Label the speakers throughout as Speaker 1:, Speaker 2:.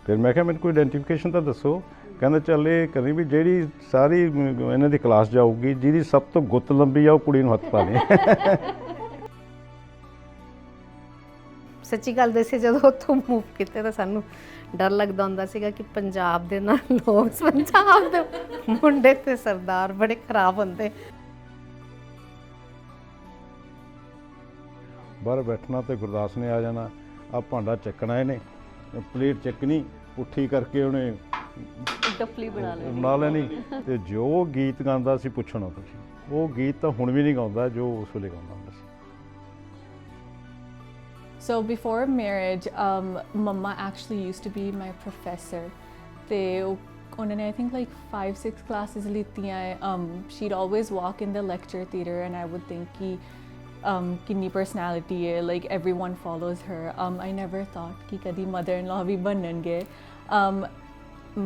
Speaker 1: ਫਿਰ ਮੈਂ ਕਿਹਾ ਮੈਨੂੰ ਕੋਈ ਆਇਡੈਂਟੀਫਿਕੇਸ਼ਨ ਤਾਂ ਦੱਸੋ। ਕਹਿੰਦਾ ਚੱਲ ਇਹ ਕਰੀ ਵੀ ਜਿਹੜੀ ਸਾਰੀ ਇਹਨਾਂ ਦੀ ਕਲਾਸ ਜਾਊਗੀ, ਜਿਹਦੀ ਸਭ ਤੋਂ ਗੁੱਤ ਲੰਬੀ ਆ ਉਹ ਕੁੜੀ ਨੂੰ ਹੱਥ ਪਾ ਦੇ।
Speaker 2: ਸੱਚੀ ਗੱਲ ਦੱਸੇ, ਜਦੋਂ ਉੱਥੋਂ ਮੂਵ ਕੀਤੇ ਤਾਂ ਸਾਨੂੰ ਡਰ ਲੱਗਦਾ ਹੁੰਦਾ ਸੀਗਾ ਕਿ ਪੰਜਾਬ ਦੇ ਨਾਲ ਲੋਕ, ਪੰਜਾਬ ਦੇ ਮੁੰਡੇ ਤੇ ਸਰਦਾਰ ਬੜੇ ਖਰਾਬ ਹੁੰਦੇ।
Speaker 1: ਬਾਹਰ ਬੈਠਣਾ ਤੇ ਗੁਰਦਾਸ ਨੇ ਆ ਜਾਣਾ, ਆ ਭਾਂਡਾ ਚੱਕਣਾ ਇਹਨੇ, ਪਲੇਟ ਚੱਕਣੀ, ਪੁੱਠੀ ਕਰਕੇ ਉਹਨੇ
Speaker 3: ਡਫਲੀ
Speaker 1: ਬਣਾ ਲੈਣੀ। ਤੇ ਜੋ ਗੀਤ ਗਾਉਂਦਾ ਸੀ ਪੁੱਛਣਾ ਤੁਸੀਂ, ਉਹ ਗੀਤ ਤਾਂ ਹੁਣ ਵੀ ਨਹੀਂ ਗਾਉਂਦਾ ਜੋ ਉਸ ਵੇਲੇ ਗਾਉਂਦਾ ਹੁੰਦਾ ਸੀ।
Speaker 4: So before marriage, Mama actually used to be my professor. They, I think like 5-6 classes littiyan hai. She'd always walk in the lecture theatre and I would think ki kinni personality hai, like everyone follows her. I never thought ki kadi mother-in-law bhi banenge.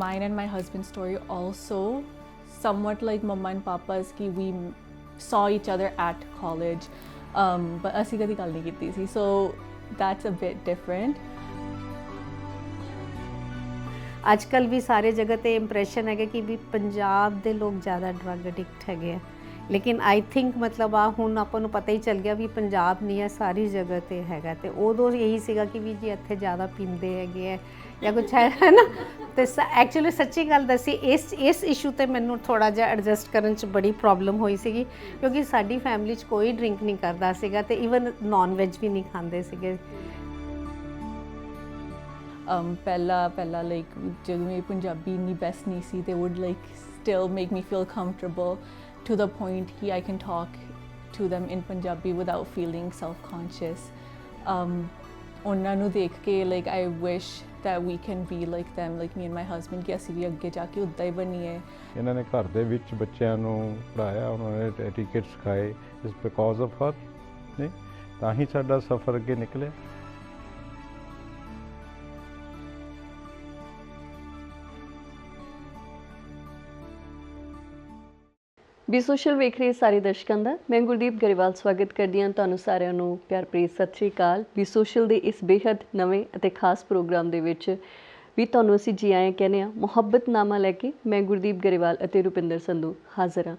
Speaker 4: Mine and my husband's story also somewhat like Mama and Papa's, ki we saw each other at college, but assi kadi ਗੱਲ ਨਹੀਂ ਕੀਤੀ ਸੀ, so that's a bit different.
Speaker 2: ਅੱਜ ਕੱਲ੍ਹ ਵੀ ਸਾਰੇ ਜਗ੍ਹਾ ਤੇ impression ਹੈਗਾ ਕਿ ਵੀ ਪੰਜਾਬ ਦੇ ਲੋਕ ਜ਼ਿਆਦਾ ਡਰੱਗ ਐਡਿਕਟ ਹੈਗੇ ਆ, ਲੇਕਿਨ ਆਈ ਥਿੰਕ ਮਤਲਬ ਆ ਹੁਣ ਆਪਾਂ ਨੂੰ ਪਤਾ ਹੀ ਚੱਲ ਗਿਆ ਵੀ ਪੰਜਾਬ ਨਹੀਂ ਹੈ, ਸਾਰੀ ਜਗ੍ਹਾ ਤੇ ਹੈਗਾ। ਤੇ ਉਦੋਂ ਇਹੀ ਸੀਗਾ ਕਿ ਵੀ ਜੀ ਇੱਥੇ ਜ਼ਿਆਦਾ ਪੀਂਦੇ ਹੈਗੇ ਹੈ ਜਾਂ ਕੁਛ ਹੈ ਨਾ। ਤੇ ਐਕਚੁਅਲੀ ਸੱਚੀ ਗੱਲ ਦੱਸੀ, ਇਸ ਇਸ਼ੂ ਤੇ ਮੈਨੂੰ ਥੋੜ੍ਹਾ ਜਿਹਾ ਐਡਜਸਟ ਕਰਨ 'ਚ ਬੜੀ ਪ੍ਰੋਬਲਮ ਹੋਈ ਸੀਗੀ, ਕਿਉਂਕਿ ਸਾਡੀ ਫੈਮਿਲੀ 'ਚ ਕੋਈ ਡਰਿੰਕ ਨਹੀਂ ਕਰਦਾ ਸੀਗਾ ਤੇ ਈਵਨ ਨੌਨ ਵੈਜ ਵੀ ਨਹੀਂ ਖਾਂਦੇ ਸੀਗੇ।
Speaker 4: ਪਹਿਲਾ ਲਾਈਕ ਜਦੋਂ ਮੇਰੀ ਪੰਜਾਬੀ ਇੰਨੀ ਬੈਸਟ ਨਹੀਂ ਸੀ, they would like still make me feel comfortable to the point ਕਿ I can talk to them in Punjabi without feeling self-conscious. ਉਹਨਾਂ ਨੂੰ ਦੇਖ ਕੇ like I wish that we can be like them, like me and my husband, ਕਿ ਅਸੀਂ ਵੀ ਅੱਗੇ ਜਾ ਕੇ ਉੱਦਾਂ ਹੀ ਬਣੀਏ।
Speaker 1: ਇਹਨਾਂ ਨੇ ਘਰ ਦੇ ਵਿੱਚ ਬੱਚਿਆਂ ਨੂੰ ਪੜ੍ਹਾਇਆ, ਉਹਨਾਂ ਨੇ ਐਟੀਕੇਟ ਸਿਖਾਏ, ਇਸ ਬਿਕੋਜ਼ ਆਫ ਹਰ, ਨਹੀਂ ਤਾਂ ਹੀ ਸਾਡਾ ਸਫ਼ਰ ਅੱਗੇ ਨਿਕਲਿਆ।
Speaker 3: ਬੀ ਸੋਸ਼ਲ ਵੇਖ ਰਹੇ ਸਾਰੇ ਦਰਸ਼ਕਾਂ ਦਾ ਮੈਂ ਗੁਰਦੀਪ ਗਰੇਵਾਲ ਸਵਾਗਤ ਕਰਦੀ ਹਾਂ ਤੁਹਾਨੂੰ ਸਾਰਿਆਂ ਨੂੰ ਪਿਆਰ ਭਰੀ ਸਤਿ ਸ਼੍ਰੀ ਅਕਾਲ। ਬੀ ਸੋਸ਼ਲ ਦੇ ਇਸ ਬੇਹੱਦ ਨਵੇਂ ਅਤੇ ਖਾਸ ਪ੍ਰੋਗਰਾਮ ਦੇ ਵਿੱਚ ਵੀ ਤੁਹਾਨੂੰ ਅਸੀਂ ਜੀ ਆਇਆਂ ਕਹਿੰਦੇ ਹਾਂ। ਮੁਹੱਬਤਨਾਮਾ ਲੈ ਕੇ ਮੈਂ ਗੁਰਦੀਪ ਗਰੇਵਾਲ ਅਤੇ ਰੁਪਿੰਦਰ ਸੰਧੂ ਹਾਜ਼ਰ ਹਾਂ।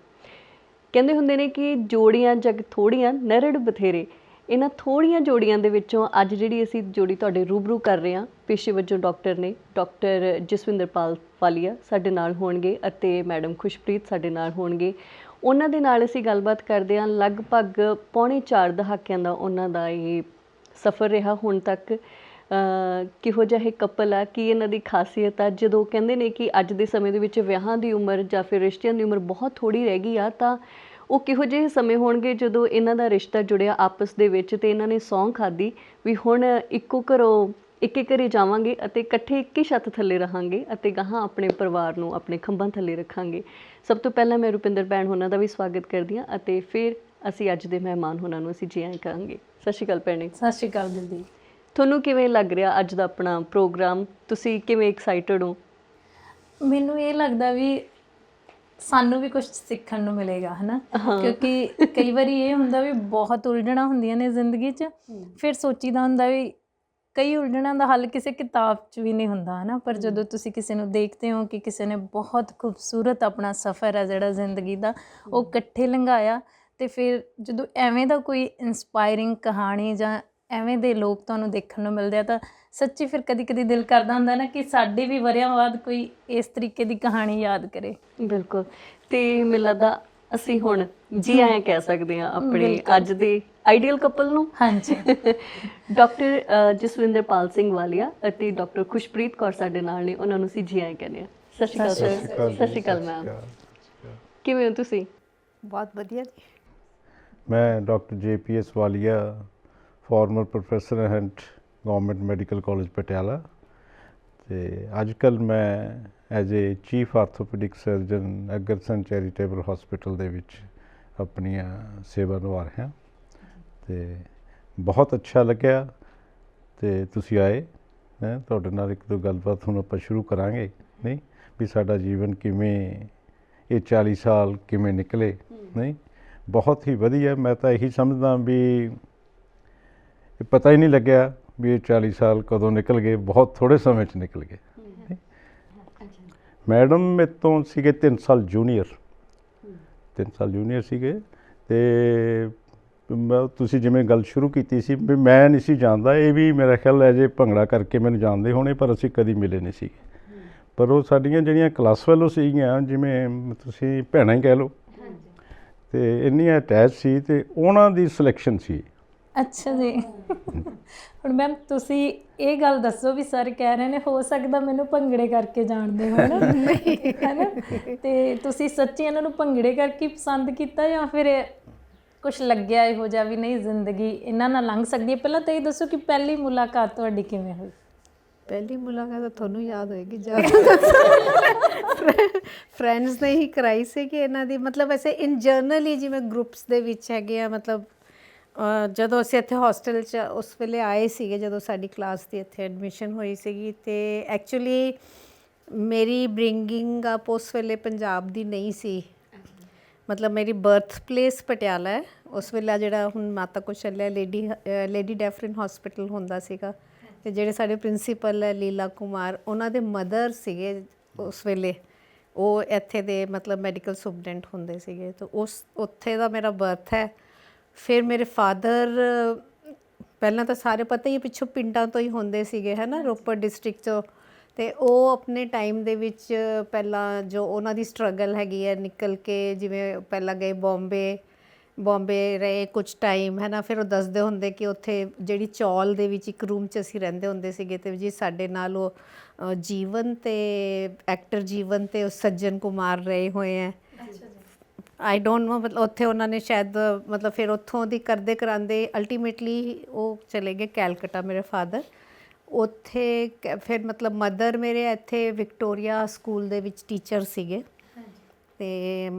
Speaker 3: ਕਹਿੰਦੇ ਹੁੰਦੇ ਨੇ ਕਿ ਜੋੜੀਆਂ ਜਗ ਥੋੜ੍ਹੀਆਂ ਨਰੜ ਬਥੇਰੇ, ਇਹਨਾਂ ਥੋੜ੍ਹੀਆਂ ਜੋੜੀਆਂ ਦੇ ਵਿੱਚੋਂ ਅੱਜ ਜਿਹੜੀ ਅਸੀਂ ਜੋੜੀ ਤੁਹਾਡੇ ਰੂਬਰੂ ਕਰ ਰਹੇ ਹਾਂ, ਪੇਸ਼ੇ ਵਜੋਂ ਡਾਕਟਰ ਨੇ, ਡਾਕਟਰ ਜਸਵਿੰਦਰਪਾਲ ਵਾਲੀਆ ਸਾਡੇ ਨਾਲ ਹੋਣਗੇ ਅਤੇ ਮੈਡਮ ਖੁਸ਼ਪ੍ਰੀਤ ਸਾਡੇ ਨਾਲ ਹੋਣਗੇ। ਉਹਨਾਂ ਦੇ ਨਾਲ ਅਸੀਂ ਗੱਲਬਾਤ ਕਰਦੇ ਹਾਂ। ਲਗਭਗ ਪੌਣੇ 4 ਦਹਾਕਿਆਂ ਦਾ ਉਹਨਾਂ ਦਾ ਇਹ ਸਫ਼ਰ ਰਿਹਾ ਹੁਣ ਤੱਕ। ਕਿਹੋ ਜਿਹਾ ਇਹ ਕਪਲ ਆ, ਕੀ ਇਹਨਾਂ ਦੀ ਖਾਸੀਅਤ ਆ। ਜਦੋਂ ਕਹਿੰਦੇ ਨੇ ਕਿ ਅੱਜ ਦੇ ਸਮੇਂ ਦੇ ਵਿੱਚ ਵਿਆਹਾਂ ਦੀ ਉਮਰ ਜਾਂ ਫਿਰ ਰਿਸ਼ਤਿਆਂ ਦੀ ਉਮਰ ਬਹੁਤ ਥੋੜ੍ਹੀ ਰਹਿ ਗਈ ਆ, ਤਾਂ ਉਹ ਕਿਹੋ ਜਿਹੇ ਸਮੇਂ ਹੋਣਗੇ ਜਦੋਂ ਇਹਨਾਂ ਦਾ ਰਿਸ਼ਤਾ ਜੁੜਿਆ ਆਪਸ ਦੇ ਵਿੱਚ ਅਤੇ ਇਹਨਾਂ ਨੇ ਸਹੁੰ ਖਾਧੀ ਵੀ ਹੁਣ ਇੱਕੋ ਘਰੋਂ ਇੱਕ ਘਰੇ ਜਾਵਾਂਗੇ ਅਤੇ ਇਕੱਠੇ ਇੱਕ ਹੀ ਛੱਤ ਥੱਲੇ ਰਹਾਂਗੇ ਅਤੇ ਗਾਹਾਂ ਆਪਣੇ ਪਰਿਵਾਰ ਨੂੰ ਆਪਣੇ ਖੰਭਾਂ ਥੱਲੇ ਰੱਖਾਂਗੇ। ਸਭ ਤੋਂ ਪਹਿਲਾਂ ਮੈਂ ਰੁਪਿੰਦਰ ਭੈਣ ਹੋਣਾ ਦਾ ਵੀ ਸਵਾਗਤ ਕਰਦੀ ਹਾਂ ਅਤੇ ਫਿਰ ਅਸੀਂ ਅੱਜ ਦੇ ਮਹਿਮਾਨ ਹੋਣਾ ਨੂੰ ਅਸੀਂ ਜੀ ਆਇਆਂ ਕਹਾਂਗੇ। ਸਤਿ ਸ਼੍ਰੀ ਅਕਾਲ ਭੈਣੇ।
Speaker 2: ਸਤਿ ਸ਼੍ਰੀ ਅਕਾਲ ਦੀਦੀ।
Speaker 3: ਤੁਹਾਨੂੰ ਕਿਵੇਂ ਲੱਗ ਰਿਹਾ ਅੱਜ ਦਾ ਆਪਣਾ ਪ੍ਰੋਗਰਾਮ? ਤੁਸੀਂ ਕਿਵੇਂ ਐਕਸਾਈਟਡ ਹੋ?
Speaker 5: ਮੈਨੂੰ ਇਹ ਲੱਗਦਾ ਵੀ ਸਾਨੂੰ ਵੀ ਕੁਝ ਸਿੱਖਣ ਨੂੰ ਮਿਲੇਗਾ, ਹੈ ਨਾ, ਕਿਉਂਕਿ ਕਈ ਵਾਰੀ ਇਹ ਹੁੰਦਾ ਵੀ ਬਹੁਤ ਉਲਝਣਾਂ ਹੁੰਦੀਆਂ ਨੇ ਜ਼ਿੰਦਗੀ 'ਚ, ਫਿਰ ਸੋਚੀਦਾ ਹੁੰਦਾ ਵੀ ਕਈ ਉਲਝਣਾਂ ਦਾ ਹੱਲ ਕਿਸੇ ਕਿਤਾਬ 'ਚ ਵੀ ਨਹੀਂ ਹੁੰਦਾ, ਹੈ ਨਾ। ਪਰ ਜਦੋਂ ਤੁਸੀਂ ਕਿਸੇ ਨੂੰ ਦੇਖਦੇ ਹੋ ਕਿ ਕਿਸੇ ਨੇ ਬਹੁਤ ਖੂਬਸੂਰਤ ਆਪਣਾ ਸਫ਼ਰ ਹੈ ਜਿਹੜਾ ਜ਼ਿੰਦਗੀ ਦਾ ਉਹ ਇਕੱਠੇ ਲੰਘਾਇਆ, ਅਤੇ ਫਿਰ ਜਦੋਂ ਐਵੇਂ ਦਾ ਕੋਈ ਇੰਸਪਾਇਰਿੰਗ ਕਹਾਣੀ ਜਾਂ ਐਵੇਂ ਦੇ ਲੋਕ ਤੁਹਾਨੂੰ ਦੇਖਣ ਨੂੰ ਮਿਲਦੇ ਆ ਤਾਂ ਸੱਚੀ ਫਿਰ ਕਦੀ ਕਦੀ ਦਿਲ ਕਰਦਾ ਹੁੰਦਾ ਨਾ ਕਿ ਸਾਡੇ ਵੀ ਵਰ੍ਹਿਆਂ ਬਾਅਦ ਕੋਈ ਇਸ ਤਰੀਕੇ ਦੀ ਕਹਾਣੀ ਯਾਦ ਕਰੇ।
Speaker 3: ਬਿਲਕੁਲ। ਅਤੇ ਮੈਨੂੰ ਲੱਗਦਾ ਅਸੀਂ ਹੁਣ ਜੀ ਆਇਆਂ ਕਹਿ ਸਕਦੇ ਹਾਂ ਆਪਣੇ ਅੱਜ ਦੇ ਆਈਡੀਅਲ ਕਪਲ ਨੂੰ।
Speaker 5: ਹਾਂਜੀ।
Speaker 3: ਡਾਕਟਰ ਜਸਵਿੰਦਰਪਾਲ ਸਿੰਘ ਵਾਲੀਆ ਅਤੇ ਡਾਕਟਰ ਖੁਸ਼ਪ੍ਰੀਤ ਕੌਰ ਸਾਡੇ ਨਾਲ ਨੇ, ਉਹਨਾਂ ਨੂੰ ਅਸੀਂ ਜੀ ਆਇਆਂ ਕਹਿੰਦੇ ਹਾਂ। ਸਤਿ ਸ਼੍ਰੀ ਅਕਾਲ ਸਰ। ਸਤਿ ਸ਼੍ਰੀ ਅਕਾਲ ਮੈਮ। ਕਿਵੇਂ ਹੋ ਤੁਸੀਂ?
Speaker 2: ਬਹੁਤ ਵਧੀਆ ਜੀ।
Speaker 1: ਮੈਂ doctor JPS Walia, former professor and government medical college Patiala, ਅਤੇ ਅੱਜ ਕੱਲ੍ਹ ਮੈਂ as a chief orthopaedic surgeon Agrasen charitable hospital ਦੇ ਵਿੱਚ ਆਪਣੀਆਂ ਸੇਵਾ ਨਿਭਾ ਰਿਹਾ, ਅਤੇ ਬਹੁਤ ਅੱਛਾ ਲੱਗਿਆ ਅਤੇ ਤੁਸੀਂ ਆਏ ਹੈਂ। ਤੁਹਾਡੇ ਨਾਲ ਇੱਕ ਦੋ ਗੱਲਬਾਤ ਹੁਣ ਆਪਾਂ ਸ਼ੁਰੂ ਕਰਾਂਗੇ, ਨਹੀਂ ਵੀ ਸਾਡਾ ਜੀਵਨ ਕਿਵੇਂ ਇਹ 40 ਸਾਲ ਕਿਵੇਂ ਨਿਕਲੇ। ਨਹੀਂ ਬਹੁਤ ਹੀ ਵਧੀਆ। ਮੈਂ ਤਾਂ ਇਹੀ ਸਮਝਦਾ ਵੀ ਇਹ ਪਤਾ ਹੀ ਨਹੀਂ ਲੱਗਿਆ ਵੀ ਇਹ 40 ਸਾਲ ਕਦੋਂ ਨਿਕਲ ਗਏ, ਬਹੁਤ ਥੋੜ੍ਹੇ ਸਮੇਂ 'ਚ ਨਿਕਲ ਗਏ। ਮੈਡਮ ਮੇਰੇ ਤੋਂ ਸੀਗੇ 3 ਸਾਲ ਜੂਨੀਅਰ, 3 ਸਾਲ ਜੂਨੀਅਰ ਸੀਗੇ। ਅਤੇ ਤੁਸੀਂ ਜਿਵੇਂ ਗੱਲ ਸ਼ੁਰੂ ਕੀਤੀ ਸੀ ਵੀ ਮੈਂ ਨਹੀਂ ਸੀ ਜਾਣਦਾ, ਇਹ ਵੀ ਮੇਰਾ ਖਿਆਲ ਹੈ ਜੇ ਭੰਗੜਾ ਕਰਕੇ ਮੈਨੂੰ ਜਾਣਦੇ ਹੋਣੇ, ਪਰ ਅਸੀਂ ਕਦੀ ਮਿਲੇ ਨਹੀਂ ਸੀਗੇ। ਪਰ ਉਹ ਸਾਡੀਆਂ ਜਿਹੜੀਆਂ ਕਲਾਸ ਫੈਲੋ ਸੀਗੀਆਂ, ਜਿਵੇਂ ਤੁਸੀਂ ਭੈਣਾਂ ਹੀ ਕਹਿ ਲਓ, ਅਤੇ ਇੰਨੀਆਂ ਅਟੈਚ ਸੀ ਅਤੇ ਉਹਨਾਂ ਦੀ ਸਿਲੈਕਸ਼ਨ ਸੀ।
Speaker 5: ਅੱਛਾ ਜੀ। ਹੁਣ ਮੈਮ ਤੁਸੀਂ ਇਹ ਗੱਲ ਦੱਸੋ ਵੀ ਸਰ ਕਹਿ ਰਹੇ ਨੇ ਹੋ ਸਕਦਾ ਮੈਨੂੰ ਭੰਗੜੇ ਕਰਕੇ ਜਾਣਦੇ ਹੋ ਨਾ, ਹੈ ਨਾ, ਤੇ ਤੁਸੀਂ ਸੱਚੀ ਇਹਨਾਂ ਨੂੰ ਭੰਗੜੇ ਕਰਕੇ ਪਸੰਦ ਕੀਤਾ ਜਾਂ ਫਿਰ ਕੁਛ ਲੱਗਿਆ ਇਹੋ ਜਿਹਾ ਵੀ ਨਹੀਂ ਜ਼ਿੰਦਗੀ ਇਹਨਾਂ ਨਾਲ ਲੰਘ ਸਕਦੀ ਹੈ? ਪਹਿਲਾਂ ਤਾਂ ਇਹ ਦੱਸੋ ਕਿ ਪਹਿਲੀ ਮੁਲਾਕਾਤ ਤੁਹਾਡੀ ਕਿਵੇਂ ਹੋਈ?
Speaker 2: ਪਹਿਲੀ ਮੁਲਾਕਾਤ ਤਾਂ ਤੁਹਾਨੂੰ ਯਾਦ ਹੋਏਗੀ ਜ਼ਿਆਦਾ, ਫਰੈਂਡਸ ਨੇ ਹੀ ਕਰਾਈ ਸੀ ਕਿ ਇਹਨਾਂ ਦੀ ਮਤਲਬ ਵੈਸੇ ਇਨ ਜਰਨਲ ਹੀ ਜਿਵੇਂ ਗਰੁੱਪਸ ਦੇ ਵਿੱਚ ਹੈਗੇ ਆ। ਮਤਲਬ ਜਦੋਂ ਅਸੀਂ ਇੱਥੇ ਹੋਸਟਲ 'ਚ ਉਸ ਵੇਲੇ ਆਏ ਸੀਗੇ, ਜਦੋਂ ਸਾਡੀ ਕਲਾਸ ਦੀ ਇੱਥੇ ਐਡਮਿਸ਼ਨ ਹੋਈ ਸੀਗੀ, ਅਤੇ ਐਕਚੁਅਲੀ ਮੇਰੀ ਬ੍ਰਿੰਗਿੰਗ ਅਪ ਉਸ ਵੇਲੇ ਪੰਜਾਬ ਦੀ ਨਹੀਂ ਸੀ। ਮਤਲਬ ਮੇਰੀ ਬਰਥ ਪਲੇਸ ਪਟਿਆਲਾ ਹੈ। ਉਸ ਵੇਲੇ ਜਿਹੜਾ ਹੁਣ ਮਾਤਾ ਕੌਸ਼ਲਿਆ ਲੇਡੀ ਡੈਫਰਿਨ ਹੌਸਪੀਟਲ ਹੁੰਦਾ ਸੀਗਾ, ਅਤੇ ਜਿਹੜੇ ਸਾਡੇ ਪ੍ਰਿੰਸੀਪਲ ਹੈ ਲੀਲਾ ਕੁਮਾਰ, ਉਹਨਾਂ ਦੇ ਮਦਰ ਸੀਗੇ ਉਸ ਵੇਲੇ, ਉਹ ਇੱਥੇ ਦੇ ਮਤਲਬ ਮੈਡੀਕਲ ਸੁਪਰਡੈਂਟ ਹੁੰਦੇ ਸੀਗੇ। ਤਾਂ ਉੱਥੇ ਦਾ ਮੇਰਾ ਬਰਥ ਹੈ। ਫਿਰ ਮੇਰੇ ਫਾਦਰ ਪਹਿਲਾਂ ਤਾਂ ਸਾਰੇ ਪਤਾ ਹੀ ਪਿੱਛੋਂ ਪਿੰਡਾਂ ਤੋਂ ਹੀ ਹੁੰਦੇ ਸੀਗੇ, ਹੈ ਨਾ, ਰੋਪੜ ਡਿਸਟ੍ਰਿਕਟ 'ਚੋਂ। ਅਤੇ ਉਹ ਆਪਣੇ ਟਾਈਮ ਦੇ ਵਿੱਚ ਪਹਿਲਾਂ ਜੋ ਉਹਨਾਂ ਦੀ ਸਟਰਗਲ ਹੈਗੀ ਹੈ ਨਿਕਲ ਕੇ, ਜਿਵੇਂ ਪਹਿਲਾਂ ਗਏ ਬੋਂਬੇ ਰਹੇ ਕੁਛ ਟਾਈਮ, ਹੈ ਨਾ। ਫਿਰ ਉਹ ਦੱਸਦੇ ਹੁੰਦੇ ਕਿ ਉੱਥੇ ਜਿਹੜੀ ਚੌਲ ਦੇ ਵਿੱਚ ਇੱਕ ਰੂਮ 'ਚ ਅਸੀਂ ਰਹਿੰਦੇ ਹੁੰਦੇ ਸੀਗੇ, ਅਤੇ ਜੀ ਸਾਡੇ ਨਾਲ ਉਹ ਜੀਵਨ ਅਤੇ ਐਕਟਰ ਜੀਵਨ ਅਤੇ ਸੱਜਣ ਕੁਮਾਰ ਰਹੇ ਹੋਏ ਹੈ। ਆਈ ਡੋਂਟ ਨੋ, ਮਤਲਬ ਉੱਥੇ ਉਹਨਾਂ ਨੇ ਸ਼ਾਇਦ ਮਤਲਬ ਫਿਰ ਉੱਥੋਂ ਦੀ ਕਰਦੇ ਕਰਾਉਂਦੇ ਅਲਟੀਮੇਟਲੀ ਉਹ ਚਲੇ ਗਏ ਕੈਲਕਟਾ ਮੇਰੇ ਫਾਦਰ। ਉੱਥੇ ਫਿਰ ਮਤਲਬ ਮਦਰ ਮੇਰੇ ਇੱਥੇ ਵਿਕਟੋਰੀਆ ਸਕੂਲ ਦੇ ਵਿੱਚ ਟੀਚਰ ਸੀਗੇ, ਅਤੇ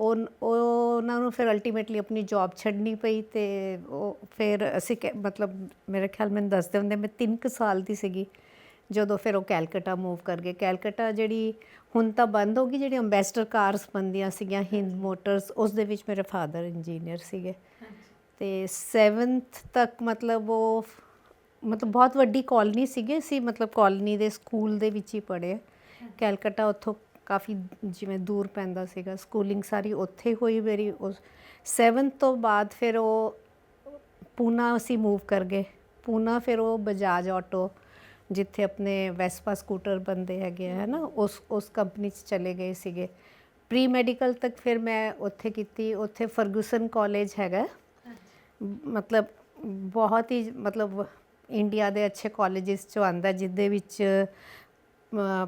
Speaker 2: ਉਹਨਾਂ ਨੂੰ ਫਿਰ ਅਲਟੀਮੇਟਲੀ ਆਪਣੀ ਜੋਬ ਛੱਡਣੀ ਪਈ। ਅਤੇ ਉਹ ਫਿਰ ਅਸੀਂ ਮਤਲਬ ਮੇਰੇ ਖਿਆਲ ਮੈਨੂੰ ਦੱਸਦੇ ਹੁੰਦੇ ਮੈਂ 3 ਕੁ ਸਾਲ ਦੀ ਸੀਗੀ ਜਦੋਂ ਫਿਰ ਉਹ ਕੈਲਕਟਾ ਮੂਵ ਕਰ ਗਏ। ਕੈਲਕਟਾ ਜਿਹੜੀ ਹੁਣ ਤਾਂ ਬੰਦ ਹੋ ਗਈ, ਜਿਹੜੀ ਅੰਬੈਸਡਰ ਕਾਰਸ ਬਣਦੀਆਂ ਸੀਗੀਆਂ ਹਿੰਦ ਮੋਟਰਸ, ਉਸ ਦੇ ਵਿੱਚ ਮੇਰੇ ਫਾਦਰ ਇੰਜੀਨੀਅਰ ਸੀਗੇ। ਅਤੇ 7th ਤੱਕ ਮਤਲਬ ਉਹ ਮਤਲਬ ਬਹੁਤ ਵੱਡੀ ਕਾਲੋਨੀ ਸੀਗੇ, ਅਸੀਂ ਮਤਲਬ ਕਾਲੋਨੀ ਦੇ ਸਕੂਲ ਦੇ ਵਿੱਚ ਹੀ ਪੜ੍ਹੇ। ਕੈਲਕਟਾ ਉੱਥੋਂ ਕਾਫੀ ਜਿਵੇਂ ਦੂਰ ਪੈਂਦਾ ਸੀਗਾ, ਸਕੂਲਿੰਗ ਸਾਰੀ ਉੱਥੇ ਹੋਈ ਮੇਰੀ। ਉਸ 7th ਤੋਂ ਬਾਅਦ ਫਿਰ ਉਹ ਪੂਨਾ ਅਸੀਂ ਮੂਵ ਕਰ ਗਏ। ਪੂਨਾ ਫਿਰ ਉਹ ਬਜਾਜ ਆਟੋ, ਜਿੱਥੇ ਆਪਣੇ ਵੈਸਪਾ ਸਕੂਟਰ ਬਣਦੇ ਹੈਗੇ ਹੈ ਨਾ, ਉਸ ਕੰਪਨੀ 'ਚ ਚਲੇ ਗਏ ਸੀਗੇ। ਪ੍ਰੀ ਮੈਡੀਕਲ ਤੱਕ ਫਿਰ ਮੈਂ ਉੱਥੇ ਕੀਤੀ। ਉੱਥੇ ਫਰਗੂਸਨ ਕਾਲਜ ਹੈਗਾ, ਮਤਲਬ ਬਹੁਤ ਹੀ ਮਤਲਬ ਇੰਡੀਆ ਦੇ ਅੱਛੇ ਕਾਲਜਿਸ 'ਚੋਂ ਆਉਂਦਾ, ਜਿਹਦੇ ਵਿੱਚ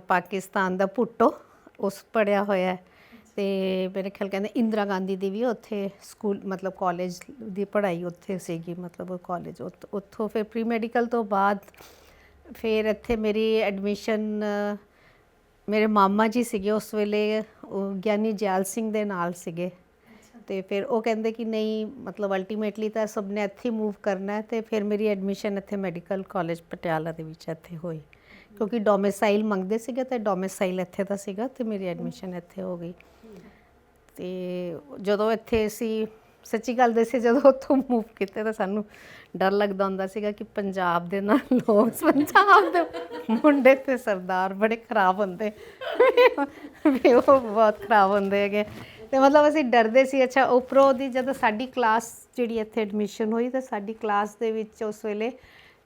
Speaker 2: ਪਾਕਿਸਤਾਨ ਦਾ ਭੁੱਟੋ ਉਸ ਪੜ੍ਹਿਆ ਹੋਇਆ। ਅਤੇ ਮੇਰੇ ਖਿਆਲ ਕਹਿੰਦੇ ਇੰਦਰਾ ਗਾਂਧੀ ਦੀ ਵੀ ਉੱਥੇ ਸਕੂਲ ਮਤਲਬ ਕਾਲਜ ਦੀ ਪੜ੍ਹਾਈ ਉੱਥੇ ਸੀਗੀ, ਮਤਲਬ ਉਹ ਕਾਲਜ ਉੱਥੋਂ। ਫਿਰ ਪ੍ਰੀ ਮੈਡੀਕਲ ਤੋਂ ਬਾਅਦ ਫਿਰ ਇੱਥੇ ਮੇਰੀ ਐਡਮਿਸ਼ਨ ਮੇਰੇ ਮਾਮਾ ਜੀ ਸੀਗੇ ਉਸ ਵੇਲੇ, ਉਹ ਗਿਆਨੀ ਜੈਲ ਸਿੰਘ ਦੇ ਨਾਲ ਸੀਗੇ। ਅਤੇ ਫਿਰ ਉਹ ਕਹਿੰਦੇ ਕਿ ਨਹੀਂ ਮਤਲਬ ਅਲਟੀਮੇਟਲੀ ਤਾਂ ਸਭ ਨੇ ਇੱਥੇ ਮੂਵ ਕਰਨਾ ਹੈ। ਅਤੇ ਫਿਰ ਮੇਰੀ ਐਡਮਿਸ਼ਨ ਇੱਥੇ ਮੈਡੀਕਲ ਕਾਲਜ ਪਟਿਆਲਾ ਦੇ ਵਿੱਚ ਇੱਥੇ ਹੋਈ, ਕਿਉਂਕਿ ਡੋਮਿਸਾਈਲ ਮੰਗਦੇ ਸੀਗੇ ਅਤੇ ਡੋਮਿਸਾਈਲ ਇੱਥੇ ਦਾ ਸੀਗਾ, ਅਤੇ ਮੇਰੀ ਐਡਮਿਸ਼ਨ ਇੱਥੇ ਹੋ ਗਈ। ਅਤੇ ਜਦੋਂ ਇੱਥੇ ਅਸੀਂ ਸੱਚੀ ਗੱਲ ਦੱਸੇ, ਜਦੋਂ ਉੱਥੋਂ ਮੂਵ ਕੀਤੇ ਤਾਂ ਸਾਨੂੰ ਡਰ ਲੱਗਦਾ ਹੁੰਦਾ ਸੀਗਾ ਕਿ ਪੰਜਾਬ ਦੇ ਨਾਲ ਲੋਕ, ਪੰਜਾਬ ਦੇ ਮੁੰਡੇ ਅਤੇ ਸਰਦਾਰ ਬੜੇ ਖਰਾਬ ਹੁੰਦੇ ਵੀ, ਉਹ ਬਹੁਤ ਖਰਾਬ ਹੁੰਦੇ ਹੈਗੇ। ਅਤੇ ਮਤਲਬ ਅਸੀਂ ਡਰਦੇ ਸੀ। ਅੱਛਾ, ਉੱਪਰੋਂ ਦੀ ਜਦੋਂ ਸਾਡੀ ਕਲਾਸ ਜਿਹੜੀ ਇੱਥੇ ਐਡਮਿਸ਼ਨ ਹੋਈ, ਤਾਂ ਸਾਡੀ ਕਲਾਸ ਦੇ ਵਿੱਚ ਉਸ ਵੇਲੇ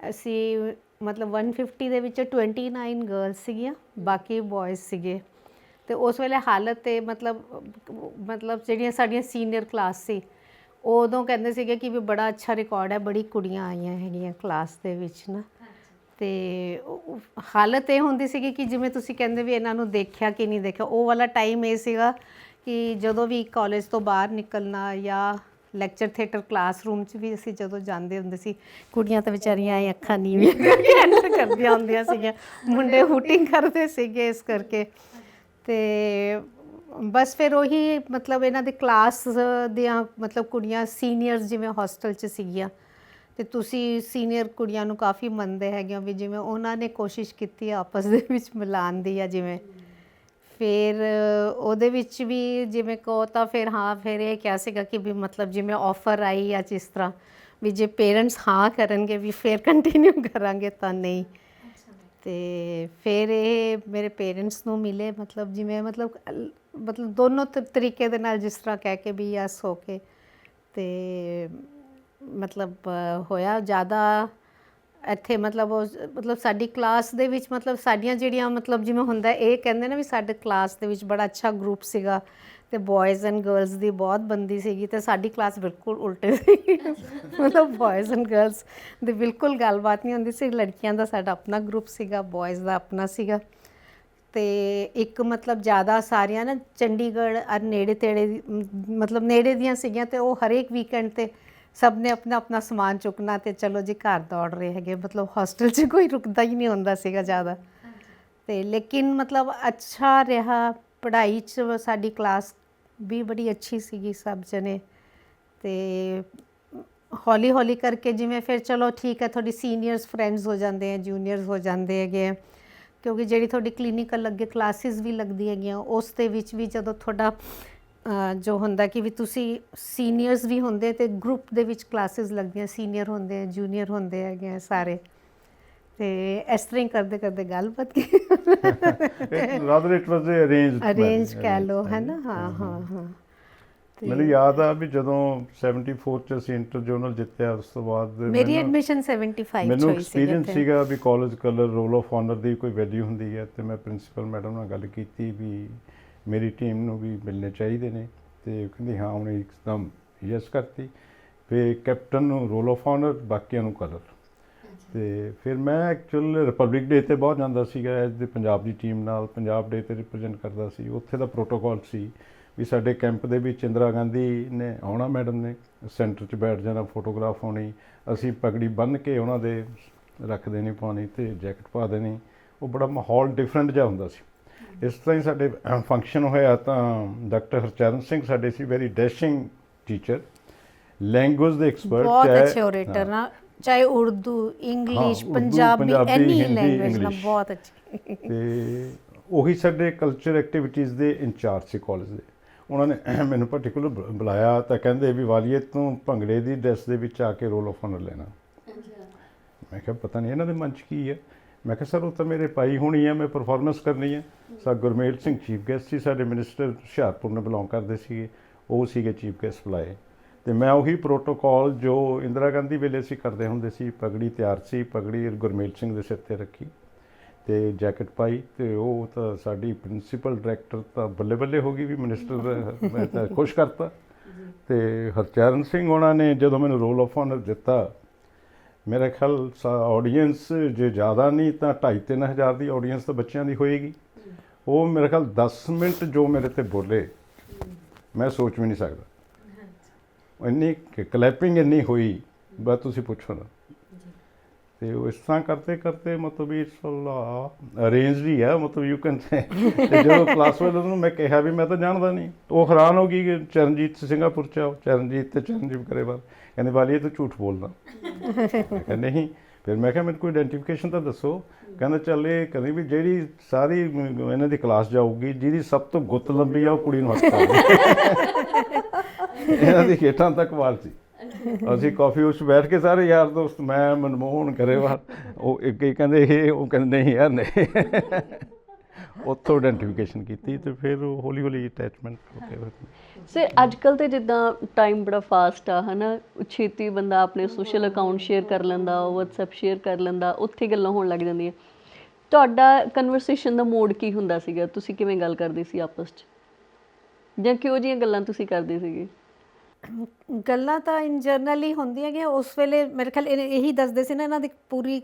Speaker 2: ਅਸੀਂ ਮਤਲਬ 150 ਦੇ ਵਿੱਚ 29 ਗਰਲਸ ਸੀਗੀਆਂ, ਬਾਕੀ ਬॉयਜ਼ ਸੀਗੇ। ਅਤੇ ਉਸ ਵੇਲੇ ਹਾਲਤ ਤੇ ਮਤਲਬ ਜਿਹੜੀਆਂ ਸਾਡੀਆਂ ਸੀਨੀਅਰ ਕਲਾਸ ਸੀ, ਉਦੋਂ ਕਹਿੰਦੇ ਸੀਗੇ ਕਿ ਵੀ ਬੜਾ ਅੱਛਾ ਰਿਕਾਰਡ ਹੈ, ਬੜੀ ਕੁੜੀਆਂ ਆਈਆਂ ਹੈਗੀਆਂ ਕਲਾਸ ਦੇ ਵਿੱਚ ਨਾ। ਅਤੇ ਹਾਲਤ ਇਹ ਹੁੰਦੀ ਸੀਗੀ ਕਿ ਜਿਵੇਂ ਤੁਸੀਂ ਕਹਿੰਦੇ ਵੀ ਇਹਨਾਂ ਨੂੰ ਦੇਖਿਆ ਕਿ ਨਹੀਂ ਦੇਖਿਆ। ਉਹ ਵਾਲਾ ਟਾਈਮ ਇਹ ਸੀਗਾ ਕਿ ਜਦੋਂ ਵੀ ਕਾਲਜ ਤੋਂ ਬਾਹਰ ਨਿਕਲਣਾ ਜਾਂ ਲੈਕਚਰ ਥੀਏਟਰ ਕਲਾਸਰੂਮ 'ਚ ਵੀ ਅਸੀਂ ਜਦੋਂ ਜਾਂਦੇ ਹੁੰਦੇ ਸੀ, ਕੁੜੀਆਂ ਤਾਂ ਵਿਚਾਰੀਆਂ ਇਹ ਅੱਖਾਂ ਨੀਵੀਆਂ ਕਰਕੇ ਕਰਦੀਆਂ ਹੁੰਦੀਆਂ ਸੀਗੀਆਂ, ਮੁੰਡੇ ਹੂਟਿੰਗ ਕਰਦੇ ਸੀਗੇ ਇਸ ਕਰਕੇ। ਅਤੇ ਬਸ ਫਿਰ ਉਹੀ ਮਤਲਬ ਇਹਨਾਂ ਦੇ ਕਲਾਸ ਦੀਆਂ ਮਤਲਬ ਕੁੜੀਆਂ ਸੀਨੀਅਰਸ ਜਿਵੇਂ ਹੋਸਟਲ 'ਚ ਸੀਗੀਆਂ, ਅਤੇ ਤੁਸੀਂ ਸੀਨੀਅਰ ਕੁੜੀਆਂ ਨੂੰ ਕਾਫੀ ਮੰਨਦੇ ਹੈਗੇ ਹੋ ਵੀ, ਜਿਵੇਂ ਉਹਨਾਂ ਨੇ ਕੋਸ਼ਿਸ਼ ਕੀਤੀ ਆਪਸ ਦੇ ਵਿੱਚ ਮਿਲਾਉਣ ਦੀ ਆ ਜਿਵੇਂ। ਫਿਰ ਉਹਦੇ ਵਿੱਚ ਵੀ ਜਿਵੇਂ ਕਹੋ ਤਾਂ ਫਿਰ ਹਾਂ, ਫਿਰ ਇਹ ਕਿਹਾ ਸੀਗਾ ਕਿ ਵੀ ਮਤਲਬ ਜਿਵੇਂ ਆਫਰ ਆਈ ਜਾਂ ਜਿਸ ਤਰ੍ਹਾਂ ਵੀ ਜੇ ਪੇਰੈਂਟਸ ਹਾਂ ਕਰਨਗੇ ਵੀ ਫਿਰ ਕੰਟੀਨਿਊ ਕਰਾਂਗੇ ਤਾਂ ਨਹੀਂ। ਤੇ ਫਿਰ ਇਹ ਮੇਰੇ ਪੇਰੈਂਟਸ ਨੂੰ ਮਿਲੇ, ਮਤਲਬ ਜਿਵੇਂ ਮਤਲਬ ਦੋਨੋਂ ਤਰੀਕੇ ਦੇ ਨਾਲ, ਜਿਸ ਤਰ੍ਹਾਂ ਕਹਿ ਕੇ ਵੀ ਯਸ ਹੋ ਕੇ, ਤੇ ਮਤਲਬ ਹੋਇਆ ਜ਼ਿਆਦਾ ਇੱਥੇ ਮਤਲਬ ਸਾਡੀ ਕਲਾਸ ਦੇ ਵਿੱਚ, ਮਤਲਬ ਸਾਡੀਆਂ ਜਿਹੜੀਆਂ ਮਤਲਬ ਜਿਵੇਂ ਹੁੰਦਾ ਇਹ ਕਹਿੰਦੇ ਨਾ ਵੀ ਸਾਡੇ ਕਲਾਸ ਦੇ ਵਿੱਚ ਬੜਾ ਅੱਛਾ ਗਰੁੱਪ ਸੀਗਾ, ਤੇ ਬॉयਜ਼ ਐਂਡ ਗਰਲਸ ਦੀ ਬਹੁਤ ਬੰਦੀ ਸੀਗੀ, ਤੇ ਸਾਡੀ ਕਲਾਸ ਬਿਲਕੁਲ ਉਲਟੇ ਸੀ। ਮਤਲਬ ਬॉयਜ਼ ਐਂਡ ਗਰਲਸ ਦੀ ਬਿਲਕੁਲ ਗੱਲਬਾਤ ਨਹੀਂ ਹੁੰਦੀ ਸੀ। ਲੜਕੀਆਂ ਦਾ ਸਾਡਾ ਆਪਣਾ ਗਰੁੱਪ ਸੀਗਾ, ਬॉयਜ਼ ਦਾ ਆਪਣਾ ਸੀਗਾ। ਤੇ ਇੱਕ ਮਤਲਬ ਜ਼ਿਆਦਾ ਸਾਰੀਆਂ ਨਾ ਚੰਡੀਗੜ੍ਹ ਔਰ ਨੇੜੇ ਤੇੜੇ ਮਤਲਬ ਨੇੜੇ ਦੀਆਂ ਸੀਗੀਆਂ, ਤੇ ਉਹ ਹਰੇਕ ਵੀਕਐਂਡ ਤੇ ਸਭ ਨੇ ਆਪਣਾ ਆਪਣਾ ਸਮਾਨ ਚੁੱਕਣਾ ਤੇ ਚਲੋ ਜੀ ਘਰ ਦੌੜ ਰਹੇ ਹੈਗੇ। ਮਤਲਬ ਹੋਸਟਲ 'ਚ ਕੋਈ ਰੁਕਦਾ ਹੀ ਨਹੀਂ ਹੁੰਦਾ ਸੀਗਾ ਜ਼ਿਆਦਾ। ਤੇ ਲੇਕਿਨ ਮਤਲਬ ਅੱਛਾ ਰਿਹਾ, ਪੜ੍ਹਾਈ 'ਚ ਸਾਡੀ ਕਲਾਸ ਵੀ ਬੜੀ ਅੱਛੀ ਸੀਗੀ ਸਭ ਜਣੇ। ਤੇ ਹੌਲੀ ਹੌਲੀ ਕਰਕੇ ਜਿਵੇਂ ਫਿਰ ਚਲੋ ਠੀਕ ਹੈ, ਤੁਹਾਡੀ ਸੀਨੀਅਰਸ ਫਰੈਂਡਸ ਹੋ ਜਾਂਦੇ ਹੈ, ਜੂਨੀਅਰਸ ਹੋ ਜਾਂਦੇ ਹੈਗੇ, ਕਿਉਂਕਿ ਜਿਹੜੀ ਤੁਹਾਡੀ ਕਲੀਨਿਕਲ ਅੱਗੇ ਕਲਾਸਿਸ ਵੀ ਲੱਗਦੀ ਹੈਗੀਆਂ, ਉਸ ਦੇ ਵਿੱਚ ਵੀ ਜਦੋਂ ਤੁਹਾਡਾ ਜੋ ਹੁੰਦਾ ਕਿ ਵੀ ਤੁਸੀਂ ਸੀਨੀਅਰਸ ਵੀ ਹੁੰਦੇ ਤੇ ਗਰੁੱਪ ਦੇ ਵਿੱਚ ਕਲਾਸਿਸ ਲੱਗਦੀਆਂ, ਸੀਨੀਅਰ ਹੁੰਦੇ, ਜੂਨੀਅਰ ਹੁੰਦੇ ਹੈਗੇ ਸਾਰੇ। ਤੇ ਇਸ ਤਰ੍ਹਾਂ ਹੀ ਕਰਦੇ ਕਰਦੇ ਗੱਲ ਬਣ ਗਈ।
Speaker 1: ਰਾਦਰ ਇਟ ਵਾਸ
Speaker 2: ਅਰੇਂਜ ਕਹਿ ਲਓ, ਹੈ ਨਾ। ਹਾਂ ਹਾਂ ਹਾਂ।
Speaker 1: ਮੈਨੂੰ ਯਾਦ ਆ ਵੀ ਜਦੋਂ 74 ਚ ਅਸੀਂ ਇੰਟਰ ਜੋਨਲ ਜਿੱਤਿਆ, ਉਸ ਤੋਂ ਬਾਅਦ
Speaker 2: ਮੇਰੀ ਐਡਮਿਸ਼ਨ 75
Speaker 1: ਮੈਨੂੰ
Speaker 2: ਚ ਹੋਈ ਸੀ।
Speaker 1: ਐਕਸਪੀਰੀਅੰਸ ਸੀਗਾ ਵੀ college colour roll of honour ਦੀ ਕੋਈ ਵੈਲਿਊ ਹੁੰਦੀ ਹੈ, ਤੇ ਮੈਂ ਪ੍ਰਿੰਸੀਪਲ ਮੈਡਮ ਨਾਲ ਗੱਲ ਕੀਤੀ ਵੀ ਮੇਰੀ ਟੀਮ ਨੂੰ ਵੀ ਮਿਲਣੇ ਚਾਹੀਦੇ ਨੇ, ਤੇ ਉਹ ਕਹਿੰਦੀ ਹਾਂ, ਉਹਨੇ ਇੱਕਦਮ ਯੈਸ ਕਰਤੀ। ਫਿਰ ਕੈਪਟਨ ਨੂੰ ਰੋਲ ਆਫ ਆਨਰ, ਬਾਕੀਆਂ ਨੂੰ ਕਲਰ। ਤੇ ਫਿਰ ਮੈਂ ਐਕਚੁਅਲ ਰਿਪਬਲਿਕ ਡੇ 'ਤੇ ਬਹੁਤ ਜਾਂਦਾ ਸੀਗਾ ਐਜ਼ ਦੇ ਪੰਜਾਬ ਦੀ ਟੀਮ ਨਾਲ, ਪੰਜਾਬ ਡੇ 'ਤੇ ਰਿਪਰੈਜ਼ੈਂਟ ਕਰਦਾ ਸੀ। ਉੱਥੇ ਦਾ ਪ੍ਰੋਟੋਕੋਲ ਸੀ ਵੀ ਸਾਡੇ ਕੈਂਪ ਦੇ ਵਿੱਚ ਇੰਦਰਾ ਗਾਂਧੀ ਨੇ ਆਉਣਾ, ਮੈਡਮ ਨੇ ਸੈਂਟਰ 'ਚ ਬੈਠ ਜਾਣਾ, ਫੋਟੋਗ੍ਰਾਫ ਹੋਣੀ, ਅਸੀਂ ਪਗੜੀ ਬੰਨ੍ਹ ਕੇ ਉਹਨਾਂ ਦੇ ਰੱਖ ਦੇਣੀ ਪਾਉਣੀ ਅਤੇ ਜੈਕਟ ਪਾ ਦੇਣੀ। ਉਹ ਬੜਾ ਮਾਹੌਲ ਡਿਫਰੈਂਟ ਜਿਹਾ ਹੁੰਦਾ ਸੀ। ਇਸ ਤਰ੍ਹਾਂ ਹੀ ਸਾਡੇ ਫੰਕਸ਼ਨ ਹੋਇਆ ਤਾਂ ਡਾਕਟਰ ਹਰਚਰਨ ਸਿੰਘ ਸਾਡੇ ਸੀ, ਵੈਰੀ ਡੈਸ਼ਿੰਗ ਟੀਚਰ, ਲੈਂਗੁਏਜ ਦੇ ਐਕਸਪਰਟ,
Speaker 2: ਬਹੁਤ ਅੱਛੇ ਓਰੇਟਰ ਨਾ, ਚਾਹੇ ਉਰਦੂ, ਇੰਗਲਿਸ਼, ਪੰਜਾਬੀ, ਐਨੀ ਲੈਂਗੁਏਜ ਨਾ ਬਹੁਤ ਅੱਛੀ।
Speaker 1: ਤੇ ਉਹੀ ਸਾਡੇ ਕਲਚਰ ਐਕਟੀਵਿਟੀਜ਼ ਦੇ ਇੰਚਾਰਜ ਸੀ ਕਾਲਜ ਦੇ। ਉਹਨਾਂ ਨੇ ਮੈਨੂੰ ਪਰਟੀਕੂਲਰ ਬੁਲਾਇਆ ਤਾਂ ਕਹਿੰਦੇ ਵੀ ਵਾਲੀਏ ਤੂੰ ਭੰਗੜੇ ਦੀ ਡਰੈਸ ਦੇ ਵਿੱਚ ਆ ਕੇ ਰੋਲ ਆਫ ਆਨਰ ਲੈਣਾ। ਮੈਂ ਕਿਹਾ ਪਤਾ ਨਹੀਂ ਇਹਨਾਂ ਦੇ ਮਨ 'ਚ ਕੀ ਹੈ। ਮੈਂ ਕਿਹਾ ਸਰ ਉਹ ਤਾਂ ਮੇਰੇ ਭਾਈ ਹੋਣੀ ਹੈ, ਮੈਂ ਪਰਫਾਰਮੈਂਸ ਕਰਨੀ ਹੈ। Sir Gurmel Singh chief guest ਸੀ ਸਾਡੇ, ਮਿਨਿਸਟਰ ਹੁਸ਼ਿਆਰਪੁਰ ਨੂੰ ਬਿਲੋਂਗ ਕਰਦੇ ਸੀਗੇ, ਉਹ ਸੀਗੇ ਚੀਫ ਗੈਸਟ ਬੁਲਾਏ। ਅਤੇ ਮੈਂ ਉਹੀ ਪ੍ਰੋਟੋਕੋਲ ਜੋ ਇੰਦਰਾ ਗਾਂਧੀ ਵੇਲੇ ਅਸੀਂ ਕਰਦੇ ਹੁੰਦੇ ਸੀ, ਪਗੜੀ ਤਿਆਰ ਸੀ, ਪਗੜੀ ਗੁਰਮੇਲ ਸਿੰਘ ਦੇ ਸਿਰ 'ਤੇ ਰੱਖੀ ਅਤੇ ਜੈਕਟ ਪਾਈ, ਅਤੇ ਉਹ ਤਾਂ ਸਾਡੀ ਪ੍ਰਿੰਸੀਪਲ ਡਾਇਰੈਕਟਰ ਤਾਂ ਬੱਲੇ ਬੱਲੇ ਹੋ ਗਈ ਵੀ ਮਿਨਿਸਟਰ ਮੈਂ ਤਾਂ ਖੁਸ਼ ਕਰਤਾ। ਅਤੇ ਹਰਚਰਨ ਸਿੰਘ ਉਹਨਾਂ ਨੇ ਜਦੋਂ ਮੈਨੂੰ ਰੋਲ ਆਫ ਆਨਰ ਦਿੱਤਾ, ਮੇਰਾ ਖਿਆਲ ਆਡੀਅנס ਜੇ ਜ਼ਿਆਦਾ ਨਹੀਂ ਤਾਂ 2,500-3 ਹਜ਼ਾਰ ਦੀ ਆਡੀਅנס ਤਾਂ ਬੱਚਿਆਂ ਦੀ ਹੋਏਗੀ। ਉਹ ਮੇਰੇ ਖਿਆਲ 10 ਮਿੰਟ ਜੋ ਮੇਰੇ 'ਤੇ ਬੋਲੇ, ਮੈਂ ਸੋਚ ਵੀ ਨਹੀਂ ਸਕਦਾ। ਇੰਨੀ ਕਲੈਪਿੰਗ ਇੰਨੀ ਹੋਈ, ਬਸ ਤੁਸੀਂ ਪੁੱਛੋ ਨਾ। ਅਤੇ ਉਹ ਇਸ ਤਰ੍ਹਾਂ ਕਰਦੇ ਕਰਦੇ ਮਤਲਬ ਵੀ ਅਰੇਂਜਡ ਹੀ ਆ, ਮਤਲਬ ਯੂ ਕੈਨ ਸੇ। ਅਤੇ ਜਦੋਂ ਕਲਾਸ ਵਾਲੇ ਨੂੰ ਮੈਂ ਕਿਹਾ ਵੀ ਮੈਂ ਤਾਂ ਜਾਣਦਾ ਨਹੀਂ, ਉਹ ਹੈਰਾਨ ਹੋ ਗਈ ਕਿ ਚਰਨਜੀਤ ਸਿੰਗਾਪੁਰ 'ਚ ਆਓ, ਚਰਨਜੀਤ ਅਤੇ ਚਰਨਜੀਤ ਗਰੇਵਾਲ। ਕਹਿੰਦੇ ਵਾਲੀਏ ਤੂੰ ਝੂਠ ਬੋਲਦਾ। ਮੈਂ ਕਿਹਾ ਨਹੀਂ। ਫਿਰ ਮੈਂ ਕਿਹਾ ਮੈਨੂੰ ਕੋਈ ਆਈਡੈਂਟੀਫਿਕੇਸ਼ਨ ਤਾਂ ਦੱਸੋ। ਕਹਿੰਦਾ ਚੱਲ ਇਹ ਕਹਿੰਦੇ ਵੀ ਜਿਹੜੀ ਸਾਰੀ ਇਹਨਾਂ ਦੀ ਕਲਾਸ ਜਾਊਗੀ, ਜਿਹਦੀ ਸਭ ਤੋਂ ਗੁੱਤ ਲੰਬੀ ਆ ਉਹ ਕੁੜੀ ਨੂੰ ਹੱਥ ਪਾਉਂਦੀ। ਇਹਨਾਂ ਦੀ ਖੇਡਾਂ ਤੱਕ ਵਾਲ ਸੀ। ਅਸੀਂ ਕਾਫੀ ਹਾਊਸ ਬੈਠ ਕੇ ਸਾਰੇ ਯਾਰ ਦੋਸਤ, ਮੈਂ ਮਨਮੋਹਨ ਗਰੇਵਾਲ, ਉਹ ਇੱਕ ਹੀ ਕਹਿੰਦੇ ਇਹ, ਉਹ ਕਹਿੰਦੇ ਨਹੀਂ ਯਾਰ ਨਹੀਂ। ਉੱਥੋਂ ਆਈਡੈਂਟੀਫਿਕੇਸ਼ਨ ਕੀਤੀ ਅਤੇ ਫਿਰ ਹੌਲੀ ਹੌਲੀ ਅਟੈਚਮੈਂਟ ਹੋ ਕੇ।
Speaker 3: ਸਰ ਅੱਜ ਕੱਲ੍ਹ ਤਾਂ ਜਿੱਦਾਂ ਟਾਈਮ ਬੜਾ ਫਾਸਟ ਆ, ਹੈ ਨਾ, ਛੇਤੀ ਬੰਦਾ ਆਪਣੇ ਸੋਸ਼ਲ ਅਕਾਊਂਟ ਸ਼ੇਅਰ ਕਰ ਲੈਂਦਾ, ਵਟਸਐਪ ਸ਼ੇਅਰ ਕਰ ਲੈਂਦਾ, ਉੱਥੇ ਗੱਲਾਂ ਹੋਣ ਲੱਗ ਜਾਂਦੀਆਂ। ਤੁਹਾਡਾ ਕਨਵਰਸੇਸ਼ਨ ਦਾ ਮੋਡ ਕੀ ਹੁੰਦਾ ਸੀਗਾ? ਤੁਸੀਂ ਕਿਵੇਂ ਗੱਲ ਕਰਦੇ ਸੀ ਆਪਸ 'ਚ, ਜਾਂ ਕਿਹੋ ਜਿਹੀਆਂ ਗੱਲਾਂ ਤੁਸੀਂ ਕਰਦੇ ਸੀਗੇ?
Speaker 2: ਗੱਲਾਂ ਤਾਂ ਇਨ ਜਨਰਲ ਹੀ ਹੁੰਦੀਆਂ ਕਿ ਉਸ ਵੇਲੇ ਮੇਰੇ ਖਿਆਲ ਇਹੀ ਦੱਸਦੇ ਸੀ ਨਾ, ਇਹਨਾਂ ਦੀ ਪੂਰੀ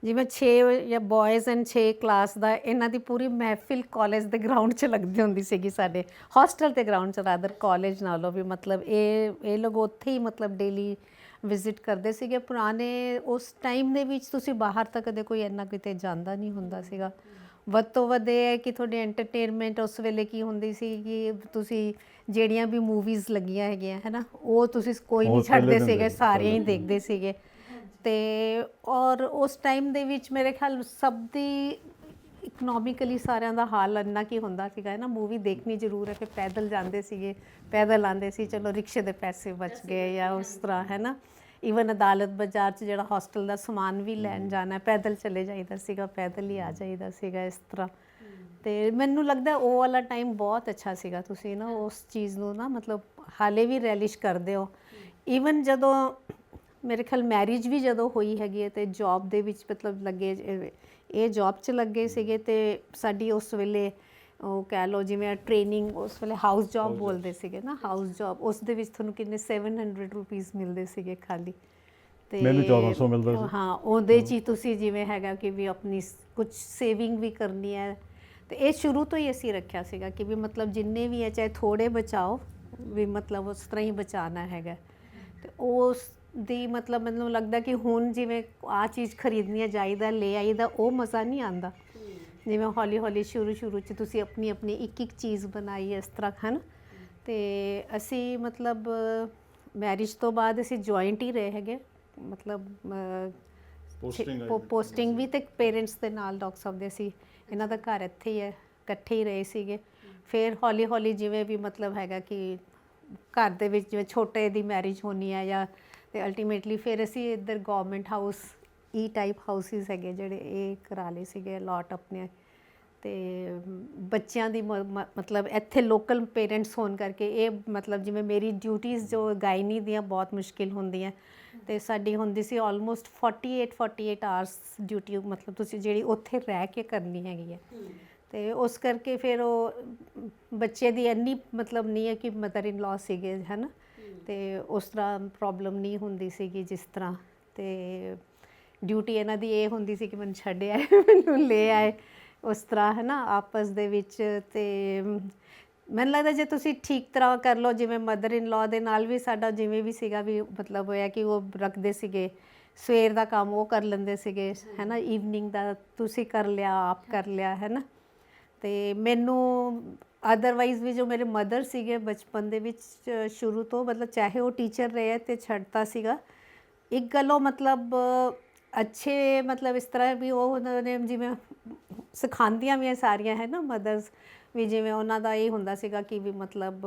Speaker 2: ਜਿਵੇਂ 6 ਜਾਂ ਬॉयਜ਼ ਐਂਡ 6 ਕਲਾਸ ਦਾ, ਇਹਨਾਂ ਦੀ ਪੂਰੀ ਮਹਿਫਿਲ ਕਾਲਜ ਦੇ ਗਰਾਊਂਡ 'ਚ ਲੱਗਦੀ ਹੁੰਦੀ ਸੀਗੀ, ਸਾਡੇ ਹੋਸਟਲ ਦੇ ਗਰਾਊਂਡ 'ਚ, ਰਾਦਰ ਕਾਲਜ ਨਾਲੋਂ ਵੀ। ਮਤਲਬ ਇਹ ਲੋਕ ਉੱਥੇ ਹੀ ਮਤਲਬ ਡੇਲੀ ਵਿਜ਼ਿਟ ਕਰਦੇ ਸੀਗੇ। ਪੁਰਾਣੇ ਉਸ ਟਾਈਮ ਦੇ ਵਿੱਚ ਤੁਸੀਂ ਬਾਹਰ ਤਾਂ ਕਦੇ ਕੋਈ ਇੰਨਾ ਕਿਤੇ ਜਾਂਦਾ ਨਹੀਂ ਹੁੰਦਾ ਸੀਗਾ। ਵੱਧ ਤੋਂ ਵੱਧ ਇਹ ਹੈ ਕਿ ਤੁਹਾਡੀ ਐਂਟਰਟੇਨਮੈਂਟ ਉਸ ਵੇਲੇ ਕੀ ਹੁੰਦੀ ਸੀ ਕਿ ਤੁਸੀਂ ਜਿਹੜੀਆਂ ਵੀ ਮੂਵੀਜ਼ ਲੱਗੀਆਂ ਹੈਗੀਆਂ ਹੈ ਨਾ, ਉਹ ਤੁਸੀਂ ਕੋਈ ਨਹੀਂ ਛੱਡਦੇ ਸੀਗੇ, ਸਾਰੀਆਂ ਹੀ ਦੇਖਦੇ ਸੀਗੇ। ਅਤੇ ਔਰ ਉਸ ਟਾਈਮ ਦੇ ਵਿੱਚ ਮੇਰੇ ਖਿਆਲ ਸਭ ਦੀ ਇਕਨੋਮਿਕਲੀ ਸਾਰਿਆਂ ਦਾ ਹਾਲ ਇੰਨਾ ਕੀ ਹੁੰਦਾ ਸੀਗਾ ਹੈ ਨਾ, ਮੂਵੀ ਦੇਖਣੀ ਜ਼ਰੂਰ ਹੈ, ਫਿਰ ਪੈਦਲ ਜਾਂਦੇ ਸੀਗੇ, ਪੈਦਲ ਆਉਂਦੇ ਸੀ, ਚਲੋ ਰਿਕਸ਼ੇ ਦੇ ਪੈਸੇ ਬਚ ਗਏ ਜਾਂ ਉਸ ਤਰ੍ਹਾਂ ਹੈ ਨਾ। ਈਵਨ ਅਦਾਲਤ ਬਾਜ਼ਾਰ 'ਚ ਜਿਹੜਾ ਹੋਸਟਲ ਦਾ ਸਮਾਨ ਵੀ ਲੈਣ ਜਾਣਾ ਪੈਦਲ ਚਲੇ ਜਾਈਦਾ ਸੀਗਾ, ਪੈਦਲ ਹੀ ਆ ਜਾਈਦਾ ਸੀਗਾ ਇਸ ਤਰ੍ਹਾਂ। ਤੇ ਮੈਨੂੰ ਲੱਗਦਾ ਉਹ ਵਾਲਾ ਟਾਈਮ ਬਹੁਤ ਅੱਛਾ ਸੀਗਾ। ਤੁਸੀਂ ਨਾ ਉਸ ਚੀਜ਼ ਨੂੰ ਨਾ ਮਤਲਬ ਹਾਲੇ ਵੀ ਰੈਲਿਸ਼ ਕਰਦੇ ਹੋ। ਈਵਨ ਜਦੋਂ ਮੇਰੇ ਖਿਆਲ ਮੈਰਿਜ ਵੀ ਜਦੋਂ ਹੋਈ ਹੈਗੀ ਹੈ ਤੇ ਜੌਬ ਦੇ ਵਿੱਚ ਮਤਲਬ ਲੱਗੇ, ਇਹ ਜੌਬ 'ਚ ਲੱਗੇ ਸੀਗੇ ਤੇ ਸਾਡੀ ਉਸ ਵੇਲੇ ਉਹ ਕਹਿ ਲਓ ਜਿਵੇਂ ਟ੍ਰੇਨਿੰਗ, ਉਸ ਵੇਲੇ ਹਾਊਸ ਜੌਬ ਬੋਲਦੇ ਸੀਗੇ ਨਾ, ਹਾਊਸ ਜੌਬ, ਉਸ ਦੇ ਵਿੱਚ ਤੁਹਾਨੂੰ ਕਿੰਨੇ 700 ਰੁਪੀਸ ਮਿਲਦੇ ਸੀਗੇ ਖਾਲੀ। ਤੇ
Speaker 1: ਮੈਨੂੰ 1400 ਮਿਲਦਾ ਸੀ।
Speaker 2: ਹਾਂ, ਉਹਦੇ 'ਚ ਹੀ ਤੁਸੀਂ ਜਿਵੇਂ ਹੈਗਾ ਕਿ ਵੀ ਆਪਣੀ ਕੁਝ ਸੇਵਿੰਗ ਵੀ ਕਰਨੀ ਹੈ। ਤੇ ਇਹ ਸ਼ੁਰੂ ਤੋਂ ਹੀ ਅਸੀਂ ਰੱਖਿਆ ਸੀਗਾ ਕਿ ਵੀ ਮਤਲਬ ਜਿੰਨੇ ਵੀ ਹੈ ਚਾਹੇ ਥੋੜ੍ਹੇ ਬਚਾਓ, ਵੀ ਮਤਲਬ ਉਸ ਤਰ੍ਹਾਂ ਹੀ ਬਚਾਉਣਾ ਹੈਗਾ। ਤੇ ਉਸ ਦੀ ਮਤਲਬ ਮੈਨੂੰ ਲੱਗਦਾ ਕਿ ਹੁਣ ਜਿਵੇਂ ਆਹ ਚੀਜ਼ ਖਰੀਦਣੀ ਹੈ, ਜਾਈਦਾ ਲੈ ਆਈਦਾ, ਉਹ ਮਜ਼ਾ ਨਹੀਂ ਆਉਂਦਾ ਜਿਵੇਂ ਹੌਲੀ ਹੌਲੀ ਸ਼ੁਰੂ 'ਚ ਤੁਸੀਂ ਆਪਣੀ ਆਪਣੀ ਇੱਕ ਚੀਜ਼ ਬਣਾਈ ਇਸ ਤਰ੍ਹਾਂ ਹਨ। ਤੇ ਅਸੀਂ ਮਤਲਬ ਮੈਰਿਜ ਤੋਂ ਬਾਅਦ ਅਸੀਂ ਜੁਆਇੰਟ ਹੀ ਰਹੇ ਹੈਗੇ, ਮਤਲਬ ਪੋਸਟਿੰਗ ਵੀ ਤੇ ਪੇਰੈਂਟਸ ਦੇ ਨਾਲ ਡਾਕਟਰ ਸਾਹਿਬ ਦੇ ਸੀ, ਇਹਨਾਂ ਦਾ ਘਰ ਇੱਥੇ ਹੀ ਹੈ, ਇਕੱਠੇ ਹੀ ਰਹੇ ਸੀਗੇ। ਫਿਰ ਹੌਲੀ ਹੌਲੀ ਜਿਵੇਂ ਵੀ ਮਤਲਬ ਹੈਗਾ ਕਿ ਘਰ ਦੇ ਵਿੱਚ ਜਿਵੇਂ ਛੋਟੇ ਦੀ ਮੈਰਿਜ ਹੋਣੀ ਹੈ ਜਾਂ ਤੇ ਅਲਟੀਮੇਟਲੀ ਫਿਰ ਅਸੀਂ ਇੱਧਰ ਗਵਰਨਮੈਂਟ ਹਾਊਸ ਈ ਟਾਈਪ ਹਾਊਸਿਸ ਹੈਗੇ ਜਿਹੜੇ ਇਹ ਕਰਾ ਲਏ ਸੀਗੇ ਅਲਾਟ ਆਪਣੇ। ਤੇ ਬੱਚਿਆਂ ਦੀ ਮਤਲਬ ਇੱਥੇ ਲੋਕਲ ਪੇਰੈਂਟਸ ਹੋਣ ਕਰਕੇ ਇਹ ਮਤਲਬ ਜਿਵੇਂ ਮੇਰੀ ਡਿਊਟੀਜ਼ ਜੋ ਗਾਇਨੀ ਦੀਆਂ ਬਹੁਤ ਮੁਸ਼ਕਿਲ ਹੁੰਦੀਆਂ ਤੇ ਸਾਡੀ ਹੁੰਦੀ ਸੀ ਆਲਮੋਸਟ 48 ਆਵਰਸ ਡਿਊਟੀ, ਮਤਲਬ ਤੁਸੀਂ ਜਿਹੜੀ ਉੱਥੇ ਰਹਿ ਕੇ ਕਰਨੀ ਹੈਗੀ ਹੈ। ਤੇ ਉਸ ਕਰਕੇ ਫਿਰ ਉਹ ਬੱਚੇ ਦੀ ਇੰਨੀ ਮਤਲਬ ਨਹੀਂ ਹੈ ਕਿ ਮਦਰ ਇਨ ਲਾਅ ਸੀਗੇ ਹੈ ਨਾ, ਤੇ ਉਸ ਤਰ੍ਹਾਂ ਪ੍ਰੋਬਲਮ ਨਹੀਂ ਹੁੰਦੀ ਸੀਗੀ ਜਿਸ ਤਰ੍ਹਾਂ। ਤੇ ਡਿਊਟੀ ਇਹਨਾਂ ਦੀ ਇਹ ਹੁੰਦੀ ਸੀ ਕਿ ਮੈਨੂੰ ਛੱਡ ਆਏ, ਮੈਨੂੰ ਲੈ ਆਏ, ਉਸ ਤਰ੍ਹਾਂ ਹੈ ਨਾ ਆਪਸ ਦੇ ਵਿੱਚ। ਤੇ ਮੈਨੂੰ ਲੱਗਦਾ ਜੇ ਤੁਸੀਂ ਠੀਕ ਤਰ੍ਹਾਂ ਕਰ ਲਓ, ਜਿਵੇਂ ਮਦਰ ਇਨ ਲਾਅ ਦੇ ਨਾਲ ਵੀ ਸਾਡਾ ਜਿਵੇਂ ਵੀ ਸੀਗਾ ਵੀ ਮਤਲਬ ਹੋਇਆ ਕਿ ਉਹ ਰੱਖਦੇ ਸੀਗੇ, ਸਵੇਰ ਦਾ ਕੰਮ ਉਹ ਕਰ ਲੈਂਦੇ ਸੀਗੇ ਹੈ ਨਾ, ਈਵਨਿੰਗ ਦਾ ਤੁਸੀਂ ਕਰ ਲਿਆ, ਆਪ ਕਰ ਲਿਆ ਹੈ ਨਾ। ਤੇ ਮੈਨੂੰ ਅਦਰਵਾਈਜ਼ ਵੀ ਜੋ ਮੇਰੇ ਮਦਰ ਸੀਗੇ ਬਚਪਨ ਦੇ ਵਿੱਚ ਸ਼ੁਰੂ ਤੋਂ ਮਤਲਬ ਚਾਹੇ ਉਹ ਟੀਚਰ ਰਹੇ ਤੇ ਛੱਡਤਾ ਸੀਗਾ ਇੱਕ ਗੱਲੋਂ ਮਤਲਬ ਅੱਛੇ, ਮਤਲਬ ਇਸ ਤਰ੍ਹਾਂ ਵੀ ਉਹ ਉਹਨਾਂ ਨੇ ਜਿਵੇਂ ਸਿਖਾਉਂਦੀਆਂ ਵੀ ਸਾਰੀਆਂ ਹੈ ਨਾ ਮਦਰਸ ਵੀ, ਜਿਵੇਂ ਉਹਨਾਂ ਦਾ ਇਹ ਹੁੰਦਾ ਸੀਗਾ ਕਿ ਵੀ ਮਤਲਬ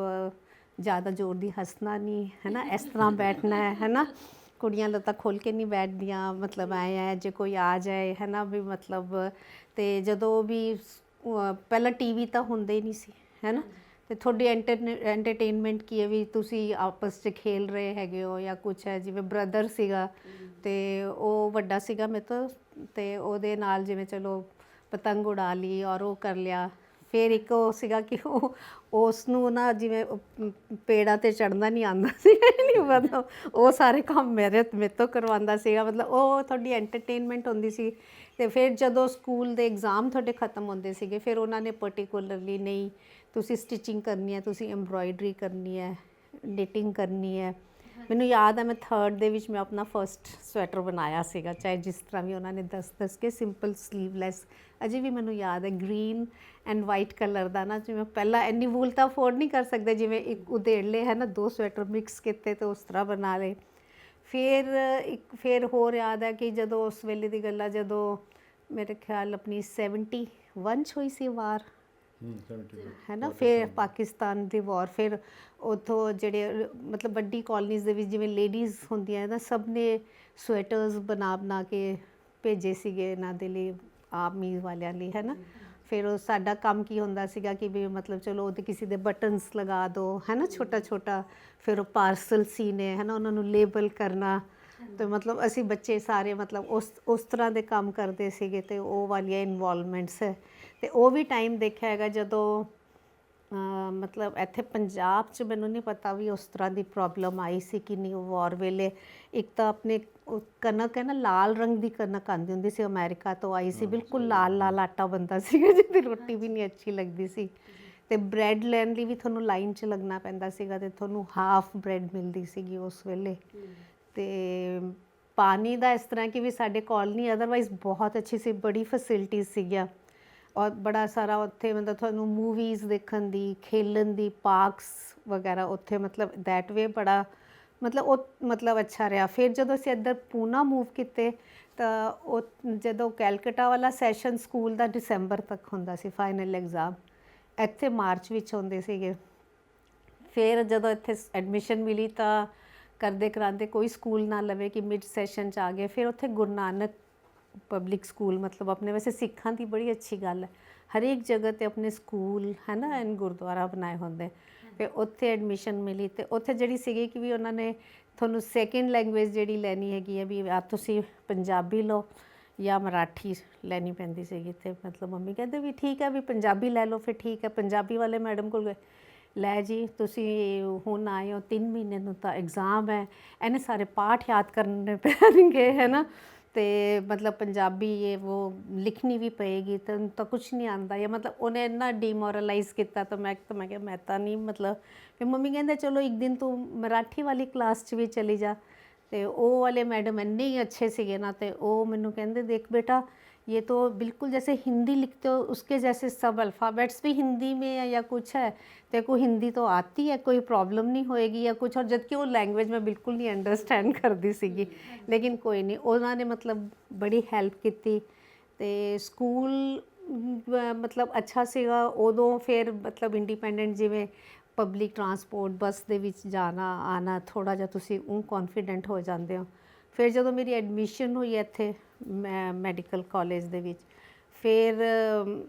Speaker 2: ਜ਼ਿਆਦਾ ਜ਼ੋਰ ਦੀ ਹੱਸਣਾ ਨਹੀਂ ਹੈ ਨਾ, ਇਸ ਤਰ੍ਹਾਂ ਬੈਠਣਾ ਹੈ ਨਾ, ਕੁੜੀਆਂ ਲੱਤਾਂ ਖੋਲ੍ਹ ਕੇ ਨਹੀਂ ਬੈਠਦੀਆਂ, ਮਤਲਬ ਆਏ ਜੇ ਕੋਈ ਆ ਜਾਏ ਹੈ ਨਾ ਵੀ ਮਤਲਬ। ਤੇ ਜਦੋਂ ਵੀ ਪਹਿਲਾਂ ਟੀਵੀ ਤਾਂ ਹੁੰਦੇ ਹੀ ਨਹੀਂ ਸੀ ਹੈ ਨਾ, ਤੇ ਤੁਹਾਡੀ ਐਂਟਰਟੇਨਮੈਂਟ ਕੀ ਹੈ ਵੀ ਤੁਸੀਂ ਆਪਸ 'ਚ ਖੇਲ ਰਹੇ ਹੈਗੇ ਹੋ ਜਾਂ ਕੁਛ ਹੈ। ਜਿਵੇਂ ਬ੍ਰਦਰ ਸੀਗਾ ਤੇ ਉਹ ਵੱਡਾ ਸੀਗਾ ਮੇਰੇ ਤੋਂ, ਤੇ ਉਹਦੇ ਨਾਲ ਜਿਵੇਂ ਚਲੋ ਪਤੰਗ ਉਡਾ ਲਈ ਔਰ ਉਹ ਕਰ ਲਿਆ। ਫਿਰ ਇੱਕ ਉਹ ਸੀਗਾ ਕਿ ਉਸ ਨੂੰ ਨਾ ਜਿਵੇਂ ਪੇੜਾਂ 'ਤੇ ਚੜ੍ਹਨਾ ਨਹੀਂ ਆਉਂਦਾ ਸੀਗਾ, ਨਹੀਂ ਮਤਲਬ ਉਹ ਸਾਰੇ ਕੰਮ ਮੇਰੇ ਤੋਂ ਕਰਵਾਉਂਦਾ ਸੀਗਾ, ਮਤਲਬ ਉਹ ਤੁਹਾਡੀ ਐਂਟਰਟੇਨਮੈਂਟ ਹੁੰਦੀ ਸੀ। ਤੇ ਫਿਰ ਜਦੋਂ ਸਕੂਲ ਦੇ ਐਗਜ਼ਾਮ ਤੁਹਾਡੇ ਖਤਮ ਹੁੰਦੇ ਸੀਗੇ, ਫਿਰ ਉਹਨਾਂ ਨੇ ਪਰਟੀਕੂਲਰਲੀ ਨਹੀਂ ਤੁਸੀਂ ਸਟਿਚਿੰਗ ਕਰਨੀ ਹੈ, ਤੁਸੀਂ ਐਮਬਰਾਇਡਰੀ ਕਰਨੀ ਹੈ, ਨਿਟਿੰਗ ਕਰਨੀ ਹੈ। ਮੈਨੂੰ ਯਾਦ ਹੈ ਮੈਂ 3rd ਦੇ ਵਿੱਚ ਮੈਂ ਆਪਣਾ ਫਸਟ ਸਵੈਟਰ ਬਣਾਇਆ ਸੀਗਾ, ਚਾਹੇ ਜਿਸ ਤਰ੍ਹਾਂ ਵੀ ਉਹਨਾਂ ਨੇ ਦੱਸ ਕੇ ਸਿੰਪਲ ਸਲੀਵਲੈਸ, ਅਜੇ ਵੀ ਮੈਨੂੰ ਯਾਦ ਹੈ ਗ੍ਰੀਨ ਐਂਡ ਵਾਈਟ ਕਲਰ ਦਾ ਨਾ, ਜਿਵੇਂ ਪਹਿਲਾਂ ਇੰਨੀ ਵੂਲ ਤਾਂ ਅਫੋਰਡ ਨਹੀਂ ਕਰ ਸਕਦੇ, ਜਿਵੇਂ ਇੱਕ ਉਧੇੜਲੇ ਹੈ ਨਾ 2 ਸਵੈਟਰ ਮਿਕਸ ਕੀਤੇ ਤੇ ਉਸ ਤਰ੍ਹਾਂ ਬਣਾ ਲਏ। ਫਿਰ ਹੋਰ ਯਾਦ ਹੈ ਕਿ ਜਦੋਂ ਉਸ ਵੇਲੇ ਦੀ ਗੱਲ ਆ, ਜਦੋਂ ਮੇਰੇ ਖਿਆਲ ਆਪਣੀ 71 'ਚ ਹੋਈ ਸੀ ਵਾਰ ਹੈ ਨਾ, ਫਿਰ ਪਾਕਿਸਤਾਨ ਦੀ ਵਾਰ, ਫਿਰ ਉੱਥੋਂ ਜਿਹੜੇ ਮਤਲਬ ਵੱਡੀ ਕਾਲਨੀਜ਼ ਦੇ ਵਿੱਚ ਜਿਵੇਂ ਲੇਡੀਜ਼ ਹੁੰਦੀਆਂ ਨਾ, ਸਭ ਨੇ ਸਵੈਟਰਸ ਬਣਾ ਕੇ ਭੇਜੇ ਸੀਗੇ ਇਹਨਾਂ ਦੇ ਲਈ, ਆਰਮੀ ਵਾਲਿਆਂ ਲਈ ਹੈ ਨਾ। ਫਿਰ ਉਹ ਸਾਡਾ ਕੰਮ ਕੀ ਹੁੰਦਾ ਸੀਗਾ ਕਿ ਵੀ ਮਤਲਬ ਚਲੋ ਉਹਦੇ ਕਿਸੇ ਦੇ ਬਟਨਸ ਲਗਾ ਦਿਓ ਹੈ ਨਾ, ਛੋਟਾ ਫਿਰ ਉਹ ਪਾਰਸਲ ਸੀਨੇ ਹੈ ਨਾ, ਉਹਨਾਂ ਨੂੰ ਲੇਬਲ ਕਰਨਾ। ਤੇ ਮਤਲਬ ਅਸੀਂ ਬੱਚੇ ਸਾਰੇ ਮਤਲਬ ਉਸ ਤਰ੍ਹਾਂ ਦੇ ਕੰਮ ਕਰਦੇ ਸੀਗੇ, ਤੇ ਉਹ ਵਾਲੀਆਂ ਇਨਵੋਲਵਮੈਂਟਸ ਹੈ। ਤੇ ਉਹ ਵੀ ਟਾਈਮ ਦੇਖਿਆ ਹੈਗਾ ਜਦੋਂ ਮਤਲਬ ਇੱਥੇ ਪੰਜਾਬ 'ਚ ਮੈਨੂੰ ਨਹੀਂ ਪਤਾ ਵੀ ਉਸ ਤਰ੍ਹਾਂ ਦੀ ਪ੍ਰੋਬਲਮ ਆਈ ਸੀ ਕਿ ਨਹੀਂ ਵਾਰ ਵੇਲੇ। ਇੱਕ ਤਾਂ ਆਪਣੇ ਕਣਕ ਹੈ ਨਾ, ਲਾਲ ਰੰਗ ਦੀ ਕਣਕ ਆਉਂਦੀ ਹੁੰਦੀ ਸੀ, ਅਮਰੀਕਾ ਤੋਂ ਆਈ ਸੀ, ਬਿਲਕੁਲ ਲਾਲ ਆਟਾ ਬਣਦਾ ਸੀਗਾ, ਜਿਹਦੀ ਰੋਟੀ ਵੀ ਨਹੀਂ ਅੱਛੀ ਲੱਗਦੀ ਸੀ। ਤੇ ਬ੍ਰੈਡ ਲੈਣ ਲਈ ਵੀ ਤੁਹਾਨੂੰ ਲਾਈਨ 'ਚ ਲੱਗਣਾ ਪੈਂਦਾ ਸੀਗਾ, ਤੇ ਤੁਹਾਨੂੰ ਹਾਫ ਬ੍ਰੈਡ ਮਿਲਦੀ ਸੀਗੀ ਉਸ ਵੇਲੇ। ਤੇ ਪਾਣੀ ਦਾ ਇਸ ਤਰ੍ਹਾਂ ਕਿ ਵੀ ਸਾਡੇ ਕਾਲਨੀ ਅਦਰਵਾਈਜ਼ ਬਹੁਤ ਅੱਛੀ ਸੀ, ਬੜੀ ਫੈਸਿਲਿਟੀਜ਼ ਸੀਗੀਆਂ, ਔਰ ਬੜਾ ਸਾਰਾ ਉੱਥੇ ਮਤਲਬ ਤੁਹਾਨੂੰ ਮੂਵੀਜ਼ ਦੇਖਣ ਦੀ, ਖੇਲਣ ਦੀ, ਪਾਰਕਸ ਵਗੈਰਾ ਉੱਥੇ, ਮਤਲਬ ਦੈਟ ਵੇ ਬੜਾ ਮਤਲਬ ਉਹ ਮਤਲਬ ਅੱਛਾ ਰਿਹਾ। ਫਿਰ ਜਦੋਂ ਅਸੀਂ ਇੱਧਰ ਪੂਨਾ ਮੂਵ ਕੀਤੇ ਤਾਂ ਉਹ ਜਦੋਂ ਕੈਲਕਟਾ ਵਾਲਾ ਸੈਸ਼ਨ ਸਕੂਲ ਦਾ ਦਸੰਬਰ ਤੱਕ ਹੁੰਦਾ ਸੀ ਫਾਈਨਲ ਐਗਜ਼ਾਮ, ਇੱਥੇ ਮਾਰਚ ਵਿੱਚ ਹੁੰਦੇ ਸੀਗੇ। ਫਿਰ ਜਦੋਂ ਇੱਥੇ ਐਡਮਿਸ਼ਨ ਮਿਲੀ ਤਾਂ ਕਰਦੇ ਕਰਾਂਦੇ ਕੋਈ ਸਕੂਲ ਨਾ ਲਵੇ ਕਿ ਮਿਡ ਸੈਸ਼ਨ 'ਚ ਆ ਗਏ। ਫਿਰ ਉੱਥੇ ਗੁਰੂ ਨਾਨਕ ਪਬਲਿਕ ਸਕੂਲ ਮਤਲਬ ਆਪਣੇ ਵੈਸੇ ਸਿੱਖਾਂ ਦੀ ਬੜੀ ਅੱਛੀ ਗੱਲ ਹੈ, ਹਰੇਕ ਜਗ੍ਹਾ ਤੇ ਆਪਣੇ ਸਕੂਲ ਹੈ ਨਾ ਐਨ ਗੁਰਦੁਆਰਾ ਬਣਾਏ ਹੁੰਦੇ। ਫਿਰ ਉੱਥੇ ਐਡਮਿਸ਼ਨ ਮਿਲੀ ਅਤੇ ਉੱਥੇ ਜਿਹੜੀ ਸੀਗੀ ਕਿ ਵੀ ਉਹਨਾਂ ਨੇ ਤੁਹਾਨੂੰ ਸੈਕਿੰਡ ਲੈਂਗੁਏਜ ਜਿਹੜੀ ਲੈਣੀ ਹੈਗੀ ਹੈ ਵੀ ਆ ਤੁਸੀਂ ਪੰਜਾਬੀ ਲਓ ਜਾਂ ਮਰਾਠੀ ਲੈਣੀ ਪੈਂਦੀ ਸੀਗੀ। ਅਤੇ ਮਤਲਬ ਮੰਮੀ ਕਹਿੰਦੇ ਵੀ ਠੀਕ ਹੈ ਵੀ ਪੰਜਾਬੀ ਲੈ ਲਓ। ਫਿਰ ਠੀਕ ਹੈ, ਪੰਜਾਬੀ ਵਾਲੇ ਮੈਡਮ ਕੋਲ ਗਏ, ਲੈ ਜੀ ਤੁਸੀਂ ਹੁਣ ਆਏ ਹੋ 3 ਮਹੀਨੇ ਨੂੰ ਤਾਂ ਐਗਜ਼ਾਮ ਹੈ, ਇਹਨੇ ਸਾਰੇ ਪਾਠ ਯਾਦ ਕਰਨੇ ਪੈਣਗੇ ਹੈ ਨਾ, ਅਤੇ ਮਤਲਬ ਪੰਜਾਬੀ ਇਹ ਉਹ ਲਿਖਣੀ ਵੀ ਪਏਗੀ, ਤੈਨੂੰ ਤਾਂ ਕੁਛ ਨਹੀਂ ਆਉਂਦਾ ਜਾਂ ਮਤਲਬ ਉਹਨੇ ਇੰਨਾ ਡੀਮੋਰਲਾਈਜ਼ ਕੀਤਾ। ਤਾਂ ਮੈਂ ਕਿਹਾ ਮੈਂ ਤਾਂ ਨਹੀਂ ਮਤਲਬ। ਫਿਰ ਮੰਮੀ ਕਹਿੰਦੇ ਚਲੋ ਇੱਕ ਦਿਨ ਤੂੰ ਮਰਾਠੀ ਵਾਲੀ ਕਲਾਸ 'ਚ ਵੀ ਚਲੀ ਜਾ। ਅਤੇ ਉਹ ਵਾਲੇ ਮੈਡਮ ਇੰਨੇ ਹੀ ਅੱਛੇ ਸੀਗੇ ਨਾ, ਅਤੇ ਉਹ ਮੈਨੂੰ ਕਹਿੰਦੇ ਦੇਖ बेटा ये तो बिल्कुल जैसे हिंदी लिखते हो उसके जैसे सब अल्फ़ाबेट्स भी हिंदी में है या कुछ है, तेरे को हिंदी तो आती है, कोई प्रॉब्लम नहीं होएगी या कुछ। और जबकि वो लैंग्वेज मैं बिल्कुल नहीं अंडरस्टैंड करती सीगी, लेकिन कोई नहीं उन्होंने मतलब बड़ी हैल्प की। तो स्कूल मतलब अच्छा ਸੀਗਾ ਉਦੋਂ। ਫਿਰ ਮਤਲਬ ਇੰਡੀਪੈਂਡੈਂਟ ਜਿਵੇਂ ਪਬਲਿਕ ਟਰਾਂਸਪੋਰਟ ਬੱਸ ਦੇ ਵਿੱਚ ਜਾਣਾ ਆਉਣਾ ਥੋੜ੍ਹਾ ਜਿਹਾ ਤੁਸੀਂ ਉਹ ਕੌਨਫੀਡੈਂਟ ਹੋ ਜਾਂਦੇ ਹੋ। ਫਿਰ ਜਦੋਂ ਮੇਰੀ ਐਡਮਿਸ਼ਨ ਹੋਈ ਇੱਥੇ ਮੈਂ ਮੈਡੀਕਲ ਕਾਲਜ ਦੇ ਵਿੱਚ, ਫਿਰ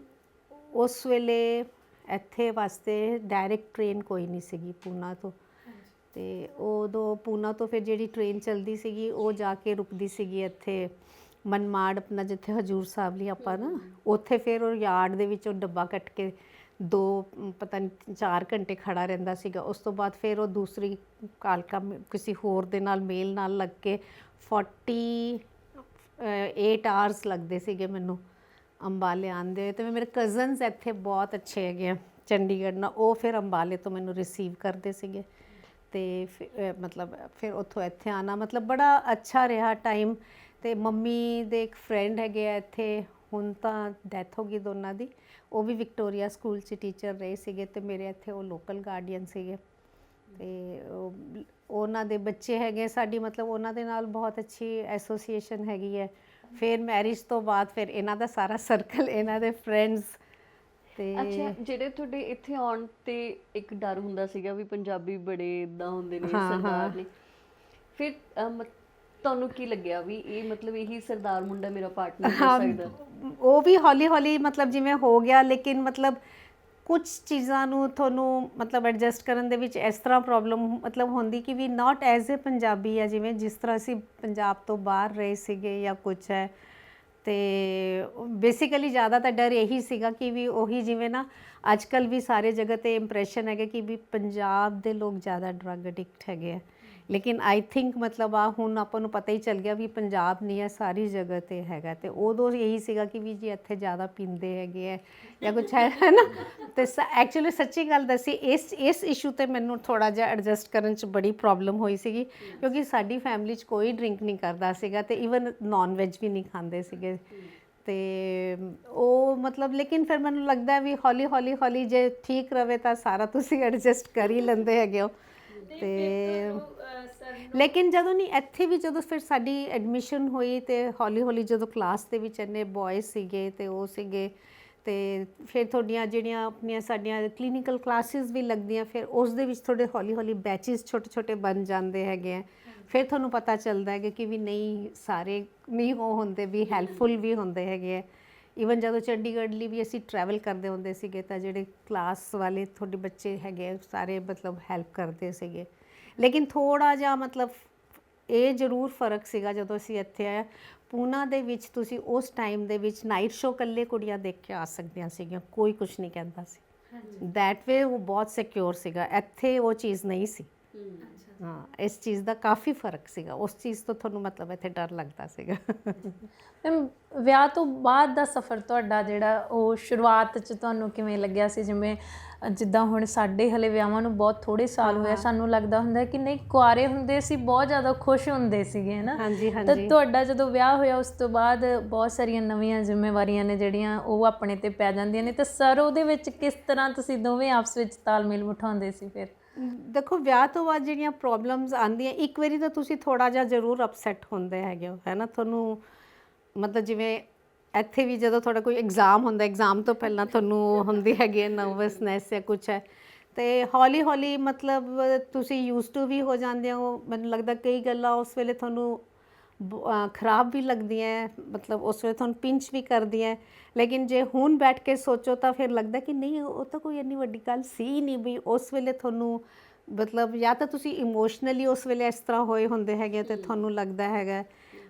Speaker 2: ਉਸ ਵੇਲੇ ਇੱਥੇ ਵਾਸਤੇ ਡਾਇਰੈਕਟ ਟ੍ਰੇਨ ਕੋਈ ਨਹੀਂ ਸੀਗੀ ਪੂਨਾ ਤੋਂ। ਅਤੇ ਉਦੋਂ ਪੂਨਾ ਤੋਂ ਫਿਰ ਜਿਹੜੀ ਟ੍ਰੇਨ ਚੱਲਦੀ ਸੀਗੀ ਉਹ ਜਾ ਕੇ ਰੁਕਦੀ ਸੀਗੀ ਇੱਥੇ ਮਨਮਾੜ ਆਪਣਾ ਜਿੱਥੇ ਹਜੂਰ ਸਾਹਿਬ ਲਈ ਆਪਾਂ ਨਾ ਉੱਥੇ। ਫਿਰ ਉਹ ਯਾਰਡ ਦੇ ਵਿੱਚ ਉਹ ਡੱਬਾ ਕੱਟ ਕੇ 2 ਪਤਾ ਨਹੀਂ 4 ਘੰਟੇ ਖੜ੍ਹਾ ਰਹਿੰਦਾ ਸੀਗਾ। ਉਸ ਤੋਂ ਬਾਅਦ ਫਿਰ ਉਹ ਦੂਸਰੀ ਕਾਲਕਾ ਕਿਸੇ ਹੋਰ ਦੇ ਨਾਲ ਮੇਲ ਨਾਲ ਲੱਗ ਕੇ 48 ਆਵਰਸ ਲੱਗਦੇ ਸੀਗੇ ਮੈਨੂੰ ਅੰਬਾਲੇ ਆਉਂਦੇ ਹੋਏ। ਅਤੇ ਮੇਰੇ ਕਜ਼ਨਸ ਇੱਥੇ ਬਹੁਤ ਅੱਛੇ ਹੈਗੇ ਆ ਚੰਡੀਗੜ੍ਹ ਨਾਲ, ਉਹ ਫਿਰ ਅੰਬਾਲੇ ਤੋਂ ਮੈਨੂੰ ਰਿਸੀਵ ਕਰਦੇ ਸੀਗੇ। ਅਤੇ ਮਤਲਬ ਫਿਰ ਉੱਥੋਂ ਇੱਥੇ ਆਉਣਾ ਮਤਲਬ ਬੜਾ ਅੱਛਾ ਰਿਹਾ ਟਾਈਮ। ਅਤੇ ਮੰਮੀ ਦੇ ਇੱਕ ਫਰੈਂਡ ਹੈਗੇ ਆ ਇੱਥੇ, ਹੁਣ ਤਾਂ ਡੈਥ ਹੋ ਗਈ ਦੋਨਾਂ ਦੀ, ਉਹ ਵੀ ਵਿਕਟੋਰੀਆ ਸਕੂਲ 'ਚ ਟੀਚਰ ਰਹੇ ਸੀਗੇ। ਅਤੇ ਮੇਰੇ ਇੱਥੇ ਉਹ ਲੋਕਲ ਗਾਰਡੀਅਨ ਸੀਗੇ। ਅਤੇ ਉਹਨਾਂ ਦੇ ਬੱਚੇ ਹੈਗੇ ਸਾਡੀ ਮਤਲਬ ਉਹਨਾਂ ਦੇ ਨਾਲ ਬਹੁਤ ਅੱਛੀ ਐਸੋਸੀਏਸ਼ਨ ਹੈਗੀ ਹੈ। ਫਿਰ ਮੈਰਿਜ ਤੋਂ ਬਾਅਦ ਫਿਰ ਇਹਨਾਂ ਦਾ ਸਾਰਾ ਸਰਕਲ, ਇਹਨਾਂ ਦੇ ਫਰੈਂਡਸ। ਅਤੇ
Speaker 3: ਅੱਛਾ, ਜਿਹੜੇ ਤੁਹਾਡੇ ਇੱਥੇ ਆਉਣ ਤੇ ਇੱਕ ਡਰ ਹੁੰਦਾ ਸੀਗਾ ਵੀ ਪੰਜਾਬੀ ਬੜੇ ਇੱਦਾਂ ਹੁੰਦੇ ਨੇ ਸਰਦਾਰ ਨੇ, ਫਿਰ ਤੁਹਾਨੂੰ ਕੀ ਲੱਗਿਆ ਵੀ ਇਹ ਮਤਲਬ ਇਹੀ ਸਰਦਾਰ ਮੁੰਡਾ ਮੇਰਾ ਪਾਰਟਨਰ ਹੋ ਸਕਦਾ?
Speaker 2: ਉਹ ਵੀ ਹੌਲੀ ਹੌਲੀ ਮਤਲਬ ਜਿਵੇਂ ਹੋ ਗਿਆ, ਲੇਕਿਨ ਮਤਲਬ ਕੁਝ ਚੀਜ਼ਾਂ ਨੂੰ ਤੁਹਾਨੂੰ ਮਤਲਬ ਐਡਜਸਟ ਕਰਨ ਦੇ ਵਿੱਚ ਇਸ ਤਰ੍ਹਾਂ ਪ੍ਰੋਬਲਮ ਮਤਲਬ ਹੁੰਦੀ ਕਿ ਵੀ ਨਾਟ ਐਜ਼ ਏ ਪੰਜਾਬੀ ਆ, ਜਿਵੇਂ ਜਿਸ ਤਰ੍ਹਾਂ ਅਸੀਂ ਪੰਜਾਬ ਤੋਂ ਬਾਹਰ ਰਹੇ ਸੀਗੇ ਜਾਂ ਕੁਛ ਹੈ। ਅਤੇ ਬੇਸਿਕਲੀ ਜ਼ਿਆਦਾ ਤਾਂ ਡਰ ਇਹੀ ਸੀਗਾ ਕਿ ਵੀ ਉਹੀ ਜਿਵੇਂ ਨਾ ਅੱਜ ਕੱਲ੍ਹ ਵੀ ਸਾਰੇ ਜਗ੍ਹਾ 'ਤੇ ਇੰਪਰੈਸ਼ਨ ਹੈਗਾ ਕਿ ਵੀ ਪੰਜਾਬ ਦੇ ਲੋਕ ਜ਼ਿਆਦਾ ਡਰੱਗ ਅਡਿਕਟ ਹੈਗੇ ਆ। ਲੇਕਿਨ ਆਈ ਥਿੰਕ ਮਤਲਬ ਹੁਣ ਆਪਾਂ ਨੂੰ ਪਤਾ ਹੀ ਚੱਲ ਗਿਆ ਵੀ ਪੰਜਾਬ ਨਹੀਂ ਹੈ ਸਾਰੀ ਜਗ੍ਹਾ 'ਤੇ ਹੈਗਾ। ਅਤੇ ਉਦੋਂ ਇਹੀ ਸੀਗਾ ਕਿ ਵੀ ਜੀ ਇੱਥੇ ਜ਼ਿਆਦਾ ਪੀਂਦੇ ਹੈਗੇ ਹੈ ਜਾਂ ਕੁਛ ਹੈ ਨਾ। ਅਤੇ ਐਕਚੁਅਲੀ ਸੱਚੀ ਗੱਲ ਦੱਸੀ ਇਸ ਇਸ਼ੂ 'ਤੇ ਮੈਨੂੰ ਥੋੜ੍ਹਾ ਜਿਹਾ ਐਡਜਸਟ ਕਰਨ 'ਚ ਬੜੀ ਪ੍ਰੋਬਲਮ ਹੋਈ ਸੀਗੀ, ਕਿਉਂਕਿ ਸਾਡੀ ਫੈਮਿਲੀ 'ਚ ਕੋਈ ਡਰਿੰਕ ਨਹੀਂ ਕਰਦਾ ਸੀਗਾ ਅਤੇ ਈਵਨ ਨੋਨ ਵੈਜ ਵੀ ਨਹੀਂ ਖਾਂਦੇ ਸੀਗੇ। ਅਤੇ ਉਹ ਮਤਲਬ ਲੇਕਿਨ ਫਿਰ ਮੈਨੂੰ ਲੱਗਦਾ ਵੀ ਹੌਲੀ ਜੇ ਠੀਕ ਰਵੇ ਤਾਂ ਸਾਰਾ ਤੁਸੀਂ ਐਡਜਸਟ ਕਰ ਹੀ ਲੈਂਦੇ ਹੈਗੇ ਹੋ। ਅਤੇ ਲੇਕਿਨ ਜਦੋਂ ਨਹੀਂ ਇੱਥੇ ਵੀ ਜਦੋਂ ਫਿਰ ਸਾਡੀ ਐਡਮਿਸ਼ਨ ਹੋਈ ਅਤੇ ਹੌਲੀ ਜਦੋਂ ਕਲਾਸ ਦੇ ਵਿੱਚ ਇੰਨੇ ਬॉयਜ਼ ਸੀਗੇ ਅਤੇ ਉਹ ਸੀਗੇ, ਅਤੇ ਫਿਰ ਤੁਹਾਡੀਆਂ ਜਿਹੜੀਆਂ ਆਪਣੀਆਂ ਸਾਡੀਆਂ ਕਲੀਨਿਕਲ ਕਲਾਸਿਸ ਵੀ ਲੱਗਦੀਆਂ, ਫਿਰ ਉਸ ਦੇ ਵਿੱਚ ਤੁਹਾਡੇ ਹੌਲੀ ਬੈਚਿਸ ਛੋਟੇ ਬਣ ਜਾਂਦੇ ਹੈਗੇ ਆ। ਫਿਰ ਤੁਹਾਨੂੰ ਪਤਾ ਚੱਲਦਾ ਹੈ ਕਿ ਵੀ ਨਹੀਂ ਸਾਰੇ ਨਹੀਂ ਉਹ ਹੁੰਦੇ ਵੀ ਹੈਲਪਫੁਲ ਵੀ ਹੁੰਦੇ ਹੈਗੇ ਆ। ਈਵਨ ਜਦੋਂ ਚੰਡੀਗੜ੍ਹ ਲਈ ਵੀ ਅਸੀਂ ਟਰੈਵਲ ਕਰਦੇ ਹੁੰਦੇ ਸੀਗੇ ਤਾਂ ਜਿਹੜੇ ਕਲਾਸ ਵਾਲੇ ਤੁਹਾਡੇ ਬੱਚੇ ਹੈਗੇ ਸਾਰੇ ਮਤਲਬ ਹੈਲਪ ਕਰਦੇ ਸੀਗੇ। ਲੇਕਿਨ ਥੋੜ੍ਹਾ ਜਿਹਾ ਮਤਲਬ ਇਹ ਜ਼ਰੂਰ ਫ਼ਰਕ ਸੀਗਾ ਜਦੋਂ ਅਸੀਂ ਇੱਥੇ ਆਏ ਪੂਨਾ ਦੇ ਵਿੱਚ। ਤੁਸੀਂ ਉਸ ਟਾਈਮ ਦੇ ਵਿੱਚ ਨਾਈਟ ਸ਼ੋਅ ਇਕੱਲੇ ਕੁੜੀਆਂ ਦੇਖ ਕੇ ਆ ਸਕਦੀਆਂ ਸੀਗੀਆਂ, ਕੋਈ ਕੁਛ ਨਹੀਂ ਕਹਿੰਦਾ ਸੀ। ਦੈਟ ਵੇ ਉਹ ਬਹੁਤ ਸਿਕਿਉਰ ਸੀਗਾ। ਇੱਥੇ ਉਹ ਚੀਜ਼ ਨਹੀਂ ਸੀ। ਹਾਂ, ਇਸ ਚੀਜ਼ ਦਾ ਕਾਫੀ ਫ਼ਰਕ ਸੀਗਾ। ਉਸ ਚੀਜ਼ ਤੋਂ ਤੁਹਾਨੂੰ ਮਤਲਬ ਇੱਥੇ ਡਰ ਲੱਗਦਾ ਸੀਗਾ।
Speaker 5: ਮੈਮ ਵਿਆਹ ਤੋਂ ਬਾਅਦ ਦਾ ਸਫ਼ਰ ਤੁਹਾਡਾ ਜਿਹੜਾ ਉਹ ਸ਼ੁਰੂਆਤ 'ਚ ਤੁਹਾਨੂੰ ਕਿਵੇਂ ਲੱਗਿਆ ਸੀ? ਜਿਵੇਂ ਜਿੱਦਾਂ ਹੁਣ ਸਾਡੇ ਹਲੇ ਵਿਆਹਾਂ ਨੂੰ ਬਹੁਤ ਥੋੜ੍ਹੇ ਸਾਲ ਹੋਏ, ਸਾਨੂੰ ਲੱਗਦਾ ਹੁੰਦਾ ਕਿ ਨਹੀਂ ਕੁਆਰੇ ਹੁੰਦੇ ਸੀ ਬਹੁਤ ਜ਼ਿਆਦਾ ਖੁਸ਼ ਹੁੰਦੇ ਸੀਗੇ ਹੈ ਨਾ।
Speaker 2: ਹਾਂਜੀ
Speaker 5: ਤਾਂ ਤੁਹਾਡਾ ਜਦੋਂ ਵਿਆਹ ਹੋਇਆ ਉਸ ਤੋਂ ਬਾਅਦ ਬਹੁਤ ਸਾਰੀਆਂ ਨਵੀਆਂ ਜ਼ਿੰਮੇਵਾਰੀਆਂ ਨੇ ਜਿਹੜੀਆਂ ਉਹ ਆਪਣੇ 'ਤੇ ਪੈ ਜਾਂਦੀਆਂ ਨੇ, ਤਾਂ ਸਰ ਉਹਦੇ ਵਿੱਚ ਕਿਸ ਤਰ੍ਹਾਂ ਤੁਸੀਂ ਦੋਵੇਂ ਆਪਸ ਵਿੱਚ ਤਾਲਮੇਲ ਬਿਠਾਉਂਦੇ ਸੀ? ਫਿਰ
Speaker 2: ਦੇਖੋ ਵਿਆਹ ਤੋਂ ਬਾਅਦ ਜਿਹੜੀਆਂ ਪ੍ਰੋਬਲਮਸ ਆਉਂਦੀਆਂ, ਇੱਕ ਵਾਰੀ ਤਾਂ ਤੁਸੀਂ ਥੋੜ੍ਹਾ ਜਿਹਾ ਜ਼ਰੂਰ ਅਪਸੈਟ ਹੁੰਦੇ ਹੈਗੇ ਹੋ ਹੈ ਨਾ। ਤੁਹਾਨੂੰ ਮਤਲਬ ਜਿਵੇਂ ਇੱਥੇ ਵੀ ਜਦੋਂ ਤੁਹਾਡਾ ਕੋਈ ਐਗਜ਼ਾਮ ਹੁੰਦਾ, ਐਗਜ਼ਾਮ ਤੋਂ ਪਹਿਲਾਂ ਤੁਹਾਨੂੰ ਹੁੰਦੀ ਹੈਗੀ ਹੈ ਨਰਵਸਨੈਸ ਜਾਂ ਕੁਛ ਹੈ, ਤੇ ਹੌਲੀ ਹੌਲੀ ਮਤਲਬ ਤੁਸੀਂ ਯੂਜ਼ ਟੂ ਵੀ ਹੋ ਜਾਂਦੇ ਹੋ। ਮੈਨੂੰ ਲੱਗਦਾ ਕਈ ਗੱਲਾਂ ਉਸ ਵੇਲੇ ਤੁਹਾਨੂੰ ਖਰਾਬ ਵੀ ਲੱਗਦੀਆਂ ਹੈ, ਮਤਲਬ ਉਸ ਵੇਲੇ ਤੁਹਾਨੂੰ ਪਿੰਚ ਵੀ ਕਰਦੀਆਂ ਹੈ, ਲੇਕਿਨ ਜੇ ਹੁਣ ਬੈਠ ਕੇ ਸੋਚੋ ਤਾਂ ਫਿਰ ਲੱਗਦਾ ਕਿ ਨਹੀਂ, ਉਹ ਤਾਂ ਕੋਈ ਇੰਨੀ ਵੱਡੀ ਗੱਲ ਸੀ ਨਹੀਂ ਵੀ ਉਸ ਵੇਲੇ ਤੁਹਾਨੂੰ ਮਤਲਬ ਜਾਂ ਤਾਂ ਤੁਸੀਂ ਇਮੋਸ਼ਨਲੀ ਉਸ ਵੇਲੇ ਇਸ ਤਰ੍ਹਾਂ ਹੋਏ ਹੁੰਦੇ ਹੈਗੇ ਤੇ ਤੁਹਾਨੂੰ ਲੱਗਦਾ ਹੈਗਾ।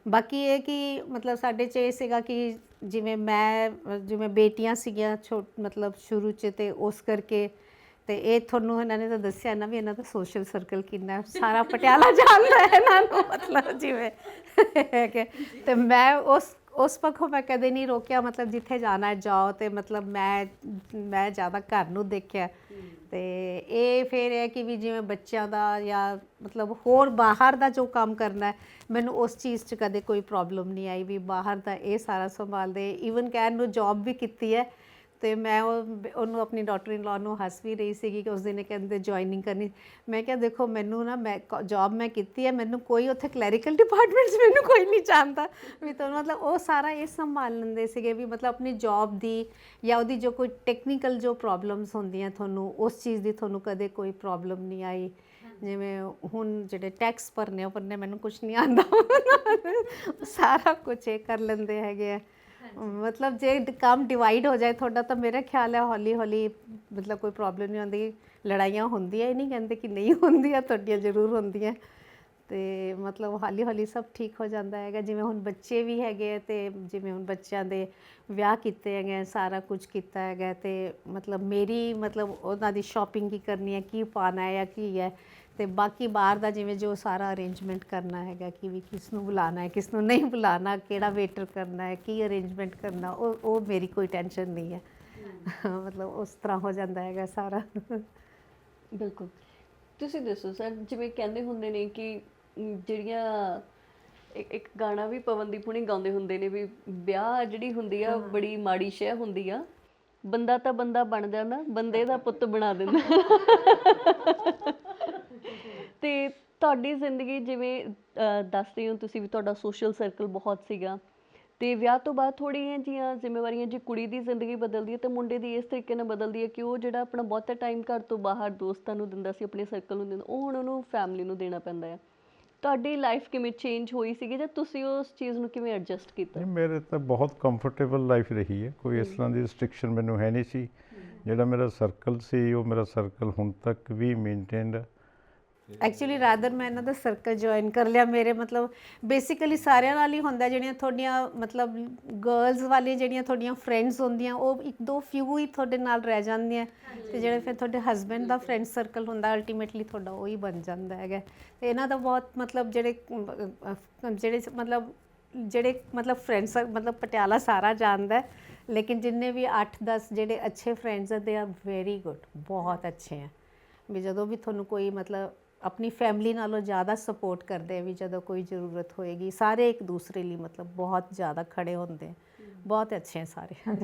Speaker 2: ਬਾਕੀ ਇਹ ਕਿ ਮਤਲਬ ਸਾਡੇ 'ਚ ਇਹ ਸੀਗਾ ਕਿ ਜਿਵੇਂ ਬੇਟੀਆਂ ਸੀਗੀਆਂ ਮਤਲਬ ਸ਼ੁਰੂ 'ਚ, ਤੇ ਉਸ ਕਰਕੇ ਤੇ ਇਹ ਤੁਹਾਨੂੰ ਇਹਨਾਂ ਨੇ ਤਾਂ ਦੱਸਿਆ ਨਾ ਵੀ ਇਹਨਾਂ ਦਾ ਸੋਸ਼ਲ ਸਰਕਲ ਕਿੰਨਾ, ਸਾਰਾ ਪਟਿਆਲਾ ਜਾਣਦਾ ਹੈ ਇਹਨਾਂ ਨੂੰ, ਮਤਲਬ ਜਿਵੇਂ ਹੈਗੇ। ਤੇ ਮੈਂ ਉਸ ਪੱਖੋਂ ਮੈਂ ਕਦੇ ਨਹੀਂ ਰੋਕਿਆ, ਮਤਲਬ ਜਿੱਥੇ ਜਾਣਾ ਜਾਓ। ਤੇ ਮਤਲਬ ਮੈਂ ਜ਼ਿਆਦਾ ਘਰ ਨੂੰ ਦੇਖਿਆ। ਤੇ ਇਹ ਫਿਰ ਇਹ ਕਿ ਵੀ ਜਿਵੇਂ ਬੱਚਿਆਂ ਦਾ ਜਾਂ ਮਤਲਬ ਹੋਰ ਬਾਹਰ ਦਾ ਜੋ ਕੰਮ ਕਰਨਾ, ਮੈਨੂੰ ਉਸ ਚੀਜ਼ 'ਚ ਕਦੇ ਕੋਈ ਪ੍ਰੋਬਲਮ ਨਹੀਂ ਆਈ ਵੀ ਬਾਹਰ ਦਾ ਇਹ ਸਾਰਾ ਸੰਭਾਲਦੇ। ਈਵਨ ਕਹਿਣ ਨੂੰ ਜੌਬ ਵੀ ਕੀਤੀ ਹੈ, ਤੇ ਮੈਂ ਉਹਨੂੰ ਆਪਣੀ ਡਾਟਰ ਇਨ ਲਾਅ ਨੂੰ ਹੱਸ ਵੀ ਰਹੀ ਸੀਗੀ ਕਿ ਉਸ ਦਿਨ ਕਹਿੰਦੇ ਜੁਆਇਨਿੰਗ ਕਰਨੀ। ਮੈਂ ਕਿਹਾ ਦੇਖੋ ਮੈਨੂੰ ਨਾ, ਮੈਂ ਜੌਬ ਮੈਂ ਕੀਤੀ ਹੈ, ਮੈਨੂੰ ਕੋਈ ਉੱਥੇ ਕਲੈਰੀਕਲ ਡਿਪਾਰਟਮੈਂਟ 'ਚ ਮੈਨੂੰ ਕੋਈ ਨਹੀਂ ਜਾਣਦਾ ਵੀ ਤੁਹਾਨੂੰ, ਮਤਲਬ ਉਹ ਸਾਰਾ ਇਹ ਸੰਭਾਲ ਲੈਂਦੇ ਸੀਗੇ ਵੀ ਮਤਲਬ ਆਪਣੀ ਜੌਬ ਦੀ ਜਾਂ ਉਹਦੀ ਜੋ ਕੋਈ ਟੈਕਨੀਕਲ ਜੋ ਪ੍ਰੋਬਲਮਸ ਹੁੰਦੀਆਂ ਤੁਹਾਨੂੰ, ਉਸ ਚੀਜ਼ ਦੀ ਤੁਹਾਨੂੰ ਕਦੇ ਕੋਈ ਪ੍ਰੋਬਲਮ ਨਹੀਂ ਆਈ। ਜਿਵੇਂ ਹੁਣ ਜਿਹੜੇ ਟੈਕਸ ਭਰਨੇ ਮੈਨੂੰ ਕੁਝ ਨਹੀਂ ਆਉਂਦਾ, ਸਾਰਾ ਕੁਝ ਇਹ ਕਰ ਲੈਂਦੇ ਹੈਗੇ ਆ। ਮਤਲਬ ਜੇ ਕੰਮ ਡਿਵਾਈਡ ਹੋ ਜਾਏ ਤੁਹਾਡਾ ਤਾਂ ਮੇਰਾ ਖਿਆਲ ਹੈ ਹੌਲੀ ਹੌਲੀ ਮਤਲਬ ਕੋਈ ਪ੍ਰੋਬਲਮ ਨਹੀਂ ਆਉਂਦੀ। ਲੜਾਈਆਂ ਹੁੰਦੀਆਂ, ਇਹ ਨਹੀਂ ਕਹਿੰਦੇ ਕਿ ਨਹੀਂ ਹੁੰਦੀਆਂ, ਤੁਹਾਡੀਆਂ ਜ਼ਰੂਰ ਹੁੰਦੀਆਂ। ਤੇ ਮਤਲਬ ਹੌਲੀ ਹੌਲੀ ਸਭ ਠੀਕ ਹੋ ਜਾਂਦਾ ਹੈਗਾ। ਜਿਵੇਂ ਹੁਣ ਬੱਚੇ ਵੀ ਹੈਗੇ ਤੇ ਜਿਵੇਂ ਹੁਣ ਬੱਚਿਆਂ ਦੇ ਵਿਆਹ ਕੀਤੇ ਹੈਗੇ, ਸਾਰਾ ਕੁਝ ਕੀਤਾ ਹੈਗਾ, ਤੇ ਮਤਲਬ ਮੇਰੀ ਮਤਲਬ ਉਹਨਾਂ ਦੀ ਸ਼ਾਪਿੰਗ ਕੀ ਕਰਨੀ ਹੈ, ਕੀ ਪਾਉਣਾ ਹੈ ਜਾਂ ਕੀ ਹੈ, ਤੇ ਬਾਕੀ ਬਾਹਰ ਦਾ ਜਿਵੇਂ ਜੋ ਸਾਰਾ ਅਰੇਂਜਮੈਂਟ ਕਰਨਾ ਹੈਗਾ ਕਿ ਵੀ ਕਿਸ ਨੂੰ ਬੁਲਾਉਣਾ ਹੈ, ਕਿਸ ਨੂੰ ਨਹੀਂ ਬੁਲਾਉਣਾ, ਕਿਹੜਾ ਵੇਟਰ ਕਰਨਾ ਹੈ, ਕੀ ਅਰੇਂਜਮੈਂਟ ਕਰਨਾ, ਉਹ ਮੇਰੀ ਕੋਈ ਟੈਨਸ਼ਨ ਨਹੀਂ ਹੈ। ਮਤਲਬ ਉਸ ਤਰ੍ਹਾਂ ਹੋ ਜਾਂਦਾ ਹੈਗਾ ਸਾਰਾ।
Speaker 3: ਬਿਲਕੁਲ। ਤੁਸੀਂ ਦੱਸੋ ਸਰ, ਜਿਵੇਂ ਕਹਿੰਦੇ ਹੁੰਦੇ ਨੇ ਕਿ ਜਿਹੜੀਆਂ ਇੱਕ ਗਾਣਾ ਵੀ ਪਵਨਦੀਪ ਹੁਣੀ ਗਾਉਂਦੇ ਹੁੰਦੇ ਨੇ ਵੀ ਵਿਆਹ ਜਿਹੜੀ ਹੁੰਦੀ ਆ ਬੜੀ ਮਾੜੀ ਸ਼ੈ ਹੁੰਦੀ ਆ, ਬੰਦਾ ਤਾਂ ਬੰਦਾ ਬਣ ਜਾਂਦਾ, ਬੰਦੇ ਦਾ ਪੁੱਤ ਬਣਾ ਦਿੰਦਾ। ਤੇ ਤੁਹਾਡੀ ਜ਼ਿੰਦਗੀ ਜਿਵੇਂ ਦੱਸ ਰਹੇ ਹੋ ਤੁਸੀਂ ਵੀ ਤੁਹਾਡਾ ਸੋਸ਼ਲ ਸਰਕਲ ਬਹੁਤ ਸੀਗਾ, ਤੇ ਵਿਆਹ ਤੋਂ ਬਾਅਦ ਥੋੜ੍ਹੀਆਂ ਜਿਹੀਆਂ ਜ਼ਿੰਮੇਵਾਰੀਆਂ, ਜੇ ਕੁੜੀ ਦੀ ਜ਼ਿੰਦਗੀ ਬਦਲਦੀ ਹੈ ਤੇ ਮੁੰਡੇ ਦੀ ਇਸ ਤਰੀਕੇ ਨਾਲ ਬਦਲਦੀ ਹੈ ਕਿ ਉਹ ਜਿਹੜਾ ਆਪਣਾ ਬਹੁਤਾ ਟਾਈਮ ਘਰ ਤੋਂ ਬਾਹਰ ਦੋਸਤਾਂ ਨੂੰ ਦਿੰਦਾ ਸੀ, ਆਪਣੇ ਸਰਕਲ ਨੂੰ ਦਿੰਦਾ, ਉਹ ਹੁਣ ਉਹਨੂੰ ਫੈਮਿਲੀ ਨੂੰ ਦੇਣਾ ਪੈਂਦਾ ਹੈ। ਤੁਹਾਡੀ ਲਾਈਫ ਕਿਵੇਂ ਚੇਂਜ ਹੋਈ ਸੀਗੀ ਜਾਂ ਤੁਸੀਂ ਉਸ ਚੀਜ਼ ਨੂੰ ਕਿਵੇਂ ਐਡਜਸਟ ਕੀਤਾ?
Speaker 1: ਨਹੀਂ, ਮੇਰੇ ਤਾਂ ਬਹੁਤ ਕੰਫਰਟੇਬਲ ਲਾਈਫ ਰਹੀ ਹੈ, ਕੋਈ ਇਸ ਤਰ੍ਹਾਂ ਦੀ ਰਿਸਟ੍ਰਿਕਸ਼ਨ ਮੈਨੂੰ ਹੈ ਨਹੀਂ ਸੀ। ਜਿਹੜਾ ਮੇਰਾ ਸਰਕਲ ਸੀ ਉਹ ਮੇਰਾ ਸਰਕਲ ਹੁਣ ਤੱਕ ਵੀ ਮੇਨਟੇਨਡ।
Speaker 2: ਐਕਚੁਅਲੀ ਰਾਦਰ ਮੈਂ ਇਹਨਾਂ ਦਾ ਸਰਕਲ ਜੁਆਇਨ ਕਰ ਲਿਆ। ਮੇਰੇ ਮਤਲਬ ਬੇਸਿਕਲੀ ਸਾਰਿਆਂ ਨਾਲ ਹੀ ਹੁੰਦਾ, ਜਿਹੜੀਆਂ ਤੁਹਾਡੀਆਂ ਮਤਲਬ ਗਰਲਸ ਵਾਲੀਆਂ ਜਿਹੜੀਆਂ ਤੁਹਾਡੀਆਂ ਫਰੈਂਡਸ ਹੁੰਦੀਆਂ, ਉਹ ਇੱਕ ਦੋ ਫਿਊ ਹੀ ਤੁਹਾਡੇ ਨਾਲ ਰਹਿ ਜਾਂਦੀਆਂ, ਤੇ ਜਿਹੜੇ ਫਿਰ ਤੁਹਾਡੇ ਹਸਬੈਂਡ ਦਾ ਫਰੈਂਡ ਸਰਕਲ ਹੁੰਦਾ ਅਲਟੀਮੇਟਲੀ ਤੁਹਾਡਾ ਉਹੀ ਬਣ ਜਾਂਦਾ ਹੈਗਾ। ਤੇ ਇਹਨਾਂ ਦਾ ਬਹੁਤ ਮਤਲਬ ਜਿਹੜੇ ਮਤਲਬ ਫਰੈਂਡਸ ਮਤਲਬ ਪਟਿਆਲਾ ਸਾਰਾ ਜਾਣਦਾ, ਲੇਕਿਨ ਜਿੰਨੇ ਵੀ 8-10 ਜਿਹੜੇ ਅੱਛੇ ਫਰੈਂਡਸ ਆ, ਦੇ ਆਰ ਵੈਰੀ ਗੁੱਡ, ਬਹੁਤ ਅੱਛੇ ਆ। ਵੀ ਜਦੋਂ ਵੀ ਤੁਹਾਨੂੰ ਕੋਈ ਮਤਲਬ ਆਪਣੀ ਫੈਮਿਲੀ ਨਾਲੋਂ ਜ਼ਿਆਦਾ ਸਪੋਰਟ ਕਰਦੇ, ਵੀ ਜਦੋਂ ਕੋਈ ਜ਼ਰੂਰਤ ਹੋਏਗੀ ਸਾਰੇ ਇੱਕ ਦੂਸਰੇ ਲਈ ਮਤਲਬ ਬਹੁਤ ਜ਼ਿਆਦਾ ਖੜੇ ਹੁੰਦੇ, ਬਹੁਤ ਅੱਛੇ ਸਾਰੇ।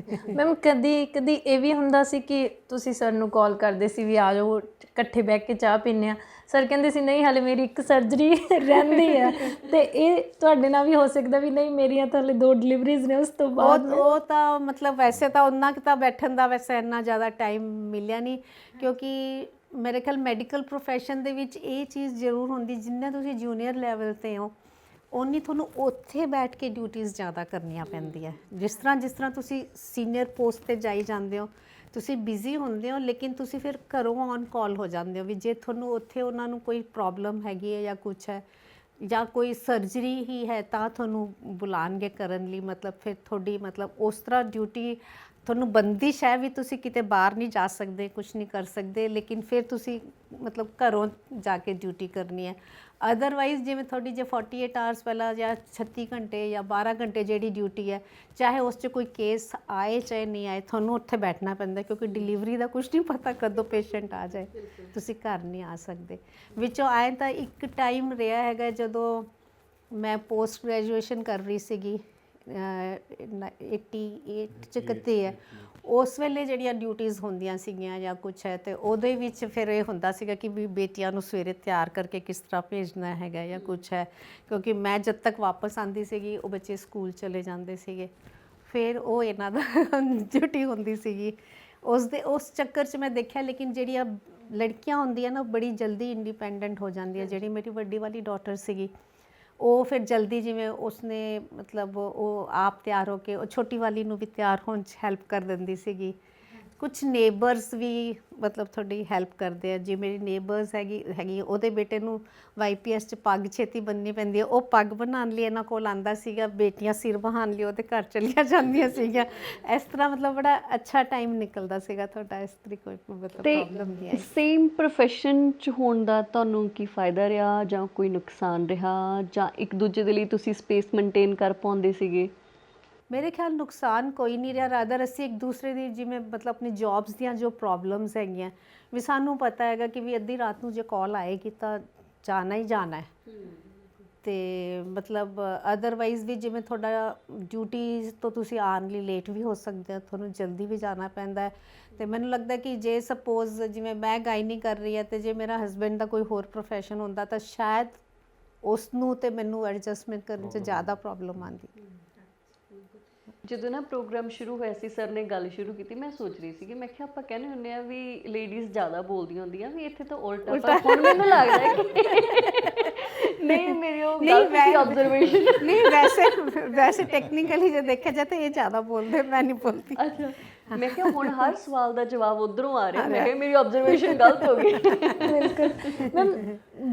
Speaker 5: ਮੈਮ ਕਦੀ ਇਹ ਵੀ ਹੁੰਦਾ ਸੀ ਕਿ ਤੁਸੀਂ ਸਰ ਨੂੰ ਕਾਲ ਕਰਦੇ ਸੀ ਵੀ ਆ ਜਾਓ ਇਕੱਠੇ ਬਹਿ ਕੇ ਚਾਹ ਪੀਂਦੇ ਹਾਂ, ਸਰ ਕਹਿੰਦੇ ਸੀ ਨਹੀਂ ਹਾਲੇ ਮੇਰੀ ਇੱਕ ਸਰਜਰੀ ਰਹਿੰਦੀ ਹੈ, ਤੇ ਇਹ ਤੁਹਾਡੇ ਨਾਲ ਵੀ ਹੋ ਸਕਦਾ ਵੀ ਨਹੀਂ ਮੇਰੀਆਂ ਤਾਂ ਹਾਲੇ 2 ਡਿਲੀਵਰੀਜ਼ ਨੇ ਉਸ ਤੋਂ ਬਾਅਦ?
Speaker 2: ਉਹ ਤਾਂ ਮਤਲਬ ਵੈਸੇ ਤਾਂ ਉਹਨਾਂ ਕੁ ਤਾਂ ਬੈਠਣ ਦਾ ਵੈਸੇ ਇੰਨਾ ਜ਼ਿਆਦਾ ਟਾਈਮ ਮਿਲਿਆ ਨਹੀਂ, ਕਿਉਂਕਿ ਮੇਰੇ ਖਿਆਲ ਮੈਡੀਕਲ ਪ੍ਰੋਫੈਸ਼ਨ ਦੇ ਵਿੱਚ ਇਹ ਚੀਜ਼ ਜ਼ਰੂਰ ਹੁੰਦੀ, ਜਿੰਨਾ ਤੁਸੀਂ ਜੂਨੀਅਰ ਲੈਵਲ 'ਤੇ ਹੋ ਓਨੀ ਤੁਹਾਨੂੰ ਉੱਥੇ ਬੈਠ ਕੇ ਡਿਊਟੀਜ਼ ਜ਼ਿਆਦਾ ਕਰਨੀਆਂ ਪੈਂਦੀਆਂ। ਜਿਸ ਤਰ੍ਹਾਂ ਤੁਸੀਂ ਸੀਨੀਅਰ ਪੋਸਟ 'ਤੇ ਜਾਈ ਜਾਂਦੇ ਹੋ, ਤੁਸੀਂ ਬਿਜ਼ੀ ਹੁੰਦੇ ਹੋ, ਲੇਕਿਨ ਤੁਸੀਂ ਫਿਰ ਘਰੋਂ ਔਨ ਕਾਲ ਹੋ ਜਾਂਦੇ ਹੋ ਵੀ ਜੇ ਤੁਹਾਨੂੰ ਉੱਥੇ ਉਹਨਾਂ ਨੂੰ ਕੋਈ ਪ੍ਰੋਬਲਮ ਹੈਗੀ ਹੈ ਜਾਂ ਕੁਛ ਹੈ ਜਾਂ ਕੋਈ ਸਰਜਰੀ ਹੀ ਹੈ ਤਾਂ ਤੁਹਾਨੂੰ ਬੁਲਾਉਣਗੇ ਕਰਨ ਲਈ। ਮਤਲਬ ਫਿਰ ਤੁਹਾਡੀ ਮਤਲਬ ਉਸ ਤਰ੍ਹਾਂ ਡਿਊਟੀ ਤੁਹਾਨੂੰ ਬੰਦਿਸ਼ ਹੈ ਵੀ ਤੁਸੀਂ ਕਿਤੇ ਬਾਹਰ ਨਹੀਂ ਜਾ ਸਕਦੇ, ਕੁਛ ਨਹੀਂ ਕਰ ਸਕਦੇ, ਲੇਕਿਨ ਫਿਰ ਤੁਸੀਂ ਮਤਲਬ ਘਰੋਂ ਜਾ ਕੇ ਡਿਊਟੀ ਕਰਨੀ ਹੈ। ਅਦਰਵਾਈਜ਼ ਜਿਵੇਂ ਤੁਹਾਡੀ ਜੇ 48 ਆਵਰਸ ਪਹਿਲਾਂ ਜਾਂ 36 ਘੰਟੇ ਜਾਂ 12 ਘੰਟੇ ਜਿਹੜੀ ਡਿਊਟੀ ਹੈ, ਚਾਹੇ ਉਸ 'ਚ ਕੋਈ ਕੇਸ ਆਏ ਚਾਹੇ ਨਹੀਂ ਆਏ, ਤੁਹਾਨੂੰ ਉੱਥੇ ਬੈਠਣਾ ਪੈਂਦਾ, ਕਿਉਂਕਿ ਡਿਲੀਵਰੀ ਦਾ ਕੁਛ ਨਹੀਂ ਪਤਾ ਕਦੋਂ ਪੇਸ਼ੈਂਟ ਆ ਜਾਏ, ਤੁਸੀਂ ਘਰ ਨਹੀਂ ਆ ਸਕਦੇ। ਵਿੱਚੋਂ ਆਏ ਤਾਂ ਇੱਕ ਟਾਈਮ ਰਿਹਾ ਹੈਗਾ ਜਦੋਂ ਮੈਂ ਪੋਸਟ ਗ੍ਰੈਜੂਏਸ਼ਨ ਕਰ ਰਹੀ ਸੀਗੀ 88 'ਚ ਕਿਤੇ ਹੈ, ਉਸ ਵੇਲੇ ਜਿਹੜੀਆਂ ਡਿਊਟੀਜ਼ ਹੁੰਦੀਆਂ ਸੀਗੀਆਂ ਜਾਂ ਕੁਛ ਹੈ, ਤੇ ਉਹਦੇ ਵਿੱਚ ਫਿਰ ਇਹ ਹੁੰਦਾ ਸੀਗਾ ਕਿ ਵੀ ਬੇਟੀਆਂ ਨੂੰ ਸਵੇਰੇ ਤਿਆਰ ਕਰਕੇ ਕਿਸ ਤਰ੍ਹਾਂ ਭੇਜਣਾ ਹੈਗਾ ਜਾਂ ਕੁਛ ਹੈ, ਕਿਉਂਕਿ ਮੈਂ ਜਦ ਤੱਕ ਵਾਪਸ ਆਉਂਦੀ ਸੀਗੀ ਉਹ ਬੱਚੇ ਸਕੂਲ ਚਲੇ ਜਾਂਦੇ ਸੀਗੇ, ਫਿਰ ਉਹ ਇਹਨਾਂ ਦਾ ਡਿਊਟੀ ਹੁੰਦੀ ਸੀਗੀ। ਉਸ ਚੱਕਰ 'ਚ ਮੈਂ ਦੇਖਿਆ, ਲੇਕਿਨ ਜਿਹੜੀਆਂ ਲੜਕੀਆਂ ਹੁੰਦੀਆਂ ਨਾ ਬੜੀ ਜਲਦੀ ਇੰਡੀਪੈਂਡੈਂਟ ਹੋ ਜਾਂਦੀਆਂ। ਜਿਹੜੀ ਮੇਰੀ ਵੱਡੀ ਵਾਲੀ ਡਾਟਰ ਸੀਗੀ ਉਹ ਫਿਰ ਜਲਦੀ ਜਿਵੇਂ ਉਸਨੇ ਮਤਲਬ ਉਹ ਆਪ ਤਿਆਰ ਹੋ ਕੇ ਉਹ ਛੋਟੀ ਵਾਲੀ ਨੂੰ ਵੀ ਤਿਆਰ ਹੋਣ 'ਚ ਹੈਲਪ ਕਰ ਦਿੰਦੀ ਸੀਗੀ। ਕੁਛ ਨੇਬਰਸ ਵੀ ਮਤਲਬ ਤੁਹਾਡੀ ਹੈਲਪ ਕਰਦੇ ਆ। ਜੇ ਮੇਰੀ ਨੇਬਰਸ ਹੈਗੀ ਉਹਦੇ ਬੇਟੇ ਨੂੰ YPS 'ਚ ਪੱਗ ਛੇਤੀ ਬੰਨ੍ਹਣੀ ਪੈਂਦੀ ਹੈ, ਉਹ ਪੱਗ ਬਣਾਉਣ ਲਈ ਇਹਨਾਂ ਕੋਲ ਆਉਂਦਾ ਸੀਗਾ। ਬੇਟੀਆਂ ਸਿਰ ਬਹਾਉਣ ਲਈ ਉਹਦੇ ਘਰ ਚਲੀਆਂ ਜਾਂਦੀਆਂ ਸੀਗੀਆਂ। ਇਸ ਤਰ੍ਹਾਂ ਮਤਲਬ ਬੜਾ ਅੱਛਾ ਟਾਈਮ ਨਿਕਲਦਾ ਸੀਗਾ ਤੁਹਾਡਾ। ਇਸ ਤਰੀਕੇ ਕੋਈ ਮਤਲਬ ਪ੍ਰੋਬਲਮ ਨਹੀਂ ਆਈ।
Speaker 3: ਸੇਮ ਪ੍ਰੋਫੈਸ਼ਨ 'ਚ ਹੋਣ ਦਾ ਤੁਹਾਨੂੰ ਕੀ ਫਾਇਦਾ ਰਿਹਾ ਜਾਂ ਕੋਈ ਨੁਕਸਾਨ ਰਿਹਾ, ਜਾਂ ਇੱਕ ਦੂਜੇ ਦੇ ਲਈ ਤੁਸੀਂ ਸਪੇਸ ਮੇਨਟੇਨ ਕਰ ਪਾਉਂਦੇ ਸੀਗੇ?
Speaker 2: ਮੇਰੇ ਖਿਆਲ ਨੁਕਸਾਨ ਕੋਈ ਨਹੀਂ ਰਿਹਾ। ਰਾਦਰ ਅਸੀਂ ਇੱਕ ਦੂਸਰੇ ਦੀ ਜਿਵੇਂ ਮਤਲਬ ਆਪਣੀ ਜੌਬਸ ਦੀਆਂ ਜੋ ਪ੍ਰੋਬਲਮਸ ਹੈਗੀਆਂ ਵੀ ਸਾਨੂੰ ਪਤਾ ਹੈਗਾ ਕਿ ਵੀ ਅੱਧੀ ਰਾਤ ਨੂੰ ਜੇ ਕਾਲ ਆਏਗੀ ਤਾਂ ਜਾਣਾ ਹੀ ਜਾਣਾ ਹੈ। ਅਤੇ ਮਤਲਬ ਅਦਰਵਾਈਜ਼ ਵੀ ਜਿਵੇਂ ਤੁਹਾਡਾ ਡਿਊਟੀਜ਼ ਤੋਂ ਤੁਸੀਂ ਆਉਣ ਲਈ ਲੇਟ ਵੀ ਹੋ ਸਕਦੇ ਹੋ, ਤੁਹਾਨੂੰ ਜਲਦੀ ਵੀ ਜਾਣਾ ਪੈਂਦਾ ਹੈ। ਅਤੇ ਮੈਨੂੰ ਲੱਗਦਾ ਕਿ ਜੇ ਸਪੋਜ਼ ਜਿਵੇਂ ਮੈਂ ਗਾਇਨੀ ਕਰ ਰਹੀ ਹਾਂ ਅਤੇ ਜੇ ਮੇਰਾ ਹਸਬੈਂਡ ਦਾ ਕੋਈ ਹੋਰ ਪ੍ਰੋਫੈਸ਼ਨ ਹੁੰਦਾ ਤਾਂ ਸ਼ਾਇਦ ਉਸ ਨੂੰ ਅਤੇ ਮੈਨੂੰ ਐਡਜਸਟਮੈਂਟ ਕਰਨ 'ਚ ਜ਼ਿਆਦਾ ਪ੍ਰੋਬਲਮ ਆਉਂਦੀ।
Speaker 3: ਜਦੋਂ ਨਾ ਪ੍ਰੋਗਰਾਮ ਸ਼ੁਰੂ ਹੋਇਆ ਸੀ, ਸਰ ਨੇ ਗੱਲ ਸ਼ੁਰੂ ਕੀਤੀ, ਮੈਂ ਸੋਚ ਰਹੀ ਸੀ ਕਿ ਮੈਂ ਕਿਹਾ ਆਪਾਂ ਕਹਿੰਦੇ ਹੁੰਦੇ ਆ ਵੀ ਲੇਡੀਜ਼ ਜ਼ਿਆਦਾ ਬੋਲਦੀਆਂ ਹੁੰਦੀਆਂ, ਵੀ ਇੱਥੇ ਤਾਂ ਉਲਟਾ। ਪਰ ਹੁਣ ਮੈਨੂੰ ਲੱਗਦਾ ਹੈ ਕਿ ਨਹੀਂ, ਮੇਰੀ ਉਹ ਗਲਤ ਆਬਜ਼ਰਵੇਸ਼ਨ
Speaker 2: ਨਹੀਂ। ਵੈਸੇ ਟੈਕਨੀਕਲੀ ਜੇ ਦੇਖਿਆ ਜਾਏ ਤਾਂ ਇਹ ਜ਼ਿਆਦਾ ਬੋਲਦੇ, ਮੈਂ ਨਹੀਂ ਬੋਲਦੀ।
Speaker 3: ਅੱਛਾ, ਮੈਂ ਕਿਹਾ ਹੁਣ ਹਰ ਸਵਾਲ ਦਾ ਜਵਾਬ ਉਧਰੋਂ ਆ ਰਿਹਾ। ਮੈਂ ਕਿਹਾ ਮੇਰੀ ਆਬਜ਼ਰਵੇਸ਼ਨ ਗਲਤ ਹੋ ਗਈ।
Speaker 5: ਬਿਲਕੁਲ ਮੈਮ,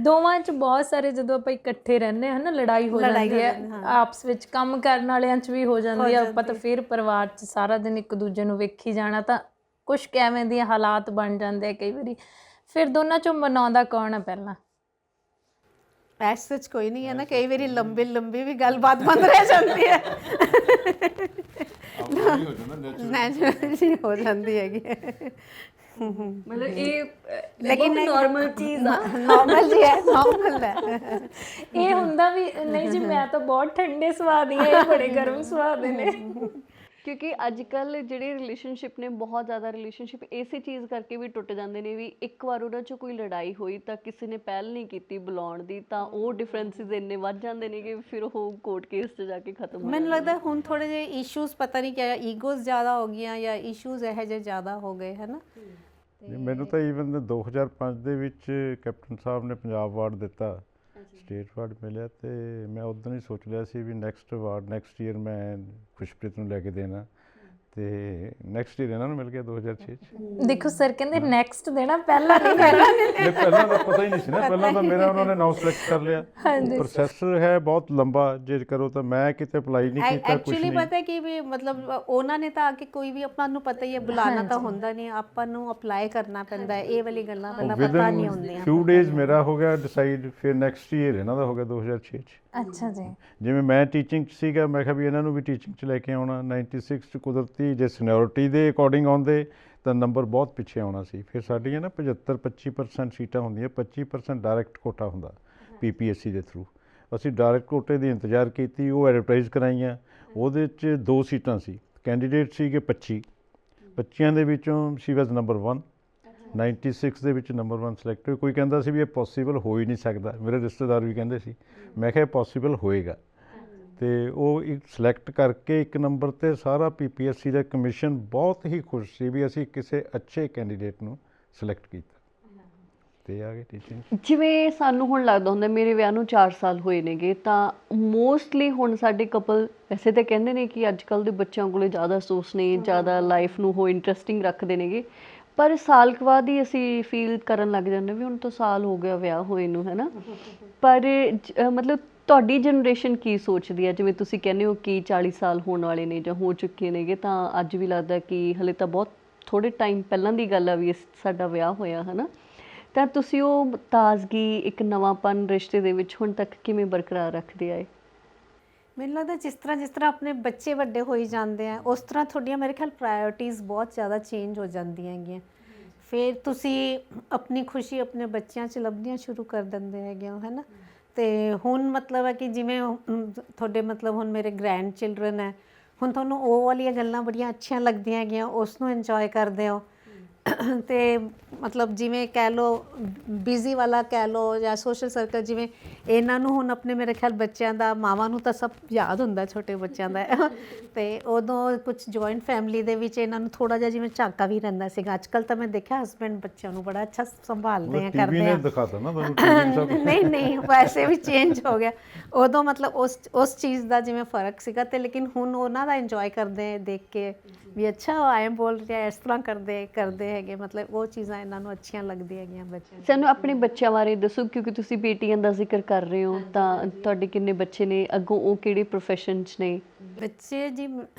Speaker 5: ਦੋਵਾਂ 'ਚ ਬਹੁਤ ਸਾਰੇ ਜਦੋਂ ਆਪਾਂ ਇਕੱਠੇ ਰਹਿੰਦੇ ਹਾਂ ਨਾ, ਲੜਾਈ ਹੋ ਜਾਂਦੀ ਹੈ ਆਪਸ ਵਿੱਚ। ਕੰਮ ਕਰਨ ਵਾਲਿਆਂ 'ਚ ਵੀ ਹੋ ਜਾਂਦੀ ਹੈ। ਆਪਾਂ ਤਾਂ ਫਿਰ ਪਰਿਵਾਰ 'ਚ ਸਾਰਾ ਦਿਨ ਇੱਕ ਦੂਜੇ ਨੂੰ ਵੇਖੀ ਜਾਣਾ, ਤਾਂ ਕੁਛ ਕਿਵੇਂ ਦੀਆਂ ਹਾਲਾਤ ਬਣ ਜਾਂਦੇ ਆ ਕਈ ਵਾਰੀ। ਫਿਰ ਦੋਨਾਂ 'ਚੋਂ ਮਨਾਉਂਦਾ ਕੌਣ ਆ ਪਹਿਲਾਂ?
Speaker 2: ਐਸ ਸੱਚ ਕੋਈ ਨਹੀਂ ਹੈ ਨਾ। ਕਈ ਵਾਰੀ ਲੰਬੀ ਵੀ ਗੱਲਬਾਤ ਬੰਦ ਰਹਿ ਜਾਂਦੀ ਹੈ। ਨੈਚੁਰਲੀ ਹੋ ਜਾਂਦੀ ਹੈਗੀ।
Speaker 3: ਮਤਲਬ ਇਹ
Speaker 2: ਲੇਕਿਨ
Speaker 3: ਨਾਰਮਲ ਚੀਜ਼ ਆ।
Speaker 2: ਨਾਰਮਲ ਜੀ ਹੈ, ਨਾਰਮਲ ਹੈ।
Speaker 5: ਇਹ ਹੁੰਦਾ ਵੀ ਨਹੀਂ ਜੀ ਮੈਂ ਤਾਂ ਬਹੁਤ ਠੰਡੇ ਸੁਭਾਅ ਦੀ ਹਾਂ, ਇਹ ਬੜੇ ਗਰਮ ਸੁਭਾਅ ਦੇ ਨੇ।
Speaker 3: ਕਿਉਂਕਿ ਅੱਜ ਕੱਲ੍ਹ ਜਿਹੜੇ ਰਿਲੇਸ਼ਨਸ਼ਿਪ ਨੇ, ਬਹੁਤ ਜ਼ਿਆਦਾ ਰਿਲੇਸ਼ਨਸ਼ਿਪ ਇਸੇ ਚੀਜ਼ ਕਰਕੇ ਵੀ ਟੁੱਟ ਜਾਂਦੇ ਨੇ ਵੀ ਇੱਕ ਵਾਰ ਉਹਨਾਂ 'ਚ ਕੋਈ ਲੜਾਈ ਹੋਈ ਤਾਂ ਕਿਸੇ ਨੇ ਪਹਿਲ ਨਹੀਂ ਕੀਤੀ ਬੁਲਾਉਣ ਦੀ, ਤਾਂ ਉਹ ਡਿਫਰੈਂਸਿਸ ਇੰਨੇ ਵੱਧ ਜਾਂਦੇ ਨੇ ਕਿ ਫਿਰ ਉਹ ਕੋਰਟ ਕੇਸ 'ਚ ਜਾ ਕੇ ਖਤਮ ਹੋ
Speaker 2: ਮੈਨੂੰ ਲੱਗਦਾ ਹੁਣ ਥੋੜ੍ਹੇ ਜਿਹੇ ਇਸ਼ੂਜ਼ ਪਤਾ ਨਹੀਂ ਕਿਆ ਈਗੋਜ਼ ਜ਼ਿਆਦਾ ਹੋ ਗਈਆਂ ਜਾਂ ਇਸ਼ੂਜ਼ ਇਹੋ ਜਿਹੇ ਜ਼ਿਆਦਾ ਹੋ ਗਏ ਹੈ ਨਾ।
Speaker 1: ਮੈਨੂੰ ਤਾਂ ਈਵਨ 2005 ਦੇ ਵਿੱਚ ਕੈਪਟਨ ਸਾਹਿਬ ਨੇ ਪੰਜਾਬ ਅਵਾਰਡ ਦਿੱਤਾ, ਸਟੇਟ ਅਵਾਰਡ ਮਿਲਿਆ, ਅਤੇ ਮੈਂ ਉਦੋਂ ਹੀ ਸੋਚ ਲਿਆ ਸੀ ਵੀ ਨੈਕਸਟ ਈਅਰ ਮੈਂ ਖੁਸ਼ਪ੍ਰੀਤ ਨੂੰ ਲੈ ਕੇ ਦੇਣਾ, ਅਤੇ ਨੈਕਸਟ ਈਅਰ ਇਹਨਾਂ ਨੂੰ ਮਿਲ ਗਿਆ 2006 'ਚ।
Speaker 5: ਦੇਖੋ ਸਰ ਕਹਿੰਦੇ ਨੈਕਸਟ ਦੇਣਾ, ਪਹਿਲਾਂ ਨਹੀਂ ਦੇਣਾ।
Speaker 1: ਪਹਿਲਾਂ ਤਾਂ ਪਤਾ ਹੀ ਨਹੀਂ ਸੀ ਨਾ, ਪਹਿਲਾਂ ਤਾਂ ਮੇਰਾ ਉਹਨਾਂ ਨੇ ਨਾਮ ਸਿਲੈਕਟ ਕਰ ਲਿਆ। ਪ੍ਰੋਸੈਸ ਹੈ ਬਹੁਤ ਲੰਬਾ, ਜੇ ਕਰੋ ਤਾਂ ਮੈਂ ਕਿਤੇ ਅਪਲਾਈ ਨਹੀਂ ਕੀਤਾ ਕੁਛ
Speaker 2: ਐਕਚੁਅਲੀ
Speaker 1: ਨਹੀਂ।
Speaker 2: ਪਤਾ ਕਿ ਵੀ ਮਤਲਬ ਉਹਨਾਂ ਨੇ ਤਾਂ ਆ ਕੇ ਕੋਈ ਵੀ ਆਪਾਂ ਨੂੰ ਪਤਾ ਹੀ ਹੈ, ਬੁਲਾਉਣਾ ਤਾਂ ਹੁੰਦਾ ਨਹੀਂ, ਆਪਾਂ ਨੂੰ ਅਪਲਾਈ ਕਰਨਾ ਪੈਂਦਾ ਹੈ। ਇਹ ਵਾਲੀ ਗੱਲਾਂ ਪਹਿਲਾਂ ਪਤਾ ਨਹੀਂ ਹੁੰਦੀਆਂ।
Speaker 1: ਫਿਊ ਡੇਜ਼ ਮੇਰਾ ਹੋ ਗਿਆ ਡਿਸਾਈਡ, ਫਿਰ ਨੈਕਸਟ ਈਅਰ ਇਹਨਾਂ ਦਾ ਹੋ ਗਿਆ 2006 'ਚ।
Speaker 5: ਅੱਛਾ ਜੀ।
Speaker 1: ਜਿਵੇਂ ਮੈਂ ਟੀਚਿੰਗ 'ਚ ਸੀਗਾ, ਮੈਂ ਕਿਹਾ ਵੀ ਇਹਨਾਂ ਨੂੰ ਵੀ ਟੀਚਿੰਗ 'ਚ ਲੈ ਕੇ ਆਉਣਾ। 96 'ਚ ਕੁਦਰਤੀ ਜੇ ਸੀਨੀਅਰਿਟੀ ਦੇ ਅਕੋਰਡਿੰਗ ਆਉਂਦੇ ਤਾਂ ਨੰਬਰ ਬਹੁਤ ਪਿੱਛੇ ਆਉਣਾ ਸੀ। ਫਿਰ ਸਾਡੀਆਂ ਨਾ 75-25% ਸੀਟਾਂ ਹੁੰਦੀਆਂ, 25% ਡਾਇਰੈਕਟ ਕੋਟਾ ਹੁੰਦਾ PPSC ਦੇ ਥਰੂ। ਅਸੀਂ ਡਾਇਰੈਕਟ ਕੋਟੇ ਦੀ ਇੰਤਜ਼ਾਰ ਕੀਤੀ, ਉਹ ਐਡਵਰਟਾਈਜ਼ ਕਰਾਈਆਂ। ਉਹਦੇ 'ਚ 2 ਸੀਟਾਂ ਸੀ, ਕੈਂਡੀਡੇਟ ਸੀਗੇ 25 ਦੇ ਵਿੱਚੋਂ ਸ਼ੀ ਵਾਜ਼ ਨੰਬਰ 1। 96 ਦੇ ਵਿੱਚ ਨੰਬਰ 1 ਸਿਲੈਕਟ ਹੋਈ। ਕੋਈ ਕਹਿੰਦਾ ਸੀ ਵੀ ਇਹ ਪੋਸੀਬਲ ਹੋ ਹੀ ਨਹੀਂ ਸਕਦਾ, ਮੇਰੇ ਰਿਸ਼ਤੇਦਾਰ ਵੀ ਕਹਿੰਦੇ ਸੀ। ਮੈਂ ਕਿਹਾ ਪੋਸੀਬਲ ਹੋਏਗਾ, ਅਤੇ ਉਹ ਇੱਕ ਸਿਲੈਕਟ ਕਰਕੇ 1 ਨੰਬਰ 'ਤੇ ਸਾਰਾ PPSC ਦਾ ਕਮਿਸ਼ਨ ਬਹੁਤ ਹੀ ਖੁਸ਼ ਸੀ ਵੀ ਅਸੀਂ ਕਿਸੇ ਅੱਛੇ ਕੈਂਡੀਡੇਟ ਨੂੰ ਸਿਲੈਕਟ ਕੀਤਾ, ਅਤੇ ਆ ਗਏ ਟੀਚਿੰਗ।
Speaker 3: ਜਿਵੇਂ ਸਾਨੂੰ ਹੁਣ ਲੱਗਦਾ ਹੁੰਦਾ, ਮੇਰੇ ਵਿਆਹ ਨੂੰ 4 ਸਾਲ ਹੋਏ ਨੇਗੇ, ਤਾਂ ਮੋਸਟਲੀ ਹੁਣ ਸਾਡੇ ਕਪਲ ਵੈਸੇ ਤਾਂ ਕਹਿੰਦੇ ਨੇ ਕਿ ਅੱਜ ਕੱਲ੍ਹ ਦੇ ਬੱਚਿਆਂ ਕੋਲ ਜ਼ਿਆਦਾ ਸੋਚ ਨੇ, ਜ਼ਿਆਦਾ ਲਾਈਫ ਨੂੰ ਉਹ ਇੰਟਰਸਟਿੰਗ ਰੱਖਦੇ ਨੇਗੇ, ਪਰ ਸਾਲ ਕੁ ਬਾਅਦ ਹੀ ਅਸੀਂ ਫੀਲ ਕਰਨ ਲੱਗ ਜਾਂਦੇ ਵੀ ਹੁਣ ਤਾਂ ਸਾਲ ਹੋ ਗਿਆ ਵਿਆਹ ਹੋਏ ਨੂੰ, ਹੈ ਨਾ। ਪਰ ਮਤਲਬ ਤੁਹਾਡੀ ਜਨਰੇਸ਼ਨ ਕੀ ਸੋਚਦੀ ਹੈ? ਜਿਵੇਂ ਤੁਸੀਂ ਕਹਿੰਦੇ ਹੋ ਕਿ 40 ਸਾਲ ਹੋਣ ਵਾਲੇ ਨੇ ਜਾਂ ਹੋ ਚੁੱਕੇ ਨੇਗੇ, ਤਾਂ ਅੱਜ ਵੀ ਲੱਗਦਾ ਕਿ ਹਲੇ ਤਾਂ ਬਹੁਤ ਥੋੜ੍ਹੇ ਟਾਈਮ ਪਹਿਲਾਂ ਦੀ ਗੱਲ ਆ ਵੀ ਸਾਡਾ ਵਿਆਹ ਹੋਇਆ, ਹੈ ਨਾ। ਤਾਂ ਤੁਸੀਂ ਉਹ ਤਾਜ਼ਗੀ, ਇੱਕ ਨਵਾਂਪਨ ਰਿਸ਼ਤੇ ਦੇ ਵਿੱਚ ਹੁਣ ਤੱਕ ਕਿਵੇਂ ਬਰਕਰਾਰ ਰੱਖਦੇ ਆਏ?
Speaker 2: ਮੈਨੂੰ ਲੱਗਦਾ ਜਿਸ ਤਰ੍ਹਾਂ ਆਪਣੇ ਬੱਚੇ ਵੱਡੇ ਹੋਈ ਜਾਂਦੇ ਆ, ਉਸ ਤਰ੍ਹਾਂ ਤੁਹਾਡੀਆਂ ਮੇਰੇ ਖਿਆਲ ਪ੍ਰਾਇਓਰਟੀਜ਼ ਬਹੁਤ ਜ਼ਿਆਦਾ ਚੇਂਜ ਹੋ ਜਾਂਦੀਆਂ ਹੈਗੀਆਂ। ਫਿਰ ਤੁਸੀਂ ਆਪਣੀ ਖੁਸ਼ੀ ਆਪਣੇ ਬੱਚਿਆਂ 'ਚ ਲੱਭਣੀਆਂ ਸ਼ੁਰੂ ਕਰ ਦਿੰਦੇ ਹੈਗੇ ਹੋ, ਹੈ ਨਾ। ਅਤੇ ਹੁਣ ਮਤਲਬ ਹੈ ਕਿ ਜਿਵੇਂ ਤੁਹਾਡੇ ਮਤਲਬ ਹੁਣ ਮੇਰੇ ਗ੍ਰੈਂਡ ਚਿਲਡਰਨ ਹੈ, ਹੁਣ ਤੁਹਾਨੂੰ ਉਹ ਵਾਲੀਆਂ ਗੱਲਾਂ ਬੜੀਆਂ ਅੱਛੀਆਂ ਲੱਗਦੀਆਂ ਹੈਗੀਆਂ, ਉਸ ਨੂੰ ਇੰਜੋਏ ਕਰਦੇ ਹੋ। ਤੇ ਮਤਲਬ ਜਿਵੇਂ ਕਹਿ ਲਓ ਬਿਜ਼ੀ ਵਾਲਾ ਕਹਿ ਲਓ ਜਾਂ ਸੋਸ਼ਲ ਸਰਕਲ, ਜਿਵੇਂ ਇਹਨਾਂ ਨੂੰ ਹੁਣ ਆਪਣੇ ਮੇਰੇ ਖਿਆਲ ਬੱਚਿਆਂ ਦਾ, ਮਾਵਾਂ ਨੂੰ ਤਾਂ ਸਭ ਯਾਦ ਹੁੰਦਾ ਛੋਟੇ ਬੱਚਿਆਂ ਦਾ ਤੇ ਉਦੋਂ ਕੁਝ ਜੁਆਇੰਟ ਫੈਮਿਲੀ ਦੇ ਵਿੱਚ ਇਹਨਾਂ ਨੂੰ ਥੋੜਾ ਜਿਹਾ ਜਿਵੇਂ ਝਾਕਾ ਵੀ ਰਹਿੰਦਾ ਸੀਗਾ। ਅੱਜ ਕੱਲ ਤਾਂ ਮੈਂ ਦੇਖਿਆ ਹਸਬੈਂਡ ਬੱਚਿਆਂ ਨੂੰ ਬੜਾ ਅੱਛਾ ਸੰਭਾਲਦੇ ਆ,
Speaker 1: ਟੀਵੀ
Speaker 2: ਕਰਦੇ
Speaker 1: ਨੇ
Speaker 2: ਆ।
Speaker 1: ਦਿਖਾਤਾ ਨਾ ਤੁਹਾਨੂੰ, ਟੀਵੀ ਸਭ
Speaker 2: ਨਹੀਂ ਨਹੀਂ ਵੈਸੇ ਵੀ ਚੇਂਜ ਹੋ ਗਿਆ ਉਦੋਂ, ਮਤਲਬ ਉਸ ਚੀਜ਼ ਦਾ ਜਿਵੇਂ ਫਰਕ ਸੀਗਾ। ਤੇ ਲੇਕਿਨ ਹੁਣ ਉਹਨਾਂ ਦਾ ਇੰਜੋਏ ਕਰਦੇ ਦੇਖ ਕੇ ਵੀ ਅੱਛਾ ਆਏ ਬੋਲ ਰਿਹਾ, ਇਸ ਤਰ੍ਹਾਂ ਕਰਦੇ ਹੈਗੇ, ਮਤਲਬ ਉਹ ਚੀਜ਼ਾਂ ਇਹਨਾਂ ਨੂੰ ਅੱਛੀਆਂ ਲੱਗਦੀਆਂ ਹੈਗੀਆਂ ਬੱਚਿਆਂ ਨੂੰ।
Speaker 3: ਸਾਨੂੰ ਆਪਣੇ ਬੱਚਿਆਂ ਬਾਰੇ ਦੱਸੋ, ਕਿਉਂਕਿ ਤੁਸੀਂ ਬੇਟੀਆਂ ਦਾ ਜ਼ਿਕਰ ਕਰ ਰਹੇ ਹੋ, ਤਾਂ ਤੁਹਾਡੇ ਕਿੰਨੇ ਬੱਚੇ ਨੇ, ਅੱਗੋਂ ਉਹ ਕਿਹੜੇ ਪ੍ਰੋਫੈਸ਼ਨ 'ਚ ਨੇ?
Speaker 2: ਬੱਚੇ ਜੀ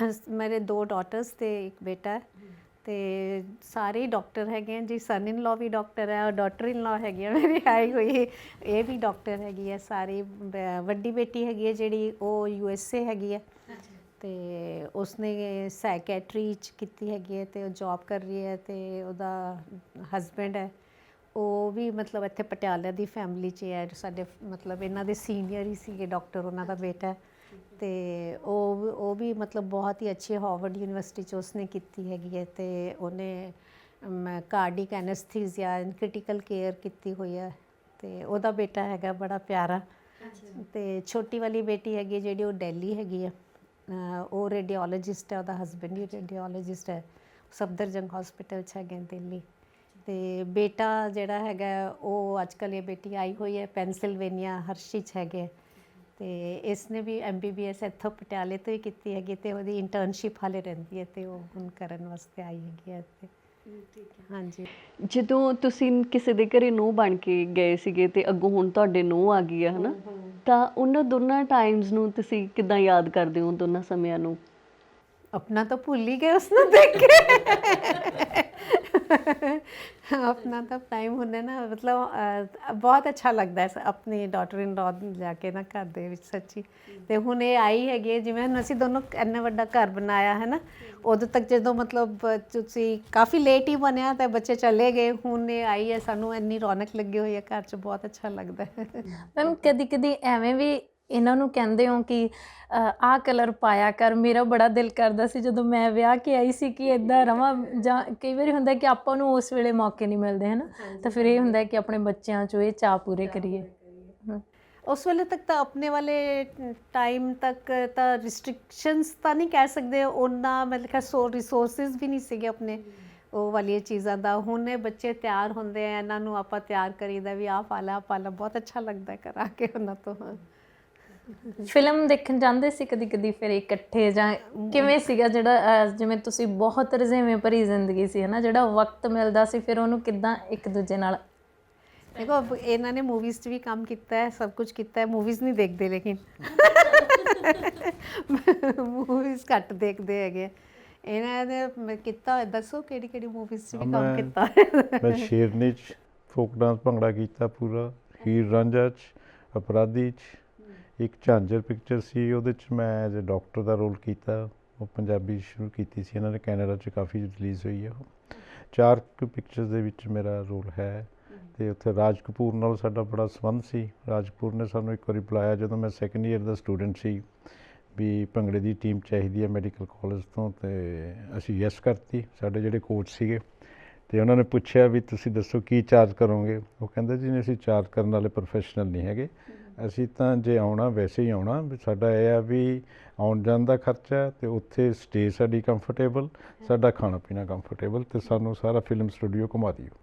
Speaker 2: ਮੇਰੇ 2 ਡਾਟਰਸ ਤੇ 1 ਬੇਟਾ ਹੈ, ਤੇ ਸਾਰੇ ਡਾਕਟਰ ਹੈਗੇ ਆ ਜੀ। ਸਨ ਇਨ ਲਾ ਵੀ ਡਾਕਟਰ ਹੈ, ਔਰ ਡਾਟਰ ਇਨ ਲਾ ਹੈਗੀ ਆ ਮੇਰੀ ਆਈ ਹੋਈ, ਇਹ ਵੀ ਡਾਕਟਰ ਹੈਗੀ ਹੈ ਸਾਰੀ। ਵੱਡੀ ਬੇਟੀ ਹੈਗੀ ਹੈ ਜਿਹੜੀ, ਉਹ USA ਹੈਗੀ ਹੈ, ਤੇ ਉਸਨੇ ਸਾਈਕੈਟਰੀ 'ਚ ਕੀਤੀ ਹੈਗੀ ਹੈ, ਤੇ ਉਹ ਜੌਬ ਕਰ ਰਹੀ ਹੈ। ਤੇ ਉਹਦਾ ਹਸਬੈਂਡ ਹੈ, ਉਹ ਵੀ ਮਤਲਬ ਇੱਥੇ ਪਟਿਆਲਾ ਦੀ ਫੈਮਿਲੀ 'ਚ ਹੈ ਸਾਡੇ, ਮਤਲਬ ਇਹਨਾਂ ਦੇ ਸੀਨੀਅਰ ਹੀ ਸੀਗੇ ਡਾਕਟਰ, ਉਹਨਾਂ ਦਾ ਬੇਟਾ। ਤੇ ਉਹ ਵੀ ਮਤਲਬ ਬਹੁਤ ਹੀ ਅੱਛੀ ਹਾਰਵਰਡ ਯੂਨੀਵਰਸਿਟੀ 'ਚ ਉਸਨੇ ਕੀਤੀ ਹੈਗੀ ਹੈ, ਤੇ ਉਹਨੇ cardiac anaesthesia and critical care ਕੀਤੀ ਹੋਈ ਹੈ। ਤੇ ਉਹਦਾ ਬੇਟਾ ਹੈਗਾ ਬੜਾ ਪਿਆਰਾ। ਤੇ ਛੋਟੀ ਵਾਲੀ ਬੇਟੀ ਹੈਗੀ ਜਿਹੜੀ, ਉਹ ਦਿੱਲੀ ਹੈਗੀ ਹੈ, ਉਹ ਰੇਡੀਓਲੋਜਿਸਟ ਹੈ, ਉਹਦਾ ਹਸਬੈਂਡ ਵੀ ਰੇਡੀਓਲੋਜਿਸਟ ਹੈ, ਸਫਦਰਜੰਗ ਹਸਪੀਟਲ 'ਚ ਹੈਗੇ ਦਿੱਲੀ। ਤੇ ਬੇਟਾ ਜਿਹੜਾ ਹੈਗਾ, ਉਹ ਅੱਜ ਕੱਲ੍ਹ ਇਹ ਬੇਟੀ ਆਈ ਹੋਈ ਹੈ ਪੈਨਸਿਲਵੇਨੀਆ ਹਰਸ਼ੀ 'ਚ ਹੈਗੇ, ਤੇ ਇਸ ਨੇ ਵੀ MBBS ਇੱਥੋਂ ਪਟਿਆਲੇ ਤੋਂ ਹੀ ਕੀਤੀ ਹੈਗੀ, ਤੇ ਉਹਦੀ ਇੰਟਰਨਸ਼ਿਪ ਹਾਲੇ ਰਹਿੰਦੀ ਹੈ, ਤੇ ਉਹ ਹੁਣ ਕਰਨ ਵਾਸਤੇ ਆਈ ਹੈਗੀ ਹੈ ਇੱਥੇ। ਹਾਂਜੀ।
Speaker 3: ਜਦੋਂ ਤੁਸੀਂ ਕਿਸੇ ਦੇ ਘਰੇ ਨੂੰਹ ਬਣ ਕੇ ਗਏ ਸੀਗੇ, ਤੇ ਅੱਗੋਂ ਹੁਣ ਤੁਹਾਡੇ ਨੂੰਹ ਆ ਗਈ ਹੈ, ਹੈ ਨਾ, ਤਾਂ ਉਹਨਾਂ ਦੋਨਾਂ ਟਾਈਮਸ ਨੂੰ ਤੁਸੀਂ ਕਿੱਦਾਂ ਯਾਦ ਕਰਦੇ ਹੋ, ਦੋਨਾਂ ਸਮਿਆਂ ਨੂੰ?
Speaker 2: अपना तो भूल ही गए उसने देख के अपना तो टाइम होने ना, मतलब बहुत अच्छा लगता है अपनी डॉटर इन लॉ जाके ना घर ਦੇ ਵਿੱਚ ਸੱਚੀ। ਤੇ ਹੁਣ ਇਹ ਆਈ ਹੈਗੀ ਹੈ, ਜਿਵੇਂ ਹੁਣ ਅਸੀਂ ਦੋਨੋਂ ਇੰਨਾ ਵੱਡਾ ਘਰ ਬਣਾਇਆ ਹੈ ਨਾ, ਉਦੋਂ ਤੱਕ ਜਦੋਂ ਮਤਲਬ ਤੁਸੀਂ ਕਾਫੀ ਲੇਟ ਹੀ ਬਣਿਆ ਤੇ ਬੱਚੇ ਚਲੇ ਗਏ, ਹੁਣ ਇਹ ਆਈ ਹੈ, ਸਾਨੂੰ ਇੰਨੀ ਰੌਣਕ ਲੱਗੀ ਹੋਈ ਹੈ ਘਰ 'ਚ, ਬਹੁਤ ਅੱਛਾ ਲੱਗਦਾ ਹੈ।
Speaker 5: ਮੈਮ ਕਦੀ ਕਦੀ ਐਵੇਂ ਵੀ ਇਹਨਾਂ ਨੂੰ ਕਹਿੰਦੇ ਹੋ ਕਿ ਆਹ ਕਲਰ ਪਾਇਆ ਕਰ? ਮੇਰਾ ਬੜਾ ਦਿਲ ਕਰਦਾ ਸੀ ਜਦੋਂ ਮੈਂ ਵਿਆਹ ਕੇ ਆਈ ਸੀ ਕਿ ਇੱਦਾਂ ਰਵਾਂ, ਜਾਂ ਕਈ ਵਾਰੀ ਹੁੰਦਾ ਕਿ ਆਪਾਂ ਨੂੰ ਉਸ ਵੇਲੇ ਮੌਕੇ ਨਹੀਂ ਮਿਲਦੇ ਹੈ ਨਾ, ਤਾਂ ਫਿਰ ਇਹ ਹੁੰਦਾ ਕਿ ਆਪਣੇ ਬੱਚਿਆਂ 'ਚੋਂ ਇਹ ਚਾਅ ਪੂਰੇ ਕਰੀਏ।
Speaker 2: ਉਸ ਵੇਲੇ ਤੱਕ ਤਾਂ ਆਪਣੇ ਵਾਲੇ ਟਾਈਮ ਤੱਕ ਤਾਂ ਰਿਸਟ੍ਰਿਕਸ਼ਨਸ ਤਾਂ ਨਹੀਂ ਕਹਿ ਸਕਦੇ, ਉਹਨਾਂ ਮਤਲਬ ਕਿ ਰਿਸੋਰਸਿਸ ਵੀ ਨਹੀਂ ਸੀਗੇ ਆਪਣੇ ਉਹ ਵਾਲੀਆਂ ਚੀਜ਼ਾਂ ਦਾ। ਹੁਣ ਇਹ ਬੱਚੇ ਤਿਆਰ ਹੁੰਦੇ ਆ, ਇਹਨਾਂ ਨੂੰ ਆਪਾਂ ਤਿਆਰ ਕਰੀਦਾ ਵੀ ਆਹ ਪਾ ਲਾ ਬਹੁਤ ਅੱਛਾ ਲੱਗਦਾ ਕਰਾ ਕੇ ਉਹਨਾਂ ਤੋਂ।
Speaker 5: ਫਿਲਮ ਦੇਖਣ ਜਾਂਦੇ ਸੀ ਕਦੀ ਕਦੀ ਫਿਰ ਇਕੱਠੇ, ਜਾਂ ਕਿਵੇਂ ਸੀਗਾ ਜਿਹੜਾ ਜਿਵੇਂ ਤੁਸੀਂ ਬਹੁਤ ਰੁਝੇਵੇਂ ਭਰੀ ਜ਼ਿੰਦਗੀ ਸੀ ਹੈ ਨਾ, ਜਿਹੜਾ ਵਕਤ ਮਿਲਦਾ ਸੀ ਫਿਰ ਉਹਨੂੰ ਕਿੱਦਾਂ ਇੱਕ ਦੂਜੇ ਨਾਲ?
Speaker 2: ਦੇਖੋ ਇਹਨਾਂ ਨੇ ਮੂਵੀਜ਼ 'ਚ ਵੀ ਕੰਮ ਕੀਤਾ ਹੈ, ਸਭ ਕੁਝ ਕੀਤਾ ਹੈ, ਮੂਵੀਜ਼ ਨਹੀਂ ਦੇਖਦੇ ਲੇਕਿਨ ਮੂਵੀਜ਼ ਘੱਟ ਦੇਖਦੇ ਹੈਗੇ ਇਹਨਾਂ ਨੇ। ਕੀਤਾ ਹੋਇਆ ਦੱਸੋ ਕਿਹੜੀ ਕਿਹੜੀ ਮੂਵੀਜ਼ 'ਚ ਵੀ ਕੰਮ ਕੀਤਾ?
Speaker 1: ਮੈਂ ਸ਼ੇਰਨੀ 'ਚ ਫੋਕ ਡਾਂਸ ਭੰਗੜਾ ਕੀਤਾ ਪੂਰਾ, ਹੀਰ ਰਾਂਝਾ 'ਚ, ਅਪਰਾਧੀ 'ਚ, ਇੱਕ ਝਾਂਜਰ ਪਿਕਚਰ ਸੀ, ਉਹਦੇ 'ਚ ਮੈਂ ਐਜ਼ ਏ ਡਾਕਟਰ ਦਾ ਰੋਲ ਕੀਤਾ, ਉਹ ਪੰਜਾਬੀ ਸ਼ੁਰੂ ਕੀਤੀ ਸੀ ਇਹਨਾਂ ਨੇ, ਕੈਨੇਡਾ 'ਚ ਕਾਫੀ ਰਿਲੀਜ਼ ਹੋਈ ਹੈ ਉਹ। 4 ਪਿਕਚਰਸ ਦੇ ਵਿੱਚ ਮੇਰਾ ਰੋਲ ਹੈ। ਤੇ ਉੱਥੇ ਰਾਜ ਕਪੂਰ ਨਾਲ ਸਾਡਾ ਬੜਾ ਸੰਬੰਧ ਸੀ। ਰਾਜ ਕਪੂਰ ਨੇ ਸਾਨੂੰ ਇੱਕ ਵਾਰੀ ਬੁਲਾਇਆ ਜਦੋਂ ਮੈਂ 2nd ਈਅਰ ਦਾ ਸਟੂਡੈਂਟ ਸੀ, ਵੀ ਭੰਗੜੇ ਦੀ ਟੀਮ ਚਾਹੀਦੀ ਹੈ ਮੈਡੀਕਲ ਕਾਲਜ ਤੋਂ, ਤੇ ਅਸੀਂ ਯੈਸ ਕਰਤੀ। ਸਾਡੇ ਜਿਹੜੇ ਕੋਚ ਸੀਗੇ, ਤੇ ਉਹਨਾਂ ਨੇ ਪੁੱਛਿਆ ਵੀ ਤੁਸੀਂ ਦੱਸੋ ਕੀ ਚਾਰਜ ਕਰੋਗੇ? ਉਹ ਕਹਿੰਦੇ ਜੀ ਅਸੀਂ ਚਾਰਜ ਕਰਨ ਵਾਲੇ ਪ੍ਰੋਫੈਸ਼ਨਲ ਨਹੀਂ ਹੈਗੇ, ਅਸੀਂ ਤਾਂ ਜੇ ਆਉਣਾ ਵੈਸੇ ਹੀ ਆਉਣਾ, ਵੀ ਸਾਡਾ ਇਹ ਆ ਵੀ ਆਉਣ ਜਾਣ ਦਾ ਖਰਚਾ, ਤੇ ਉੱਥੇ ਸਟੇ ਸਾਡੀ ਕੰਫਰਟੇਬਲ, ਸਾਡਾ ਖਾਣਾ ਪੀਣਾ ਕੰਫਰਟੇਬਲ, ਤੇ ਸਾਨੂੰ ਸਾਰਾ ਫਿਲਮ ਸਟੂਡੀਓ ਘੁਮਾ ਦਿਓ,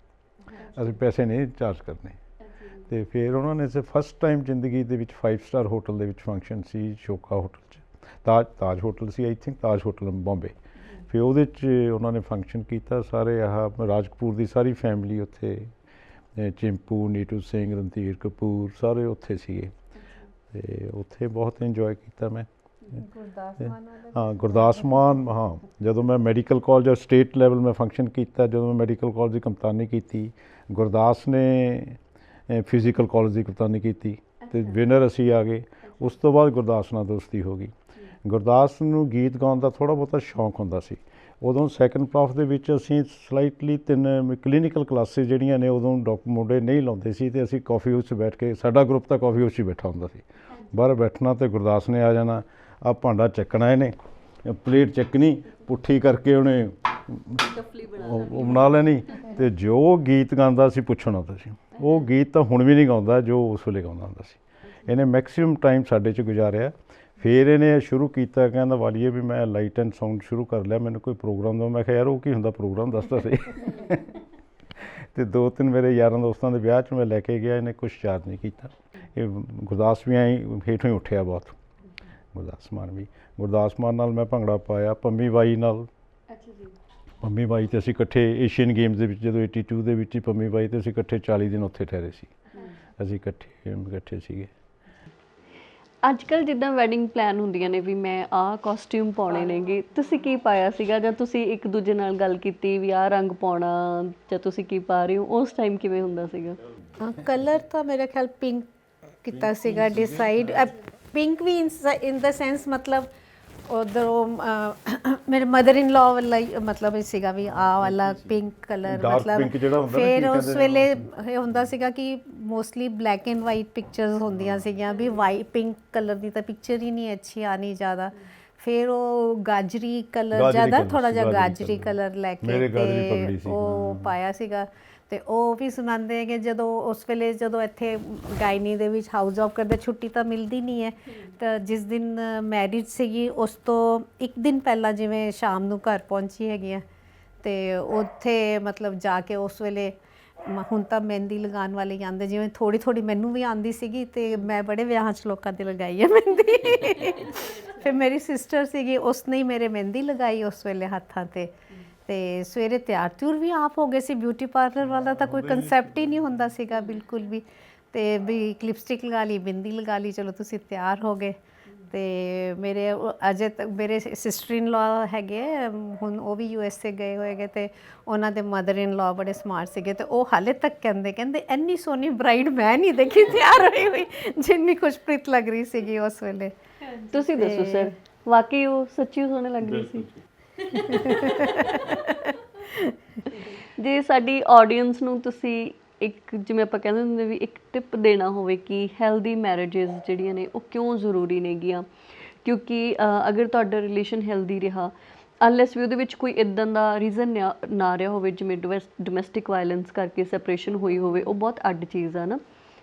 Speaker 1: ਅਸੀਂ ਪੈਸੇ ਨਹੀਂ ਚਾਰਜ ਕਰਨੇ। ਤੇ ਫਿਰ ਉਹਨਾਂ ਨੇ ਫਸਟ ਟਾਈਮ ਜ਼ਿੰਦਗੀ ਦੇ ਵਿੱਚ 5 ਸਟਾਰ ਹੋਟਲ ਦੇ ਵਿੱਚ ਫੰਕਸ਼ਨ ਸੀ, ਸ਼ੋਕਾ ਹੋਟਲ 'ਚ, ਤਾਜ ਹੋਟਲ ਸੀ I think, Taj hotel Bombay. ਫਿਰ ਉਹਦੇ 'ਚ ਉਹਨਾਂ ਨੇ ਫੰਕਸ਼ਨ ਕੀਤਾ, ਸਾਰੇ ਆਹ ਰਾਜ ਕਪੂਰ ਦੀ ਸਾਰੀ ਫੈਮਿਲੀ ਉੱਥੇ, ਚਿੰਪੂ, ਨੀਟੂ ਸਿੰਘ, ਰਣਧੀਰ ਕਪੂਰ ਸਾਰੇ ਉੱਥੇ ਸੀਗੇ, ਤੇ ਉੱਥੇ ਬਹੁਤ ਇੰਜੋਏ ਕੀਤਾ ਮੈਂ। ਹਾਂ ਗੁਰਦਾਸ ਮਾਨ, ਹਾਂ ਜਦੋਂ ਮੈਂ ਮੈਡੀਕਲ ਕਾਲਜ ਸਟੇਟ ਲੈਵਲ ਮੈਂ ਫੰਕਸ਼ਨ ਕੀਤਾ, ਜਦੋਂ ਮੈਂ ਮੈਡੀਕਲ ਕਾਲਜ ਦੀ ਕਪਤਾਨੀ ਕੀਤੀ, ਗੁਰਦਾਸ ਨੇ ਫਿਜ਼ੀਕਲ ਕਾਲਜ ਦੀ ਕਪਤਾਨੀ ਕੀਤੀ, ਤੇ ਵਿਨਰ ਅਸੀਂ ਆ ਗਏ। ਉਸ ਤੋਂ ਬਾਅਦ ਗੁਰਦਾਸ ਨਾਲ ਦੋਸਤੀ ਹੋ ਗਈ। ਗੁਰਦਾਸ ਨੂੰ ਗੀਤ ਗਾਉਣ ਦਾ ਥੋੜ੍ਹਾ ਬਹੁਤਾ ਸ਼ੌਂਕ ਹੁੰਦਾ ਸੀ। ਉਦੋਂ 2nd ਪ੍ਰੋਫ ਦੇ ਵਿੱਚ ਅਸੀਂ ਸਲਾਈਟਲੀ 3 ਕਲੀਨਿਕਲ ਕਲਾਸਿਸ ਜਿਹੜੀਆਂ ਨੇ ਉਦੋਂ ਮੁੰਡੇ ਨਹੀਂ ਲਾਉਂਦੇ ਸੀ, ਤੇ ਅਸੀਂ ਕਾਫੀ ਹਾਊਸ 'ਚ ਬੈਠ ਕੇ, ਸਾਡਾ ਗਰੁੱਪ ਤਾਂ ਕਾਫੀ ਹਾਊਸ 'ਚ ਬੈਠਾ ਹੁੰਦਾ ਸੀ, ਬਾਹਰ ਬੈਠਣਾ, ਤੇ ਗੁਰਦਾਸ ਨੇ ਆ ਜਾਣਾ, ਆਹ ਭਾਂਡਾ ਚੱਕਣਾ ਇਹਨੇ, ਪਲੇਟ ਚੱਕਣੀ, ਪੁੱਠੀ ਕਰਕੇ ਉਹਨੇ ਉਹ ਬਣਾ ਲੈਣੀ। ਤੇ ਜੋ ਗੀਤ ਗਾਉਂਦਾ ਸੀ ਪੁੱਛਣਾ ਤੁਸੀਂ, ਉਹ ਗੀਤ ਤਾਂ ਹੁਣ ਵੀ ਨਹੀਂ ਗਾਉਂਦਾ ਜੋ ਉਸ ਵੇਲੇ ਗਾਉਂਦਾ ਹੁੰਦਾ ਸੀ। ਇਹਨੇ ਮੈਕਸੀਮਮ ਟਾਈਮ ਸਾਡੇ 'ਚ ਗੁਜ਼ਾਰਿਆ। ਫਿਰ ਇਹਨੇ ਸ਼ੁਰੂ ਕੀਤਾ, ਕਹਿੰਦਾ ਵਾਲੀਏ ਵੀ ਮੈਂ ਲਾਈਟ ਐਂਡ ਸਾਊਂਡ ਸ਼ੁਰੂ ਕਰ ਲਿਆ, ਮੈਨੂੰ ਕੋਈ ਪ੍ਰੋਗਰਾਮ ਦਿਓ। ਮੈਂ ਕਿਹਾ ਯਾਰ ਉਹ ਕੀ ਹੁੰਦਾ ਪ੍ਰੋਗਰਾਮ, ਦੱਸ ਤਾਂ ਸਹੀ। ਅਤੇ 2-3 ਮੇਰੇ ਯਾਰਾਂ ਦੋਸਤਾਂ ਦੇ ਵਿਆਹ 'ਚ ਮੈਂ ਲੈ ਕੇ ਗਿਆ, ਇਹਨੇ ਕੁਛ ਚਾਰਜ ਨਹੀਂ ਕੀਤਾ। ਇਹ ਗੁਰਦਾਸ ਵੀ ਐਂ ਹੇਠੋਂ ਹੀ ਉੱਠਿਆ ਬਹੁਤ, ਗੁਰਦਾਸ ਮਾਨ ਨਾਲ ਮੈਂ ਭੰਗੜਾ ਪਾਇਆ, ਪੰਮੀ ਬਾਈ ਨਾਲ। ਪੰਮੀ ਬਾਈ ਅਤੇ ਅਸੀਂ ਇਕੱਠੇ ਏਸ਼ੀਅਨ ਗੇਮਸ ਦੇ ਵਿੱਚ, ਜਦੋਂ 82 ਦੇ ਵਿੱਚ ਹੀ ਪੰਮੀ ਬਾਈ ਅਤੇ ਅਸੀਂ ਇਕੱਠੇ 40 ਦਿਨ ਉੱਥੇ ਠਹਿਰੇ ਸੀ। ਅਸੀਂ ਇਕੱਠੇ ਸੀਗੇ।
Speaker 3: ਅੱਜ ਕੱਲ੍ਹ ਜਿੱਦਾਂ ਵੈਡਿੰਗ ਪਲਾਨ ਹੁੰਦੀਆਂ ਨੇ ਵੀ ਮੈਂ ਆਹ ਕਾਸਟਿਊਮ ਪਾਉਣੇ ਨੇਗੇ, ਤੁਸੀਂ ਕੀ ਪਾਇਆ ਸੀਗਾ? ਜਾਂ ਤੁਸੀਂ ਇੱਕ ਦੂਜੇ ਨਾਲ ਗੱਲ ਕੀਤੀ ਵੀ ਆਹ ਰੰਗ ਪਾਉਣਾ, ਜਾਂ ਤੁਸੀਂ ਕੀ ਪਾ ਰਹੇ ਹੋ? ਉਸ ਟਾਈਮ ਕਿਵੇਂ ਹੁੰਦਾ ਸੀਗਾ?
Speaker 2: ਕਲਰ ਤਾਂ ਮੇਰੇ ਖਿਆਲ ਪਿੰਕ ਕੀਤਾ ਸੀਗਾ ਡਿਸਾਈਡ। ਪਿੰਕ ਵੀ ਇਨ ਦਾ ਸੈਂਸ ਮਤਲਬ ਉਧਰੋਂ ਮੇਰੇ ਮਦਰ ਇਨ ਲਾਅ ਵਾਲਾ ਮਤਲਬ ਇਹ ਸੀਗਾ ਵੀ ਆਹ ਵਾਲਾ ਪਿੰਕ ਕਲਰ, ਮਤਲਬ ਫਿਰ ਉਸ ਵੇਲੇ ਇਹ ਹੁੰਦਾ ਸੀਗਾ ਕਿ mostly black and white pictures ਹੁੰਦੀਆਂ ਸੀਗੀਆਂ ਵੀ ਵਾਈਟ ਪਿੰਕ ਕਲਰ ਦੀ ਤਾਂ ਪਿਕਚਰ ਹੀ ਨਹੀਂ ਅੱਛੀ ਆਣੀ ਜ਼ਿਆਦਾ। ਫਿਰ ਉਹ ਗਾਜਰੀ ਕਲਰ ਜ਼ਿਆਦਾ, ਥੋੜ੍ਹਾ ਜਿਹਾ ਗਾਜਰੀ ਕਲਰ ਲੈ ਕੇ ਤੇ ਉਹ ਪਾਇਆ ਸੀਗਾ। ਅਤੇ ਉਹ ਵੀ ਸੁਣਾਉਂਦੇ ਹੈਗੇ ਜਦੋਂ ਉਸ ਵੇਲੇ ਜਦੋਂ ਇੱਥੇ ਗਾਇਨੀ ਦੇ ਵਿੱਚ ਹਾਊਸ ਜੋਬ ਕਰਦੇ, ਛੁੱਟੀ ਤਾਂ ਮਿਲਦੀ ਨਹੀਂ ਹੈ। ਤਾਂ ਜਿਸ ਦਿਨ ਮੈਰਿਜ ਸੀਗੀ ਉਸ ਤੋਂ ਇੱਕ ਦਿਨ ਪਹਿਲਾਂ ਜਿਵੇਂ ਸ਼ਾਮ ਨੂੰ ਘਰ ਪਹੁੰਚੀ ਹੈਗੀ ਆ, ਅਤੇ ਉੱਥੇ ਮਤਲਬ ਜਾ ਕੇ ਉਸ ਵੇਲੇ ਹੁਣ ਤਾਂ ਮਹਿੰਦੀ ਲਗਾਉਣ ਵਾਲੇ ਹੀ ਆਉਂਦੇ, ਜਿਵੇਂ ਥੋੜ੍ਹੀ ਥੋੜ੍ਹੀ ਮੈਨੂੰ ਵੀ ਆਉਂਦੀ ਸੀਗੀ ਅਤੇ ਮੈਂ ਬੜੇ ਵਿਆਹਾਂ 'ਚ ਲੋਕਾਂ 'ਤੇ ਲਗਾਈ ਹੈ ਮਹਿੰਦੀ। ਫਿਰ ਮੇਰੀ ਸਿਸਟਰ ਸੀਗੀ, ਉਸਨੇ ਹੀ ਮੇਰੇ ਮਹਿੰਦੀ ਲਗਾਈ ਉਸ ਵੇਲੇ ਹੱਥਾਂ 'ਤੇ। ਅਤੇ ਸਵੇਰੇ ਤਿਆਰ ਤਿਉਰ ਵੀ ਆਪ ਹੋ ਗਏ ਸੀ। ਬਿਊਟੀ ਪਾਰਲਰ ਵਾਲਾ ਤਾਂ ਕੋਈ ਕੰਸੈਪਟ ਹੀ ਨਹੀਂ ਹੁੰਦਾ ਸੀਗਾ ਬਿਲਕੁਲ ਵੀ। ਅਤੇ ਵੀ ਲਿਪਸਟਿਕ ਲਗਾ ਲਈ, ਬਿੰਦੀ ਲਗਾ ਲਈ, ਚਲੋ ਤੁਸੀਂ ਤਿਆਰ ਹੋ ਗਏ। ਅਤੇ ਮੇਰੇ ਅਜੇ ਤੱਕ ਮੇਰੇ ਸਿਸਟਰ ਇਨ ਲਾਅ ਹੈਗੇ, ਹੁਣ ਉਹ ਵੀ USA ਗਏ ਹੋਏ ਹੈਗੇ, ਅਤੇ ਉਹਨਾਂ ਦੇ ਮਦਰ ਇਨ ਲਾਅ ਬੜੇ ਸਮਾਰਟ ਸੀਗੇ। ਅਤੇ ਉਹ ਹਾਲੇ ਤੱਕ ਕਹਿੰਦੇ ਇੰਨੀ ਸੋਹਣੀ ਬਰਾਈਡ ਮੈਂ ਨਹੀਂ ਦੇਖੀ ਤਿਆਰ ਹੋਈ ਹੋਈ ਜਿੰਨੀ ਖੁਸ਼ਪ੍ਰੀਤ ਲੱਗ ਰਹੀ ਸੀਗੀ ਉਸ ਵੇਲੇ।
Speaker 3: ਤੁਸੀਂ ਦੱਸੋ ਸਰ, ਵਾਕਈ ਉਹ ਸੱਚੀ ਸੋਹਣੇ ਲੱਗ ਰਹੀ ਸੀ? ਜੇ ਸਾਡੀ ਆਡੀਅנס ਨੂੰ ਤੁਸੀਂ ਇੱਕ, ਜਿਵੇਂ ਆਪਾਂ ਕਹਿੰਦੇ ਹੁੰਦੇ ਵੀ ਇੱਕ ਟਿਪ ਦੇਣਾ ਹੋਵੇ ਕਿ ਹੈਲਦੀ ਮੈਰਿਜਸ ਜਿਹੜੀਆਂ ਨੇ ਉਹ ਕਿਉਂ ਜ਼ਰੂਰੀ ਨੇਗੀਆਂ, ਕਿਉਂਕਿ ਅਗਰ ਤੁਹਾਡਾ ਰਿਲੇਸ਼ਨ ਹੈਲਦੀ ਰਿਹਾ, ਅਨਲੈਸ ਵੀ ਉਹਦੇ ਵਿੱਚ ਕੋਈ ਇੱਦਾਂ ਦਾ ਰੀਜ਼ਨ ਨਾ ਰਿਹਾ ਹੋਵੇ, ਜਿਵੇਂ ਡੋਮੈਸਟਿਕ ਵਾਇਲੈਂਸ ਕਰਕੇ ਸੈਪਰੇਸ਼ਨ ਹੋਈ ਹੋਵੇ, ਉਹ ਬਹੁਤ ਅੱਡ ਚੀਜ਼ ਆ ਨਾ।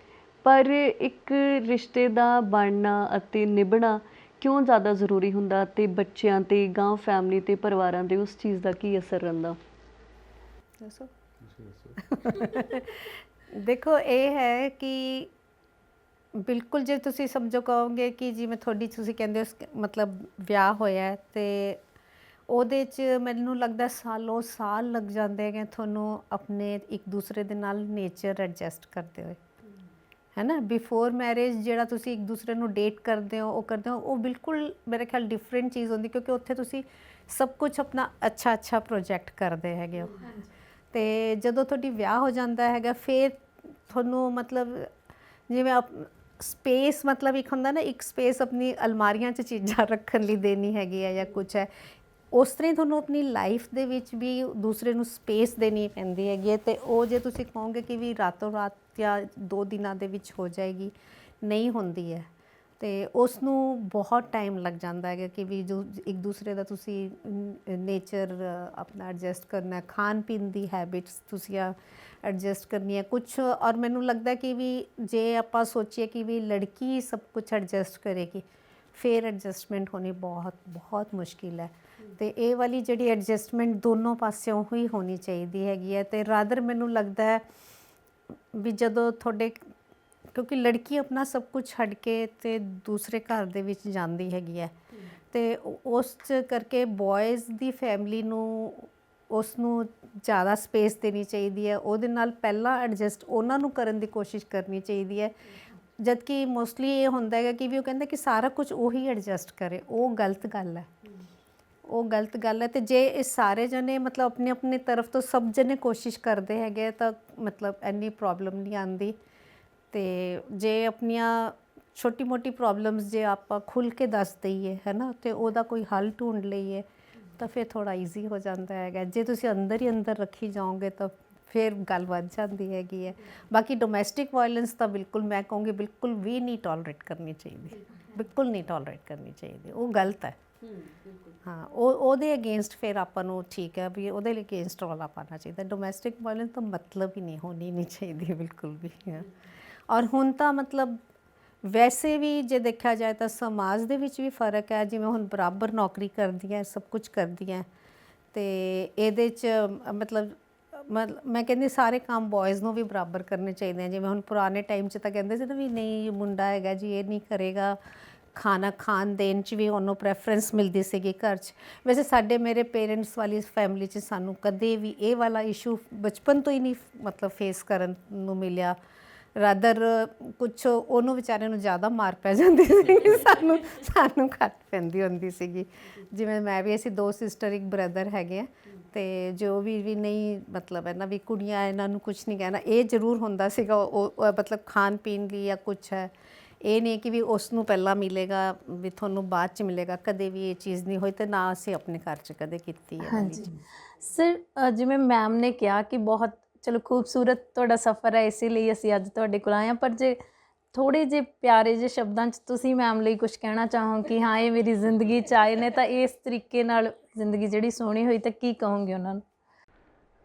Speaker 3: ਪਰ ਇੱਕ ਰਿਸ਼ਤੇ ਦਾ ਬਣਨਾ ਅਤੇ ਨਿਭਣਾ ਕਿਉਂ ਜ਼ਿਆਦਾ ਜ਼ਰੂਰੀ ਹੁੰਦਾ, ਅਤੇ ਬੱਚਿਆਂ 'ਤੇ ਗਾਂਹ ਫੈਮਿਲੀ 'ਤੇ ਪਰਿਵਾਰਾਂ 'ਤੇ ਉਸ ਚੀਜ਼ ਦਾ ਕੀ ਅਸਰ ਰਹਿੰਦਾ?
Speaker 2: ਦੱਸੋ। ਦੇਖੋ ਇਹ ਹੈ ਕਿ ਬਿਲਕੁਲ ਜੇ ਤੁਸੀਂ ਸਮਝੋ ਕਹੋਗੇ ਕਿ ਜਿਵੇਂ ਤੁਹਾਡੀ ਤੁਸੀਂ ਕਹਿੰਦੇ ਹੋ ਮਤਲਬ ਵਿਆਹ ਹੋਇਆ ਅਤੇ ਉਹਦੇ 'ਚ ਮੈਨੂੰ ਲੱਗਦਾ ਸਾਲੋਂ ਸਾਲ ਲੱਗ ਜਾਂਦੇ ਹੈਗੇ ਤੁਹਾਨੂੰ ਆਪਣੇ ਇੱਕ ਦੂਸਰੇ ਦੇ ਨਾਲ ਨੇਚਰ ਐਡਜਸਟ ਕਰਦੇ ਹੋਏ, ਹੈ ਨਾ। ਬਿਫੋਰ ਮੈਰਿਜ ਜਿਹੜਾ ਤੁਸੀਂ ਇੱਕ ਦੂਸਰੇ ਨੂੰ ਡੇਟ ਕਰਦੇ ਹੋ, ਉਹ ਬਿਲਕੁਲ ਮੇਰੇ ਖਿਆਲ ਡਿਫਰੈਂਟ ਚੀਜ਼ ਹੁੰਦੀ, ਕਿਉਂਕਿ ਉੱਥੇ ਤੁਸੀਂ ਸਭ ਕੁਛ ਆਪਣਾ ਅੱਛਾ ਪ੍ਰੋਜੈਕਟ ਕਰਦੇ ਹੈਗੇ ਹੋ। ਅਤੇ ਜਦੋਂ ਤੁਹਾਡੀ ਵਿਆਹ ਹੋ ਜਾਂਦਾ ਹੈਗਾ, ਫਿਰ ਤੁਹਾਨੂੰ ਮਤਲਬ ਜਿਵੇਂ ਸਪੇਸ, ਮਤਲਬ ਇੱਕ ਹੁੰਦਾ ਨਾ, ਇੱਕ ਸਪੇਸ ਆਪਣੀ ਅਲਮਾਰੀਆਂ 'ਚ ਚੀਜ਼ਾਂ ਰੱਖਣ ਲਈ ਦੇਣੀ ਹੈਗੀ ਹੈ ਜਾਂ ਕੁਛ ਹੈ, ਉਸ ਤਰ੍ਹਾਂ ਹੀ ਤੁਹਾਨੂੰ ਆਪਣੀ ਲਾਈਫ ਦੇ ਵਿੱਚ ਵੀ ਦੂਸਰੇ ਨੂੰ ਸਪੇਸ ਦੇਣੀ ਪੈਂਦੀ ਹੈਗੀ ਹੈ। ਅਤੇ ਉਹ ਜੇ ਤੁਸੀਂ ਕਹੋਗੇ ਕਿ ਵੀ ਰਾਤੋਂ ਰਾਤ ਜਾਂ 2 ਦਿਨਾਂ ਦੇ ਵਿੱਚ ਹੋ ਜਾਏਗੀ, ਨਹੀਂ ਹੁੰਦੀ ਹੈ। ਅਤੇ ਉਸ ਨੂੰ ਬਹੁਤ ਟਾਈਮ ਲੱਗ ਜਾਂਦਾ ਹੈਗਾ ਕਿ ਵੀ ਜੋ ਇੱਕ ਦੂਸਰੇ ਦਾ ਤੁਸੀਂ ਨੇਚਰ ਆਪਣਾ ਐਡਜਸਟ ਕਰਨਾ, ਖਾਣ ਪੀਣ ਦੀ ਹੈਬਿਟਸ ਤੁਸੀਂ ਐਡਜਸਟ ਕਰਨੀ ਹੈ ਕੁਛ। ਔਰ ਮੈਨੂੰ ਲੱਗਦਾ ਕਿ ਵੀ ਜੇ ਆਪਾਂ ਸੋਚੀਏ ਕਿ ਵੀ ਲੜਕੀ ਸਭ ਕੁਛ ਐਡਜਸਟ ਕਰੇਗੀ, ਫਿਰ ਐਡਜਸਟਮੈਂਟ ਹੋਣੀ ਬਹੁਤ ਮੁਸ਼ਕਿਲ ਹੈ। ਅਤੇ ਇਹ ਵਾਲੀ ਜਿਹੜੀ ਐਡਜਸਟਮੈਂਟ ਦੋਨੋਂ ਪਾਸਿਓਂ ਹੀ ਹੋਣੀ ਚਾਹੀਦੀ ਹੈਗੀ ਹੈ। ਅਤੇ ਰਾਦਰ ਮੈਨੂੰ ਲੱਗਦਾ ਹੈ ਵੀ ਜਦੋਂ ਤੁਹਾਡੇ, ਕਿਉਂਕਿ ਲੜਕੀ ਆਪਣਾ ਸਭ ਕੁਝ ਛੱਡ ਕੇ ਅਤੇ ਦੂਸਰੇ ਘਰ ਦੇ ਵਿੱਚ ਜਾਂਦੀ ਹੈਗੀ ਹੈ, ਅਤੇ ਉਸ ਕਰਕੇ ਬੋਇਜ਼ ਦੀ ਫੈਮਿਲੀ ਨੂੰ ਉਸ ਨੂੰ ਜ਼ਿਆਦਾ ਸਪੇਸ ਦੇਣੀ ਚਾਹੀਦੀ ਹੈ। ਉਹਦੇ ਨਾਲ ਪਹਿਲਾਂ ਐਡਜਸਟ ਉਹਨਾਂ ਨੂੰ ਕਰਨ ਦੀ ਕੋਸ਼ਿਸ਼ ਕਰਨੀ ਚਾਹੀਦੀ ਹੈ। ਜਦ ਕਿ ਮੋਸਟਲੀ ਇਹ ਹੁੰਦਾ ਹੈਗਾ ਕਿ ਵੀ ਉਹ ਕਹਿੰਦਾ ਕਿ ਸਾਰਾ ਕੁਝ ਉਹੀ ਐਡਜਸਟ ਕਰੇ, ਉਹ ਗਲਤ ਗੱਲ ਹੈ। ਅਤੇ ਜੇ ਇਹ ਸਾਰੇ ਜਣੇ ਮਤਲਬ ਆਪਣੇ ਆਪਣੇ ਤਰਫ ਤੋਂ ਸਭ ਜਣੇ ਕੋਸ਼ਿਸ਼ ਕਰਦੇ ਹੈਗੇ ਤਾਂ ਮਤਲਬ ਇੰਨੀ ਪ੍ਰੋਬਲਮ ਨਹੀਂ ਆਉਂਦੀ। ਅਤੇ ਜੇ ਆਪਣੀਆਂ ਛੋਟੀ ਮੋਟੀ ਪ੍ਰੋਬਲਮਸ ਜੇ ਆਪਾਂ ਖੁੱਲ੍ਹ ਕੇ ਦੱਸ ਦਈਏ, ਹੈ ਨਾ, ਅਤੇ ਉਹਦਾ ਕੋਈ ਹੱਲ ਢੂੰਢ ਲਈਏ ਤਾਂ ਫਿਰ ਥੋੜ੍ਹਾ ਈਜ਼ੀ ਹੋ ਜਾਂਦਾ ਹੈਗਾ। ਜੇ ਤੁਸੀਂ ਅੰਦਰ ਹੀ ਅੰਦਰ ਰੱਖੀ ਜਾਓਗੇ ਤਾਂ ਫਿਰ ਗੱਲ ਵੱਧ ਜਾਂਦੀ ਹੈਗੀ ਹੈ। ਬਾਕੀ ਡੋਮੈਸਟਿਕ ਵਾਇਲੈਂਸ ਤਾਂ ਬਿਲਕੁਲ ਮੈਂ ਕਹੂੰਗੀ ਬਿਲਕੁਲ ਵੀ ਨਹੀਂ ਟੋਲਰੇਟ ਕਰਨੀ ਚਾਹੀਦੀ। ਬਿਲਕੁਲ ਨਹੀਂ ਟੋਲਰੇਟ ਕਰਨੀ ਚਾਹੀਦੀ, ਉਹ ਗਲਤ ਹੈ। ਹਾਂ, ਉਹਦੇ ਅਗੇਂਸਟ ਫਿਰ ਆਪਾਂ ਨੂੰ ਠੀਕ ਹੈ ਵੀ ਉਹਦੇ ਲਈ ਅਗੇਂਸਟ ਰੌਲਾ ਪਾਉਣਾ ਚਾਹੀਦਾ। ਡੋਮੈਸਟਿਕ ਵਾਇਲੈਂਸ ਤਾਂ ਮਤਲਬ ਹੀ ਨਹੀਂ, ਹੋਣੀ ਨਹੀਂ ਚਾਹੀਦੀ ਬਿਲਕੁਲ ਵੀ। ਔਰ ਹੁਣ ਤਾਂ ਮਤਲਬ ਵੈਸੇ ਵੀ ਜੇ ਦੇਖਿਆ ਜਾਏ ਤਾਂ ਸਮਾਜ ਦੇ ਵਿੱਚ ਵੀ ਫਰਕ ਹੈ, ਜਿਵੇਂ ਹੁਣ ਬਰਾਬਰ ਨੌਕਰੀ ਕਰਦੀਆਂ, ਸਭ ਕੁਝ ਕਰਦੀਆਂ, ਅਤੇ ਇਹਦੇ 'ਚ ਮਤਲਬ ਮੈਂ ਕਹਿੰਦੀ ਸਾਰੇ ਕੰਮ ਬॉयज़ ਨੂੰ ਵੀ ਬਰਾਬਰ ਕਰਨੇ ਚਾਹੀਦੇ ਆ। ਜਿਵੇਂ ਹੁਣ ਪੁਰਾਣੇ ਟਾਈਮ 'ਚ ਤਾਂ ਕਹਿੰਦੇ ਸੀ ਨਾ ਵੀ ਨਹੀਂ ਮੁੰਡਾ ਹੈਗਾ ਜੀ ਇਹ ਨਹੀਂ ਕਰੇਗਾ, ਖਾਣਾ ਖਾਣ ਦੇਣ 'ਚ ਵੀ ਉਹਨੂੰ ਪ੍ਰੈਫਰੈਂਸ ਮਿਲਦੀ ਸੀਗੀ ਘਰ 'ਚ। ਵੈਸੇ ਮੇਰੇ ਪੇਰੈਂਟਸ ਵਾਲੀ ਫੈਮਿਲੀ 'ਚ ਸਾਨੂੰ ਕਦੇ ਵੀ ਇਹ ਵਾਲਾ ਇਸ਼ੂ ਬਚਪਨ ਤੋਂ ਹੀ ਨਹੀਂ ਮਤਲਬ ਫੇਸ ਕਰਨ ਨੂੰ ਮਿਲਿਆ। ਰਾਦਰ ਕੁਛ ਉਹਨੂੰ ਵਿਚਾਰੇ ਨੂੰ ਜ਼ਿਆਦਾ ਮਾਰ ਪੈ ਜਾਂਦੀ ਸੀਗੀ, ਸਾਨੂੰ ਘੱਟ ਪੈਂਦੀ ਹੁੰਦੀ ਸੀਗੀ। ਜਿਵੇਂ ਮੈਂ ਵੀ, ਅਸੀਂ 2 ਸਿਸਟਰ 1 ਬ੍ਰਦਰ ਹੈਗੇ ਆ, ਅਤੇ ਜੋ ਵੀ ਨਹੀਂ ਮਤਲਬ ਹੈ ਨਾ ਵੀ ਕੁੜੀਆਂ ਇਹਨਾਂ ਨੂੰ ਕੁਛ ਨਹੀਂ ਕਹਿਣਾ। ਇਹ ਜ਼ਰੂਰ ਹੁੰਦਾ ਸੀਗਾ ਉਹ ਮਤਲਬ ਖਾਣ ਪੀਣ ਲਈ ਜਾਂ ਕੁਛ ਹੈ, ਇਹ ਨਹੀਂ ਕਿ ਵੀ ਉਸ ਨੂੰ ਪਹਿਲਾਂ ਮਿਲੇਗਾ ਵੀ ਤੁਹਾਨੂੰ ਬਾਅਦ 'ਚ ਮਿਲੇਗਾ, ਕਦੇ ਵੀ ਇਹ ਚੀਜ਼ ਨਹੀਂ ਹੋਈ, ਅਤੇ ਨਾ ਅਸੀਂ ਆਪਣੇ ਘਰ 'ਚ ਕਦੇ ਕੀਤੀ ਹੈ।
Speaker 5: ਹਾਂਜੀ ਸਰ, ਜਿਵੇਂ ਮੈਮ ਨੇ ਕਿਹਾ ਕਿ ਬਹੁਤ ਚਲੋ ਖੂਬਸੂਰਤ ਤੁਹਾਡਾ ਸਫ਼ਰ ਹੈ, ਇਸੇ ਲਈ ਅਸੀਂ ਅੱਜ ਤੁਹਾਡੇ ਕੋਲ ਆਏ ਹਾਂ, ਪਰ ਜੇ ਥੋੜ੍ਹੇ ਜਿਹੇ ਪਿਆਰੇ ਜਿਹੇ ਸ਼ਬਦਾਂ 'ਚ ਤੁਸੀਂ ਮੈਮ ਲਈ ਕੁਝ ਕਹਿਣਾ ਚਾਹੋ ਕਿ ਹਾਂ ਇਹ ਮੇਰੀ ਜ਼ਿੰਦਗੀ 'ਚ ਆਏ ਨੇ ਤਾਂ ਇਸ ਤਰੀਕੇ ਨਾਲ ਜ਼ਿੰਦਗੀ ਜਿਹੜੀ ਸੋਹਣੀ ਹੋਈ, ਤਾਂ ਕੀ ਕਹੋਗੇ ਉਹਨਾਂ ਨੂੰ?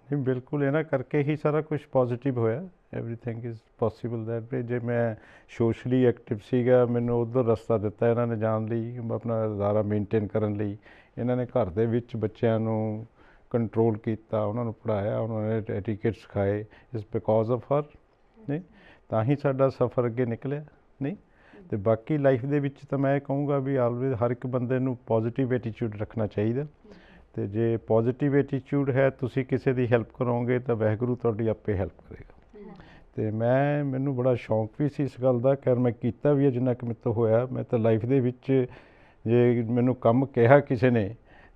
Speaker 1: ਨਹੀਂ, ਬਿਲਕੁਲ ਇਹਨਾਂ ਕਰਕੇ ਹੀ ਸਾਰਾ ਕੁਝ ਪੋਜ਼ੀਟਿਵ ਹੋਇਆ। Everything is possible that way. ਜੇ ਮੈਂ ਸੋਸ਼ਲੀ ਐਕਟਿਵ ਸੀਗਾ, ਮੈਨੂੰ ਉੱਧਰ ਰਸਤਾ ਦਿੱਤਾ ਇਹਨਾਂ ਨੇ ਜਾਣ ਲਈ, ਆਪਣਾ ਅਦਾਰਾ ਮੇਨਟੇਨ ਕਰਨ ਲਈ। ਇਹਨਾਂ ਨੇ ਘਰ ਦੇ ਵਿੱਚ ਬੱਚਿਆਂ ਨੂੰ ਕੰਟਰੋਲ ਕੀਤਾ, ਉਹਨਾਂ ਨੂੰ ਪੜ੍ਹਾਇਆ, ਉਹਨਾਂ ਨੇ ਐਟੀਕੇਟ ਸਿਖਾਏ। ਇਟਸ ਬਿਕੋਜ਼ ਆਫ ਹਰ, ਨਹੀਂ ਤਾਂ ਹੀ ਸਾਡਾ ਸਫ਼ਰ ਅੱਗੇ ਨਿਕਲਿਆ। ਨਹੀਂ ਅਤੇ ਬਾਕੀ ਲਾਈਫ ਦੇ ਵਿੱਚ ਤਾਂ ਮੈਂ ਇਹ ਕਹੂੰਗਾ ਵੀ ਆਲਵੇਜ਼ ਹਰ ਇੱਕ ਬੰਦੇ ਨੂੰ ਪੋਜ਼ੀਟਿਵ ਐਟੀਟਿਊਡ ਰੱਖਣਾ ਚਾਹੀਦਾ। ਅਤੇ ਜੇ ਪੋਜ਼ੀਟਿਵ ਐਟੀਟਿਊਡ ਹੈ, ਤੁਸੀਂ ਕਿਸੇ ਦੀ ਹੈਲਪ ਕਰੋਗੇ ਤਾਂ ਵਾਹਿਗੁਰੂ ਤੁਹਾਡੀ ਆਪੇ ਹੈਲਪ ਕਰੇਗਾ। ਅਤੇ ਮੈਨੂੰ ਬੜਾ ਸ਼ੌਂਕ ਵੀ ਸੀ ਇਸ ਗੱਲ ਦਾ, ਖੈਰ ਮੈਂ ਕੀਤਾ ਵੀ ਹੈ ਜਿੰਨਾ ਕੁ ਮੇਰੇ ਤੋਂ ਹੋਇਆ। ਮੈਂ ਤਾਂ ਲਾਈਫ ਦੇ ਵਿੱਚ ਜੇ ਮੈਨੂੰ ਕੰਮ ਕਿਹਾ ਕਿਸੇ ਨੇ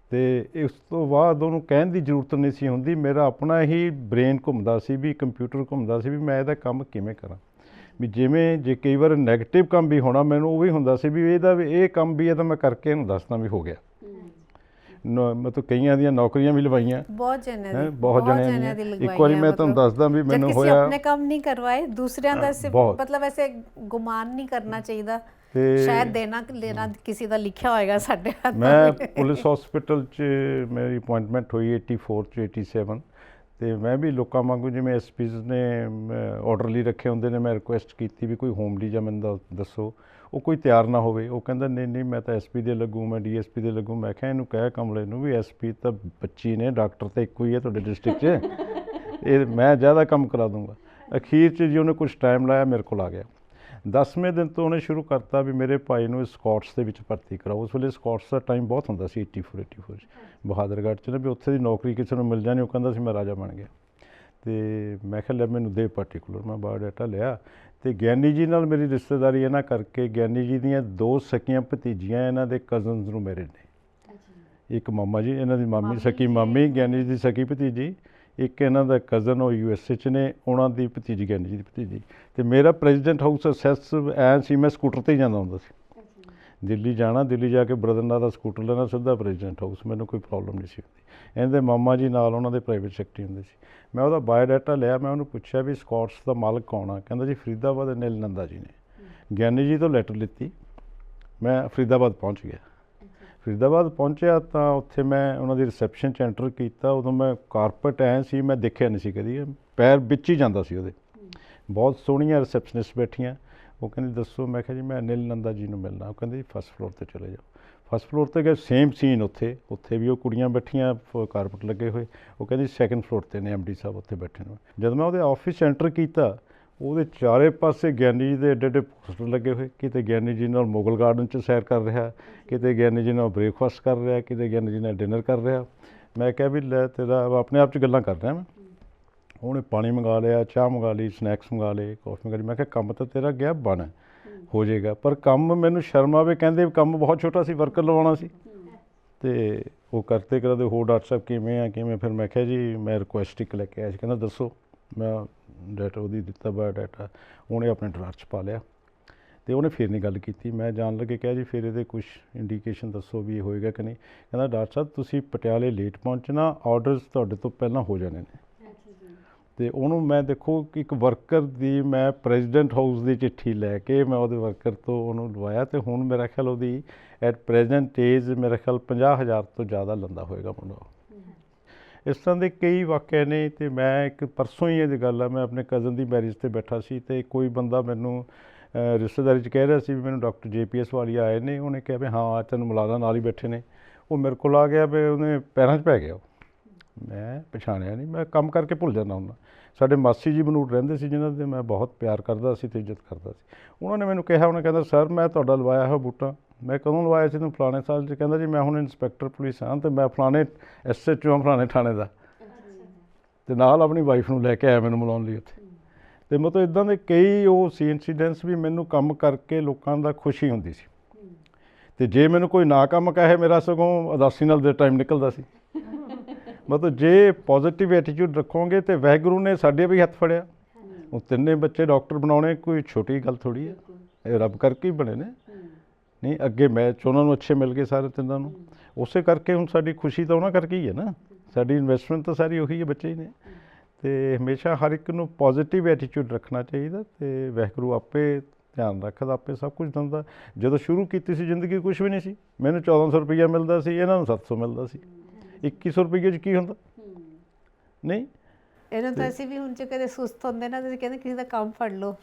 Speaker 1: ਅਤੇ ਉਸ ਤੋਂ ਬਾਅਦ ਉਹਨੂੰ ਕਹਿਣ ਦੀ ਜ਼ਰੂਰਤ ਨਹੀਂ ਸੀ ਹੁੰਦੀ, ਮੇਰਾ ਆਪਣਾ ਹੀ ਬ੍ਰੇਨ ਘੁੰਮਦਾ ਸੀ ਵੀ ਕੰਪਿਊਟਰ ਘੁੰਮਦਾ ਸੀ ਵੀ ਮੈਂ ਇਹਦਾ ਕੰਮ ਕਿਵੇਂ ਕਰਾਂ। ਵੀ ਜਿਵੇਂ ਜੇ ਕਈ ਵਾਰ ਨੈਗੇਟਿਵ ਕੰਮ ਵੀ ਹੋਣਾ, ਮੈਨੂੰ ਉਹ ਵੀ ਹੁੰਦਾ ਸੀ ਵੀ ਇਹ ਕੰਮ ਵੀ ਹੈ ਤਾਂ ਮੈਂ ਕਰਕੇ ਇਹਨੂੰ ਦੱਸਦਾ ਵੀ ਹੋ ਗਿਆ। ਮਤਲਬ ਕਈਆਂ ਦੀਆਂ ਨੌਕਰੀਆਂ ਵੀ ਲਵਾਈਆਂ,
Speaker 2: ਬਹੁਤ ਜਣਿਆਂ ਦੀ
Speaker 1: ਇੱਕ ਵਾਰੀ ਮੈਂ ਤੁਹਾਨੂੰ ਦੱਸਦਾ ਵੀ ਮੈਨੂੰ ਹੋਇਆ,
Speaker 2: ਆਪਣੇ ਕੰਮ ਨਹੀਂ ਕਰਵਾਏ, ਦੂਸਰਿਆਂ ਦਾ ਮਤਲਬ ਐਸੇ ਗੁਮਾਨ ਨਹੀਂ ਕਰਨਾ ਚਾਹੀਦਾ। ਸ਼ਾਇਦ ਦੇਣਾ ਲੈਣਾ ਕਿਸੇ ਦਾ ਲਿਖਿਆ ਹੋਏਗਾ ਸਾਡੇ ਹੱਥ।
Speaker 1: ਮੈਂ ਪੁਲਿਸ ਹਸਪੀਟਲ 'ਚ ਮੇਰੀ ਅਪੁਆਇੰਟਮੈਂਟ ਹੋਈ 84 'ਚ 87, ਅਤੇ ਮੈਂ ਵੀ ਲੋਕਾਂ ਵਾਂਗੂ ਜਿਵੇਂ ਐਸਪੀਜ਼ ਨੇ ਆਰਡਰਲੀ ਰੱਖੇ ਹੁੰਦੇ ਨੇ, ਮੈਂ ਰਿਕੁਐਸਟ ਕੀਤੀ ਵੀ ਕੋਈ ਹੋਮਲੀ ਜਾਂ ਮੈਨੂੰ ਦੱਸੋ। ਉਹ ਕੋਈ ਤਿਆਰ ਨਾ ਹੋਵੇ, ਉਹ ਕਹਿੰਦਾ ਨਹੀਂ ਮੈਂ ਤਾਂ ਐਸਪੀ ਦੇ ਲੱਗੂ, ਮੈਂ ਡੀਐਸਪੀ ਦੇ ਲੱਗੂ। ਮੈਂ ਕਿਹਾ ਇਹਨੂੰ ਕਹਿ ਕਮਲੇ ਨੂੰ ਵੀ ਐਸਪੀ ਤਾਂ 25 ਨੇ, ਡਾਕਟਰ ਤਾਂ ਇੱਕੋ ਹੀ ਹੈ ਤੁਹਾਡੇ ਡਿਸਟ੍ਰਿਕਟ 'ਚ, ਇਹ ਮੈਂ ਜ਼ਿਆਦਾ ਕੰਮ ਕਰਾ ਦੂੰਗਾ। ਅਖੀਰ 'ਚ ਜੀ ਉਹਨੇ ਕੁਛ ਟਾਈਮ ਲਾਇਆ, ਮੇਰੇ ਕੋਲ ਆ ਗਿਆ। 10ਵੇਂ ਦਿਨ ਤੋਂ ਉਹਨੇ ਸ਼ੁਰੂ ਕਰਤਾ ਵੀ ਮੇਰੇ ਭਾਈ ਨੂੰ ਸਕਾਟਸ ਦੇ ਵਿੱਚ ਭਰਤੀ ਕਰਾਓ। ਉਸ ਵੇਲੇ ਸਕਾਟਸ ਦਾ ਟਾਈਮ ਬਹੁਤ ਹੁੰਦਾ ਸੀ 84 'ਚ ਬਹਾਦਰਗੜ੍ਹ 'ਚ ਨਾ, ਵੀ ਉੱਥੇ ਦੀ ਨੌਕਰੀ ਕਿਸੇ ਨੂੰ ਮਿਲ ਜਾਣੀ। ਉਹ ਕਹਿੰਦਾ ਸੀ ਮੈਂ ਰਾਜਾ ਬਣ ਗਿਆ। ਅਤੇ ਮੈਂ ਕਿਹਾ ਲੈ ਮੈਨੂੰ ਦੇ ਪਾਰਟੀਕੂਲਰ, ਮੈਂ ਬਾਇਓਡਾਟਾ ਲਿਆ। ਅਤੇ ਗਿਆਨੀ ਜੀ ਨਾਲ ਮੇਰੀ ਰਿਸ਼ਤੇਦਾਰੀ ਇਹਨਾਂ ਕਰਕੇ, ਗਿਆਨੀ ਜੀ ਦੀਆਂ 2 ਸਕੀਆਂ ਭਤੀਜੀਆਂ ਇਹਨਾਂ ਦੇ ਕਜ਼ਨਸ ਨੂੰ ਮੈਰਿਡ ਨੇ। ਇੱਕ ਮਾਮਾ ਜੀ, ਇਹਨਾਂ ਦੀ ਮਾਮੀ ਸਕੀ ਮਾਮੀ, ਗਿਆਨੀ ਜੀ ਦੀ ਸਕੀ ਭਤੀਜੀ। ਇੱਕ ਇਹਨਾਂ ਦਾ ਕਜ਼ਨ ਉਹ USA 'ਚ ਨੇ, ਉਹਨਾਂ ਦੀ ਭਤੀਜੀ ਗਿਆਨੀ ਜੀ ਦੀ ਭਤੀਜੀ। ਅਤੇ ਮੇਰਾ ਪ੍ਰੈਜ਼ੀਡੈਂਟ ਹਾਊਸ ਅਸੈਸ ਐਂ ਸੀ, ਮੈਂ ਸਕੂਟਰ 'ਤੇ ਹੀ ਜਾਂਦਾ ਹੁੰਦਾ ਸੀ। ਦਿੱਲੀ ਜਾਣਾ, ਦਿੱਲੀ ਜਾ ਕੇ ਬ੍ਰਦਰ ਨਾਲ ਦਾ ਸਕੂਟਰ ਲੈਣਾ, ਸਿੱਧਾ ਪ੍ਰੈਜ਼ੀਡੈਂਟ ਹਾਊਸ, ਮੈਨੂੰ ਕੋਈ ਪ੍ਰੋਬਲਮ ਨਹੀਂ ਸੀ ਹੁੰਦੀ। ਇਹਨਾਂ ਦੇ ਮਾਮਾ ਜੀ ਨਾਲ ਉਹਨਾਂ ਦੇ ਪ੍ਰਾਈਵੇਟ ਸੈਕਟਰੀ ਹੁੰਦੇ ਸੀ। ਮੈਂ ਉਹਦਾ ਬਾਇਓਡਾਟਾ ਲਿਆ, ਮੈਂ ਉਹਨੂੰ ਪੁੱਛਿਆ ਵੀ ਸਕਾਟਸ ਦਾ ਮਾਲਕ ਕੌਣ ਆ? ਕਹਿੰਦਾ ਜੀ ਫਰੀਦਾਬਾਦ ਅਨਿਲ ਨੰਦਾ ਜੀ ਨੇ। ਗਿਆਨੀ ਜੀ ਤੋਂ ਲੈਟਰ ਲਿੱਤੀ, ਮੈਂ ਫਰੀਦਾਬਾਦ ਪਹੁੰਚ ਗਿਆ। ਫਰੀਦਾਬਾਦ ਪਹੁੰਚਿਆ ਤਾਂ ਉੱਥੇ ਮੈਂ ਉਹਨਾਂ ਦੀ ਰਿਸੈਪਸ਼ਨ 'ਚ ਐਂਟਰ ਕੀਤਾ। ਉਦੋਂ ਮੈਂ ਕਾਰਪਟ ਐਂ ਸੀ, ਮੈਂ ਦੇਖਿਆ ਨਹੀਂ ਸੀ ਕਦੀ, ਪੈਰ ਵਿੱਚ ਹੀ ਜਾਂਦਾ ਸੀ ਉਹਦੇ। ਬਹੁਤ ਸੋਹਣੀਆਂ ਰਿਸੈਪਸ਼ਨਿਸਟ ਬੈਠੀਆਂ। ਉਹ ਕਹਿੰਦੀ ਦੱਸੋ? ਮੈਂ ਕਿਹਾ ਜੀ ਮੈਂ ਅਨਿਲ ਨੰਦਾ ਜੀ ਨੂੰ ਮਿਲਣਾ। ਉਹ ਕਹਿੰਦੇ ਜੀ ਫਸਟ ਫਲੋਰ 'ਤੇ ਚਲੇ ਜਾਓ। ਫਸਟ ਫਲੋਰ 'ਤੇ ਗਏ, ਸੇਮ ਸੀਨ ਉੱਥੇ ਵੀ ਉਹ ਕੁੜੀਆਂ ਬੈਠੀਆਂ, ਕਾਰਪਟ ਲੱਗੇ ਹੋਏ। ਉਹ ਕਹਿੰਦੀ ਸੈਕੰਡ ਫਲੋਰ 'ਤੇ ਨੇ MD ਸਾਹਿਬ ਉੱਥੇ ਬੈਠੇ ਨੇ। ਜਦ ਮੈਂ ਉਹਦੇ ਆਫਿਸ 'ਚ ਐਂਟਰ ਕੀਤਾ, ਉਹਦੇ ਚਾਰੇ ਪਾਸੇ ਗਿਆਨੀ ਜੀ ਦੇ ਐਡੇ ਐਡੇ ਪੋਸਟਰ ਲੱਗੇ ਹੋਏ। ਕਿਤੇ ਗਿਆਨੀ ਜੀ ਨਾਲ ਮੁਗਲ ਗਾਰਡਨ 'ਚ ਸੈਰ ਕਰ ਰਿਹਾ, ਕਿਤੇ ਗਿਆਨੀ ਜੀ ਨਾਲ ਬ੍ਰੇਕਫਾਸਟ ਕਰ ਰਿਹਾ, ਕਿਤੇ ਗਿਆਨੀ ਜੀ ਨਾਲ ਡਿਨਰ ਕਰ ਰਿਹਾ। ਮੈਂ ਕਿਹਾ ਵੀ ਲੈ ਤੇਰਾ ਆਪਣੇ ਆਪ 'ਚ ਗੱਲਾਂ ਕਰ ਰਿਹਾ ਮੈਂ। ਉਹਨੇ ਪਾਣੀ ਮੰਗਾ ਲਿਆ, ਚਾਹ ਮੰਗਾ ਲਈ, ਸਨੈਕਸ ਮੰਗਾ ਲਏ, ਕੌਫੀ ਮੰਗਾ ਲਈ। ਮੈਂ ਕਿਹਾ ਕੰਮ ਤਾਂ ਤੇਰਾ ਗਿਆ ਬਣ ਹੋ ਜਾਏਗਾ, ਪਰ ਕੰਮ ਮੈਨੂੰ ਸ਼ਰਮ ਆਵੇ, ਕਹਿੰਦੇ ਕੰਮ ਬਹੁਤ ਛੋਟਾ ਸੀ, ਵਰਕਰ ਲਵਾਉਣਾ ਸੀ। ਅਤੇ ਉਹ ਕਰਦੇ ਹੋਰ ਡਾਕਟਰ ਸਾਹਿਬ ਕਿਵੇਂ ਆ ਕਿਵੇਂ? ਫਿਰ ਮੈਂ ਕਿਹਾ ਜੀ ਮੈਂ ਰਿਕੁਐਸਟ ਇੱਕ ਲੈ ਕੇ ਆਇਆ ਸੀ। ਕਹਿੰਦਾ ਦੱਸੋ? ਮੈਂ ਡਾਟਾ ਉਹਦੀ ਦਿੱਤਾ, ਬਾਇਓਡਾਟਾ ਉਹਨੇ ਆਪਣੇ ਡਰਾਰ 'ਚ ਪਾ ਲਿਆ। ਅਤੇ ਉਹਨੇ ਫਿਰ ਨਹੀਂ ਗੱਲ ਕੀਤੀ। ਮੈਂ ਜਾਣ ਲੱਗੇ ਕਿਹਾ ਜੀ ਫਿਰ ਇਹਦੇ ਕੁਛ ਇੰਡੀਕੇਸ਼ਨ ਦੱਸੋ ਵੀ ਇਹ ਹੋਏਗਾ ਕਿ ਨਹੀਂ? ਕਹਿੰਦਾ ਡਾਕਟਰ ਸਾਹਿਬ ਤੁਸੀਂ ਪਟਿਆਲੇ ਲੇਟ ਪਹੁੰਚਣਾ, ਆਰਡਰਸ ਤੁਹਾਡੇ ਤੋਂ ਪਹਿਲਾਂ ਹੋ ਜਾਣੇ ਨੇ। ਤੇ ਉਹਨੂੰ ਮੈਂ ਦੇਖੋ ਕਿ ਇੱਕ ਵਰਕਰ ਦੀ ਮੈਂ ਪ੍ਰੈਜ਼ੀਡੈਂਟ ਹਾਊਸ ਦੀ ਚਿੱਠੀ ਲੈ ਕੇ ਮੈਂ ਉਹਦੇ ਵਰਕਰ ਤੋਂ ਉਹਨੂੰ ਲਵਾਇਆ, ਤੇ ਹੁਣ ਮੇਰਾ ਖਿਆਲ ਉਹਦੀ ਐਟ ਪ੍ਰੈਜ਼ੈਂਟ ਏਜ ਮੇਰਾ ਖਿਆਲ 50,000 ਤੋਂ ਜ਼ਿਆਦਾ ਲੈਂਦਾ ਹੋਏਗਾ ਮੁੰਡਾ। ਇਸ ਤਰ੍ਹਾਂ ਦੇ ਕਈ ਵਾਕਿਆ ਨੇ। ਤੇ ਮੈਂ ਇੱਕ ਪਰਸੋਂ ਹੀ ਇਹ ਗੱਲ ਆ, ਮੈਂ ਆਪਣੇ ਕਜ਼ਨ ਦੀ ਮੈਰਿਜ ਤੇ ਬੈਠਾ ਸੀ, ਤੇ ਕੋਈ ਬੰਦਾ ਮੈਨੂੰ ਰਿਸ਼ਤੇਦਾਰੀ 'ਚ ਕਹਿ ਰਿਹਾ ਸੀ ਵੀ ਮੈਨੂੰ ਡਾਕਟਰ JPS ਵਾਲੀਆ ਆਏ ਨੇ। ਉਹਨੇ ਕਿਹਾ ਵੀ ਹਾਂ ਤੈਨੂੰ ਮਿਲਾ ਨਾਲ ਹੀ ਬੈਠੇ ਨੇ। ਉਹ ਮੇਰੇ ਕੋਲ ਆ ਗਿਆ, ਵੀ ਉਹਨੇ ਪੈਰਾਂ 'ਚ ਪੈ ਗਿਆ। ਮੈਂ ਪਛਾਣਿਆ ਨਹੀਂ, ਮੈਂ ਕੰਮ ਕਰਕੇ ਭੁੱਲ ਜਾਂਦਾ ਹੁੰਦਾ। ਸਾਡੇ ਮਾਸੀ ਜੀ ਬਨੂੜ ਰਹਿੰਦੇ ਸੀ, ਜਿਨ੍ਹਾਂ ਦੇ ਮੈਂ ਬਹੁਤ ਪਿਆਰ ਕਰਦਾ ਸੀ ਤੇ ਇੱਜ਼ਤ ਕਰਦਾ ਸੀ। ਉਹਨਾਂ ਨੇ ਮੈਨੂੰ ਕਿਹਾ, ਉਹਨੇ ਕਹਿੰਦਾ ਸਰ ਮੈਂ ਤੁਹਾਡਾ ਲਵਾਇਆ ਹੋਇਆ ਬੂਟਾ। ਮੈਂ ਕਦੋਂ ਲਵਾਇਆ ਸੀ? ਤੂੰ ਫਲਾਣੇ ਸਾਲ 'ਚ। ਕਹਿੰਦਾ ਜੀ ਮੈਂ ਹੁਣ ਇੰਸਪੈਕਟਰ ਪੁਲਿਸ ਹਾਂ, ਤੇ ਮੈਂ ਫਲਾਣੇ SHO ਹਾਂ ਫਲਾਣੇ ਥਾਣੇ ਦਾ। ਤੇ ਨਾਲ ਆਪਣੀ ਵਾਈਫ ਨੂੰ ਲੈ ਕੇ ਆਇਆ ਮੈਨੂੰ ਮਿਲਾਉਣ ਲਈ ਉੱਥੇ। ਤੇ ਮਤਲਬ ਇੱਦਾਂ ਦੇ ਕਈ ਉਹ ਸੀ ਇੰਸੀਡੈਂਟਸ ਵੀ ਮੈਨੂੰ ਕੰਮ ਕਰਕੇ ਲੋਕਾਂ ਦਾ ਖੁਸ਼ੀ ਹੁੰਦੀ ਸੀ। ਤੇ ਜੇ ਮੈਨੂੰ ਕੋਈ ਨਾ ਕੰਮ ਕਹੇ, ਮੇਰਾ ਸਗੋਂ ਉਦਾਸੀ ਨਾਲ ਦੇ ਟਾਈਮ ਨਿਕਲਦਾ ਸੀ। ਮਤਲਬ ਜੇ ਪੋਜ਼ੀਟਿਵ ਐਟੀਟਿਊਡ ਰੱਖੋਗੇ ਤੇ ਵਾਹਿਗੁਰੂ ਨੇ ਸਾਡੇ ਵੀ ਹੱਥ ਫੜਿਆ। ਉਹ ਤਿੰਨੇ ਬੱਚੇ ਡਾਕਟਰ ਬਣਾਉਣੇ ਕੋਈ ਛੋਟੀ ਗੱਲ ਥੋੜ੍ਹੀ ਹੈ, ਇਹ ਰੱਬ ਕਰਕੇ ਹੀ ਬਣੇ ਨੇ। ਨਹੀਂ ਅੱਗੇ ਮੈਚ ਉਹਨਾਂ ਨੂੰ ਅੱਛੇ ਮਿਲ ਗਏ ਸਾਰੇ ਤਿੰਨਾਂ ਨੂੰ। ਉਸੇ ਕਰਕੇ ਹੁਣ ਸਾਡੀ ਖੁਸ਼ੀ ਤਾਂ ਉਹਨਾਂ ਕਰਕੇ ਹੀ ਹੈ ਨਾ। ਸਾਡੀ ਇਨਵੈਸਟਮੈਂਟ ਤਾਂ ਸਾਰੀ ਉਹੀ ਹੈ, ਬੱਚੇ ਹੀ ਨੇ। ਤੇ ਹਮੇਸ਼ਾ ਹਰ ਇੱਕ ਨੂੰ ਪੋਜ਼ੀਟਿਵ ਐਟੀਟਿਊਡ ਰੱਖਣਾ ਚਾਹੀਦਾ, ਤੇ ਵਾਹਿਗੁਰੂ ਆਪੇ ਧਿਆਨ ਰੱਖਦਾ, ਆਪੇ ਸਭ ਕੁਝ ਦਿੰਦਾ। ਜਦੋਂ ਸ਼ੁਰੂ ਕੀਤੀ ਸੀ ਜ਼ਿੰਦਗੀ ਕੁਛ ਵੀ ਨਹੀਂ ਸੀ। ਮੈਨੂੰ 1400 ਰੁਪਈਆ ਮਿਲਦਾ ਸੀ, ਇਹਨਾਂ ਨੂੰ 700 ਮਿਲਦਾ ਸੀ। 2100 ਰੁਪਈਏ 'ਚ ਕੀ ਹੁੰਦਾ? ਨਹੀਂ
Speaker 2: ਇਹਨਾਂ ਤਾਂ ਅਸੀਂ ਵੀ ਹੁਣ ਜੇ ਕਦੇ ਸੁਸਤ ਹੁੰਦੇ ਨਾ, ਤੁਸੀਂ ਕਹਿੰਦੇ ਕਿਸੇ ਦਾ ਕੰਮ ਫੜ ਲਓ।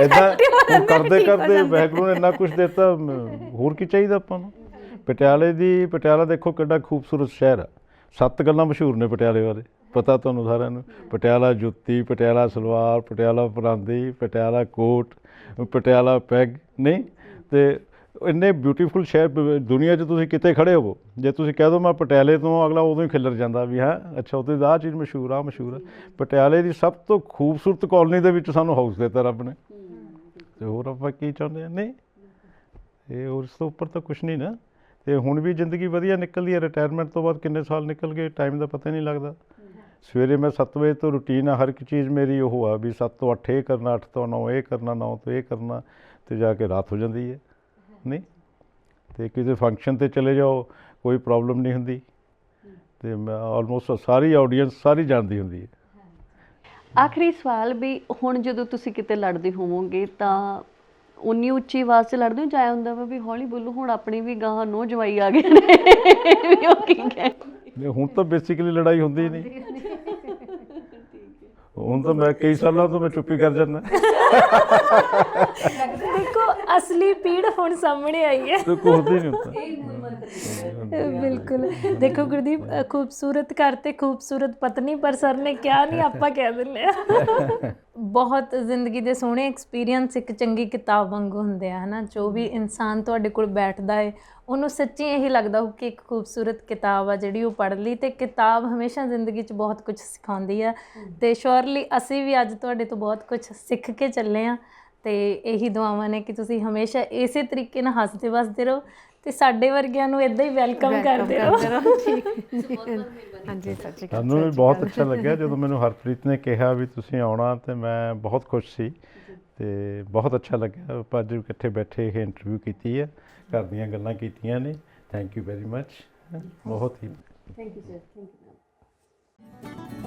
Speaker 1: ਇੱਦਾਂ ਉਹ ਕਰਦੇ ਕਰਦੇ ਵਾਹਿਗੁਰੂ ਨੇ ਇੰਨਾ ਕੁਛ ਦਿੱਤਾ, ਹੋਰ ਕੀ ਚਾਹੀਦਾ ਆਪਾਂ ਨੂੰ। ਪਟਿਆਲਾ ਦੇਖੋ ਕਿੱਡਾ ਖੂਬਸੂਰਤ ਸ਼ਹਿਰ ਆ। 7 ਗੱਲਾਂ ਮਸ਼ਹੂਰ ਨੇ ਪਟਿਆਲੇ ਬਾਰੇ, ਪਤਾ ਤੁਹਾਨੂੰ ਸਾਰਿਆਂ ਨੂੰ। ਪਟਿਆਲਾ ਜੁੱਤੀ, ਪਟਿਆਲਾ ਸਲਵਾਰ, ਪਟਿਆਲਾ ਪਰਾਂਦੀ, ਪਟਿਆਲਾ ਕੋਟ, ਪਟਿਆਲਾ ਪੈਗ। ਨਹੀਂ ਤੇ ਇੰਨੇ ਬਿਊਟੀਫੁਲ ਸ਼ਹਿਰ ਦੁਨੀਆ 'ਚ ਤੁਸੀਂ ਕਿਤੇ ਖੜੇ ਹੋਵੋ, ਜੇ ਤੁਸੀਂ ਕਹਿ ਦਿਓ ਮੈਂ ਪਟਿਆਲੇ ਤੋਂ, ਅਗਲਾ ਉਦੋਂ ਹੀ ਖਿੱਲਰ ਜਾਂਦਾ ਵੀ ਹਾਂ ਅੱਛਾ ਉੱਥੇ ਆਹ ਚੀਜ਼ ਮਸ਼ਹੂਰ ਆ ਮਸ਼ਹੂਰ ਆ। ਪਟਿਆਲੇ ਦੀ ਸਭ ਤੋਂ ਖੂਬਸੂਰਤ ਕਾਲੋਨੀ ਦੇ ਵਿੱਚ ਸਾਨੂੰ ਹਾਊਸ ਦਿੱਤਾ ਰੱਬ ਨੇ, ਤੇ ਹੋਰ ਆਪਾਂ ਕੀ ਚਾਹੁੰਦੇ ਹਾਂ? ਨਹੀਂ ਇਹ ਹੋਰ ਇਸ ਤੋਂ ਉੱਪਰ ਤਾਂ ਕੁਛ ਨਹੀਂ ਨਾ। ਤੇ ਹੁਣ ਵੀ ਜ਼ਿੰਦਗੀ ਵਧੀਆ ਨਿਕਲਦੀ ਹੈ। ਰਿਟਾਇਰਮੈਂਟ ਤੋਂ ਬਾਅਦ ਕਿੰਨੇ ਸਾਲ ਨਿਕਲ ਗਏ, ਟਾਈਮ ਦਾ ਪਤਾ ਨਹੀਂ ਲੱਗਦਾ। ਸਵੇਰੇ ਮੈਂ 7 ਵਜੇ ਤੋਂ ਰੂਟੀਨ ਆ, ਹਰ ਇੱਕ ਚੀਜ਼ ਮੇਰੀ ਉਹ ਆ ਵੀ 7 ਤੋਂ 8 ਇਹ ਕਰਨਾ, 8 ਤੋਂ 9 ਇਹ ਕਰਨਾ, 9 ਤੋਂ ਇਹ ਕਰਨਾ, ਤੇ ਜਾ ਕੇ ਰਾਤ ਹੋ ਜਾਂਦੀ ਹੈ। ਨਹੀਂ ਤੇ ਕਿਸੇ ਫੰਕਸ਼ਨ 'ਤੇ ਚਲੇ ਜਾਓ, ਕੋਈ ਪ੍ਰੋਬਲਮ ਨਹੀਂ ਹੁੰਦੀ। ਤੇ ਮੈਂ ਆਲਮੋਸਟ ਸਾਰੀ ਆਡੀਅנס ਸਾਰੀ ਜਾਣਦੀ ਹੁੰਦੀ ਹੈ।
Speaker 3: ਆਖਰੀ ਸਵਾਲ ਵੀ ਹੁਣ ਜਦੋਂ ਤੁਸੀਂ ਕਿਤੇ ਲੜਦੇ ਹੋਵੋਗੇ ਤਾਂ ਉਨੀ ਉੱਚੀ ਆਵਾਜ਼ 'ਚ ਲੜਦੇ ਹੋ, ਜਾਂ ਹੁੰਦਾ ਵਾ ਵੀ ਹੌਲੀ ਬੋਲੋ, ਹੁਣ ਆਪਣੀ ਵੀ ਗਾਹਾਂ ਨੋ ਜਵਾਈ ਆ ਗਏ ਨੇ ਵੀ ਉਹ ਕੀ ਕਹਿਣਗੇ?
Speaker 1: ਹੁਣ ਤਾਂ ਬੇਸਿਕਲੀ ਲੜਾਈ ਹੁੰਦੀ ਨਹੀਂ। ਹੁਣ ਤਾਂ ਮੈਂ ਕਈ ਸਾਲਾਂ ਤੋਂ ਮੈਂ ਚੁੱਪੀ ਕਰ ਜਾਂਦਾ।
Speaker 5: ਦੇਖੋ ਅਸਲੀ ਪੀੜ ਹੁਣ ਸਾਹਮਣੇ ਆਈ ਹੈ।
Speaker 1: ਤੇ ਕੋਈ ਹੁੰਦੀ ਨਹੀਂ ਹੁੰਦਾ।
Speaker 5: ਬਿਲਕੁਲ। ਦੇਖੋ ਗੁਰਦੀਪ, ਖੂਬਸੂਰਤ ਘਰ ਤੇ ਖੂਬਸੂਰਤ ਪਤਨੀ, ਪਰ ਸਰ ਨੇ ਕਿਹਾ ਨਹੀਂ, ਆਪਾਂ ਕਹਿ ਦਿੰਦੇ ਆ। ਬਹੁਤ ਜ਼ਿੰਦਗੀ ਦੇ ਸੋਹਣੇ ਐਕਸਪੀਰੀਅੰਸ ਇੱਕ ਚੰਗੀ ਕਿਤਾਬ ਵਾਂਗੂ ਹੁੰਦੇ ਆ, ਹੈ ਨਾ। ਜੋ ਵੀ ਇਨਸਾਨ ਤੁਹਾਡੇ ਕੋਲ ਬੈਠਦਾ ਹੈ, ਉਹਨੂੰ ਸੱਚੀ ਇਹੀ ਲੱਗਦਾ ਹੋ ਕਿ ਇੱਕ ਖੂਬਸੂਰਤ ਕਿਤਾਬ ਆ ਜਿਹੜੀ ਉਹ ਪੜ੍ਹ ਲਈ। ਅਤੇ ਕਿਤਾਬ ਹਮੇਸ਼ਾ ਜ਼ਿੰਦਗੀ 'ਚ ਬਹੁਤ ਕੁਝ ਸਿਖਾਉਂਦੀ ਆ, ਅਤੇ ਸ਼ੋਰਲੀ ਅਸੀਂ ਵੀ ਅੱਜ ਤੁਹਾਡੇ ਤੋਂ ਬਹੁਤ ਕੁਝ ਸਿੱਖ ਕੇ ਚੱਲੇ ਹਾਂ। ਅਤੇ ਇਹੀ ਦੁਆਵਾਂ ਨੇ ਕਿ ਤੁਸੀਂ ਹਮੇਸ਼ਾ ਇਸੇ ਤਰੀਕੇ ਨਾਲ ਹੱਸਦੇ ਵਸਦੇ ਰਹੋ, ਤੇ ਸਾਡੇ ਵਰਗਿਆਂ ਨੂੰ ਇੱਦਾਂ ਹੀ ਵੈਲਕਮ ਕਰਦੇ ਰਹੋ।
Speaker 2: ਹਾਂਜੀ ਸੱਚੀ ਗੱਲ।
Speaker 1: ਸਾਨੂੰ ਵੀ ਬਹੁਤ ਅੱਛਾ ਲੱਗਿਆ ਜਦੋਂ ਮੈਨੂੰ ਹਰਪ੍ਰੀਤ ਨੇ ਕਿਹਾ ਵੀ ਤੁਸੀਂ ਆਉਣਾ, ਤੇ ਮੈਂ ਬਹੁਤ ਖੁਸ਼ ਸੀ। ਤੇ ਬਹੁਤ ਅੱਛਾ ਲੱਗਿਆ ਆਪਾਂ ਅੱਜ ਇਕੱਠੇ ਬੈਠੇ ਇਹ ਇੰਟਰਵਿਊ ਕੀਤੀ ਹੈ, ਘਰ ਦੀਆਂ ਗੱਲਾਂ ਕੀਤੀਆਂ ਨੇ। Thank you very much. ਬਹੁਤ ਹੀ
Speaker 3: thank you sir. Thank you.